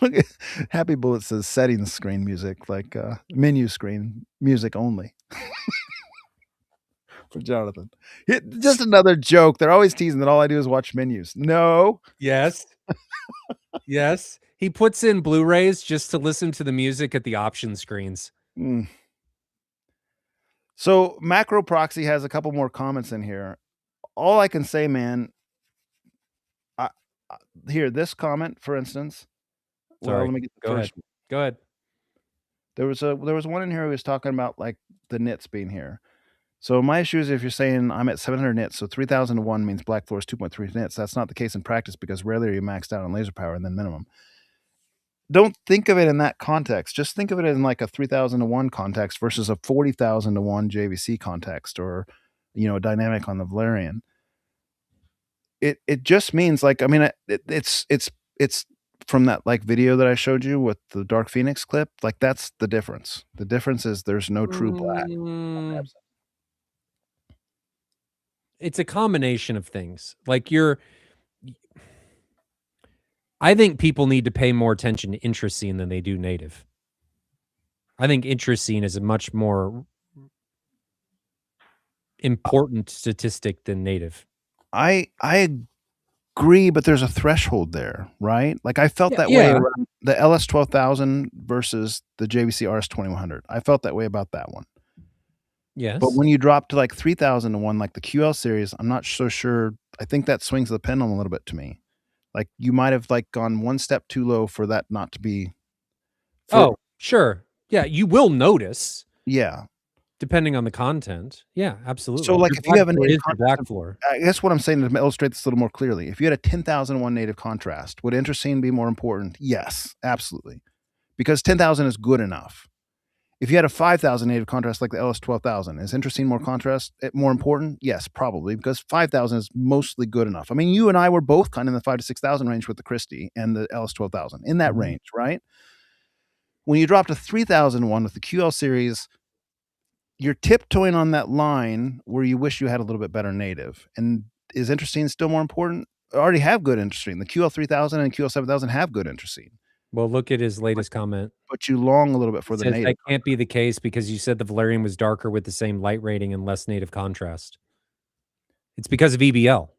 Look at Happy Bullet says settings screen music, like, menu screen music only for Jonathan. Just another joke. They're always teasing that all I do is watch menus. No. Yes. Yes. He puts in Blu-rays just to listen to the music at the option screens. Mm. So Macro Proxy has a couple more comments in here. All I can say, man, I here, this comment, for instance. Well, Sorry. let me get the Go ahead. first one. Go ahead. There was one in here who was talking about, like, the nits being here. So my issue is if you're saying I'm at 700 nits, so 3001 means Black Floor is 2.3 nits. That's not the case in practice because rarely are you maxed out on laser power and then minimum. Don't think of it in that context. Just think of it in like a 3000 to 1 context versus a 40,000 to 1 JVC context or, a dynamic on the Valerian. It just means like, I mean, it's from that like video that I showed you with the Dark Phoenix clip. Like that's the difference. The difference is there's no true black. Mm, it's a combination of things. Like I think people need to pay more attention to intrascene than they do native. I think intrascene is a much more important statistic than native. I agree, but there's a threshold there, right? Like I felt Yeah, that way yeah. around the LS 12,000 versus the JVC RS 2100. I felt that way about that one. But Yes. when you drop to like 3000 to 1, like the QL series, I'm not so sure. I think that swings the pendulum a little bit to me. Like you might have like gone one step too low for that not to be. Oh, sure. Yeah, you will notice Yeah. depending on the content. Yeah, So, absolutely. like, Your if you black have a floor native is your contrast black of floor. I guess what I'm saying to illustrate this a little more clearly, if you had a 10,001 native contrast, would intrascene be more important? Yes, absolutely, because 10,000 is good enough. If you had a 5,000 native contrast like the LS 12,000, is intrascene more important? Yes, probably, because 5,000 is mostly good enough. I mean, you and I were both kind of in the 5 to 6,000 range with the Christie and the LS 12,000, in that range, right? When you drop to 3,001 with the QL series, you're tiptoeing on that line where you wish you had a little bit better native. And is intrascene still more important? I already have good intrascene. The QL 3000 and QL 7000 have good intrascene. Well, look at his latest comment. But you long a little bit He for the says native. that can't be the case because you said the Valerian was darker with the same light rating and less native contrast. It's because of EBL.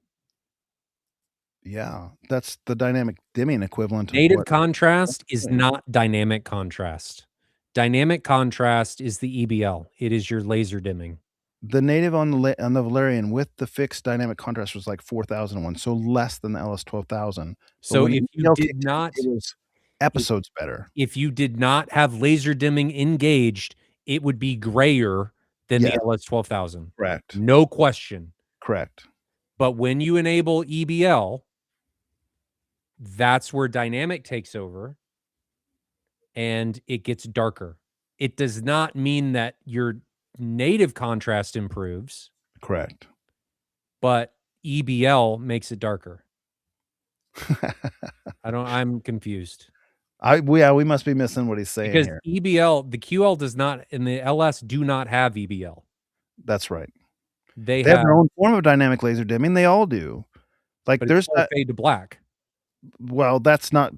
Yeah, that's the dynamic dimming equivalent of Native what. contrast is not dynamic contrast. Dynamic contrast is the EBL. It is your laser dimming. The native on the Valerian with the fixed dynamic contrast was like 4001, so less than the LS 12,000. So if you did not, it was episodes better. if you did not have laser dimming engaged, it would be grayer than the Yes. LS 12,000. Correct. No question. Correct. But when you enable EBL, that's where dynamic takes over and it gets darker. It does not mean that your native contrast improves, Correct. but EBL makes it darker. I'm confused. We must be missing what he's saying Because here. EBL, the QL does not, and the LS do not have EBL. That's right. They They have have, their own form of dynamic laser dimming. They all do. Like but it's there's still fade to black. well, that's not.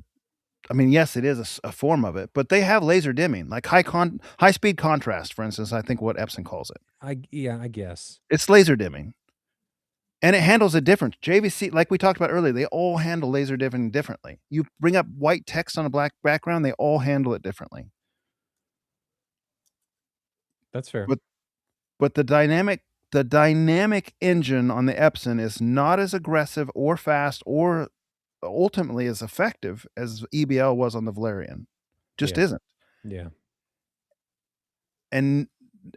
I mean, yes, it is a form of it, but they have laser dimming, like high speed contrast, for instance. I think what Epson calls it. I guess. It's laser dimming, and it handles it different. JVC, like we talked about earlier, they all handle laser dimming differently. You bring up white text on a black background, they all handle it differently. That's fair. But the dynamic engine on the Epson is not as aggressive or fast or ultimately as effective as EBL was on the Valerian. Just Yeah. isn't. Yeah. And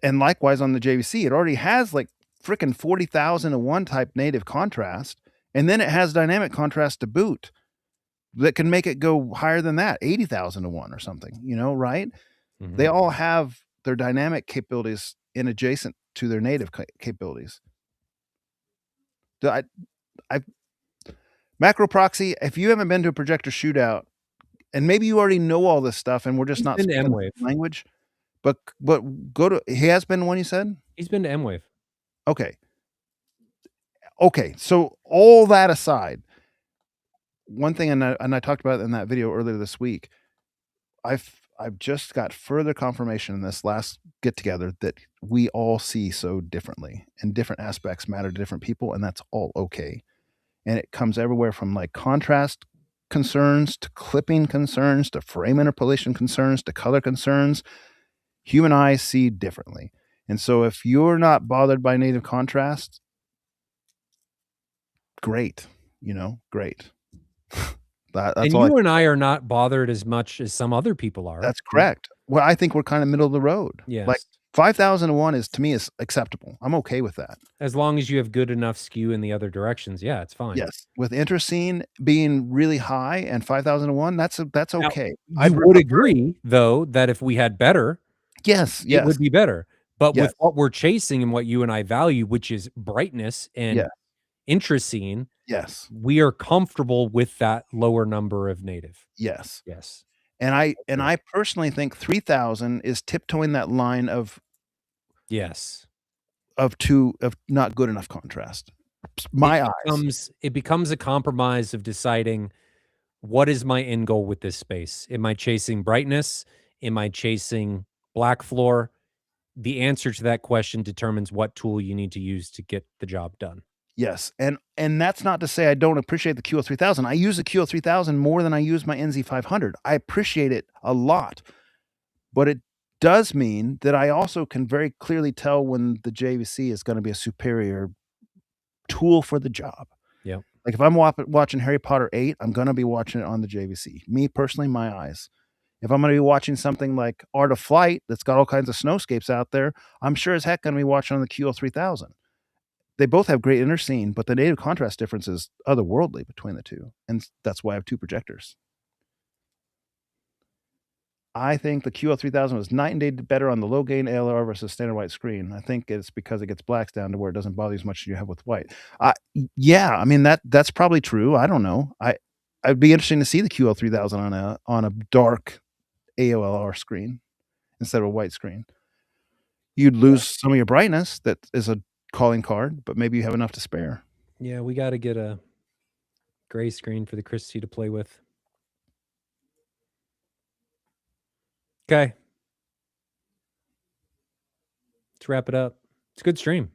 likewise on the JVC, it already has like freaking 40,000 to 1 type native contrast, and then it has dynamic contrast to boot that can make it go higher than that, 80,000 to 1 or something, right? Mhm. They all have their dynamic capabilities in adjacent to their native capabilities. I macro proxy, if you haven't been to a projector shootout, and maybe you already know all this stuff and we're just He's not been to speaking the M-Wave. same language, but go to he has been one you said? He's been to M-Wave. Okay. Okay, so all that aside, one thing, and I talked about it in that video earlier this week, I've just got further confirmation in this last get together that we all see so differently, and different aspects matter to different people, and that's all okay. And it comes everywhere from like contrast concerns to clipping concerns to frame interpolation concerns to color concerns. Human eyes see differently. And so if you're not bothered by native contrast, great, great. That's And all. you and I are not bothered as much as some other people are. That's correct. Well, I think we're kind of middle of the road. Yes. Like 5,001 is, to me, is acceptable. I'm okay with that. As long as you have good enough skew in the other directions, yeah, it's fine. Yes, with Intercene being really high and 5,001, that's Now, okay. you would agree, though, that if we had better, Yes, it would be better. But Yes. with what we're chasing and what you and I value, which is brightness and Yeah. Intercene, Yes. we are comfortable with that lower number of native. Yes. Yes. And I personally think 3,000 is tiptoeing that line of Yes. of not good enough contrast. It becomes a compromise of deciding, what is my end goal with this space? Am I chasing brightness? Am I chasing black floor? The answer to that question determines what tool you need to use to get the job done. Yes, and that's not to say I don't appreciate the QL3000. I use the QL3000 more than I use my NZ500. I appreciate it a lot, but it does mean that I also can very clearly tell when the JVC is gonna be a superior tool for the job. Yep. Like, if I'm watching Harry Potter 8, I'm gonna be watching it on the JVC. Me, personally, my eyes. If I'm gonna be watching something like Art of Flight that's got all kinds of snowscapes out there, I'm sure as heck gonna be watching on the QL3000. They both have great intercene, but the native contrast difference is otherworldly between the two, and that's why I have 2 projectors. I think the QL3000 was night and day better on the low gain ALR versus standard white screen. I think it's because it gets blacks down to where it doesn't bother you as much as you have with white. Yeah, I mean, that's probably true. I don't know. I'd be interesting to see the QL3000 on a dark AOLR screen instead of a white screen. You'd lose some of your brightness. That is a calling card, but maybe you have enough to spare. Yeah, we got to get a gray screen for the Christie to play with. Okay. Let's wrap it up. It's a good stream.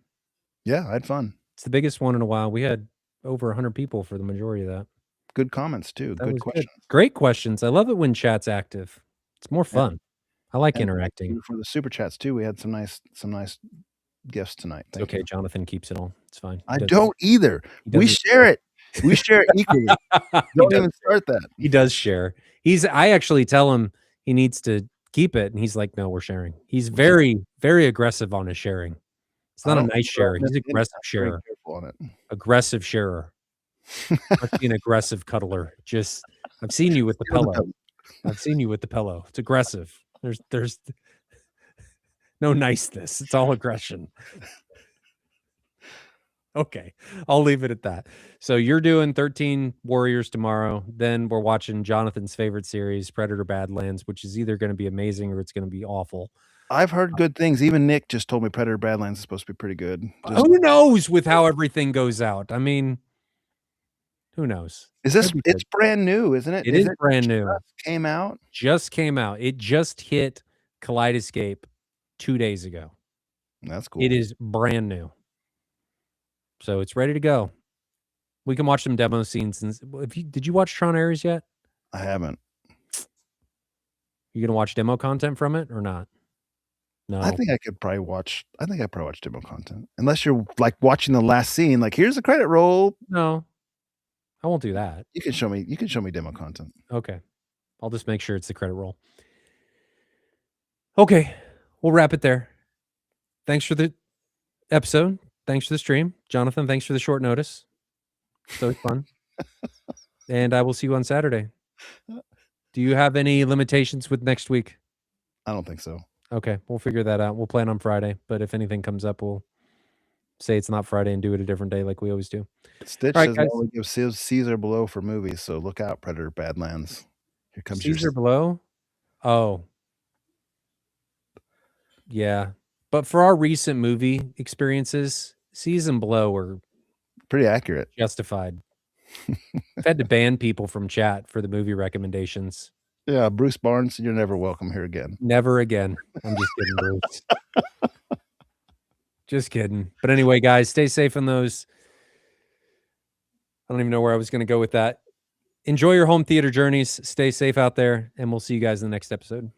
Yeah, I had fun. It's the biggest one in a while. We had over 100 people for the majority of that. Good comments too. Good questions. Good. Great questions. I love it when chat's active. It's more fun. I like interacting. For the super chats too, we had some nice gifts tonight. Thank you. Jonathan keeps it all. It's fine. I don't either. We share it. We share it equally. Don't even start that. He does share. I actually tell him he needs to keep it, and he's like, "No, we're sharing." He's very, very aggressive on his sharing. It's not a nice share. He's an aggressive sharer. Aggressive sharer. Must be an aggressive cuddler. Just, I've seen you with the pillow. I've seen you with the pillow. It's aggressive. There's no niceness. It's all aggression. Okay, I'll leave it at that. So you're doing 13 Warriors tomorrow. Then we're watching Jonathan's favorite series, Predator Badlands, which is either going to be amazing or it's going to be awful. I've heard good things. Even Nick just told me Predator Badlands is supposed to be pretty good. Who knows with how everything goes out? I mean, who knows? It's brand new, isn't it? It is brand new. Came out? Just came out. It just hit Kaleidoscape 2 days ago. That's cool. It is brand new. So it's ready to go. We can watch some demo scenes. Did you watch Tron Ares yet? I haven't. You gonna watch demo content from it or not? No. I think I probably watch demo content. Unless you're like watching the last scene, like here's the credit roll. No. I won't do that. You can show me demo content. Okay. I'll just make sure it's the credit roll. Okay, we'll wrap it there. Thanks for the episode. Thanks for the stream. Jonathan, thanks for the short notice. It's always fun. And I will see you on Saturday. Do you have any limitations with next week? I don't think so. Okay, we'll figure that out. We'll plan on Friday, but if anything comes up, we'll say it's not Friday and do it a different day like we always do. Stitch All right, says guys. only give Caesar below for movies, so look out, Predator Badlands. Here comes your Caesar below? Oh. Yeah. But for our recent movie experiences, Season Below are pretty accurate. Justified. I've had to ban people from chat for the movie recommendations. Yeah, Bruce Barnes, you're never welcome here again. Never again. I'm just kidding, Bruce. Just kidding. But anyway, guys, stay safe in those. I don't even know where I was going to go with that. Enjoy your home theater journeys. Stay safe out there, and we'll see you guys in the next episode.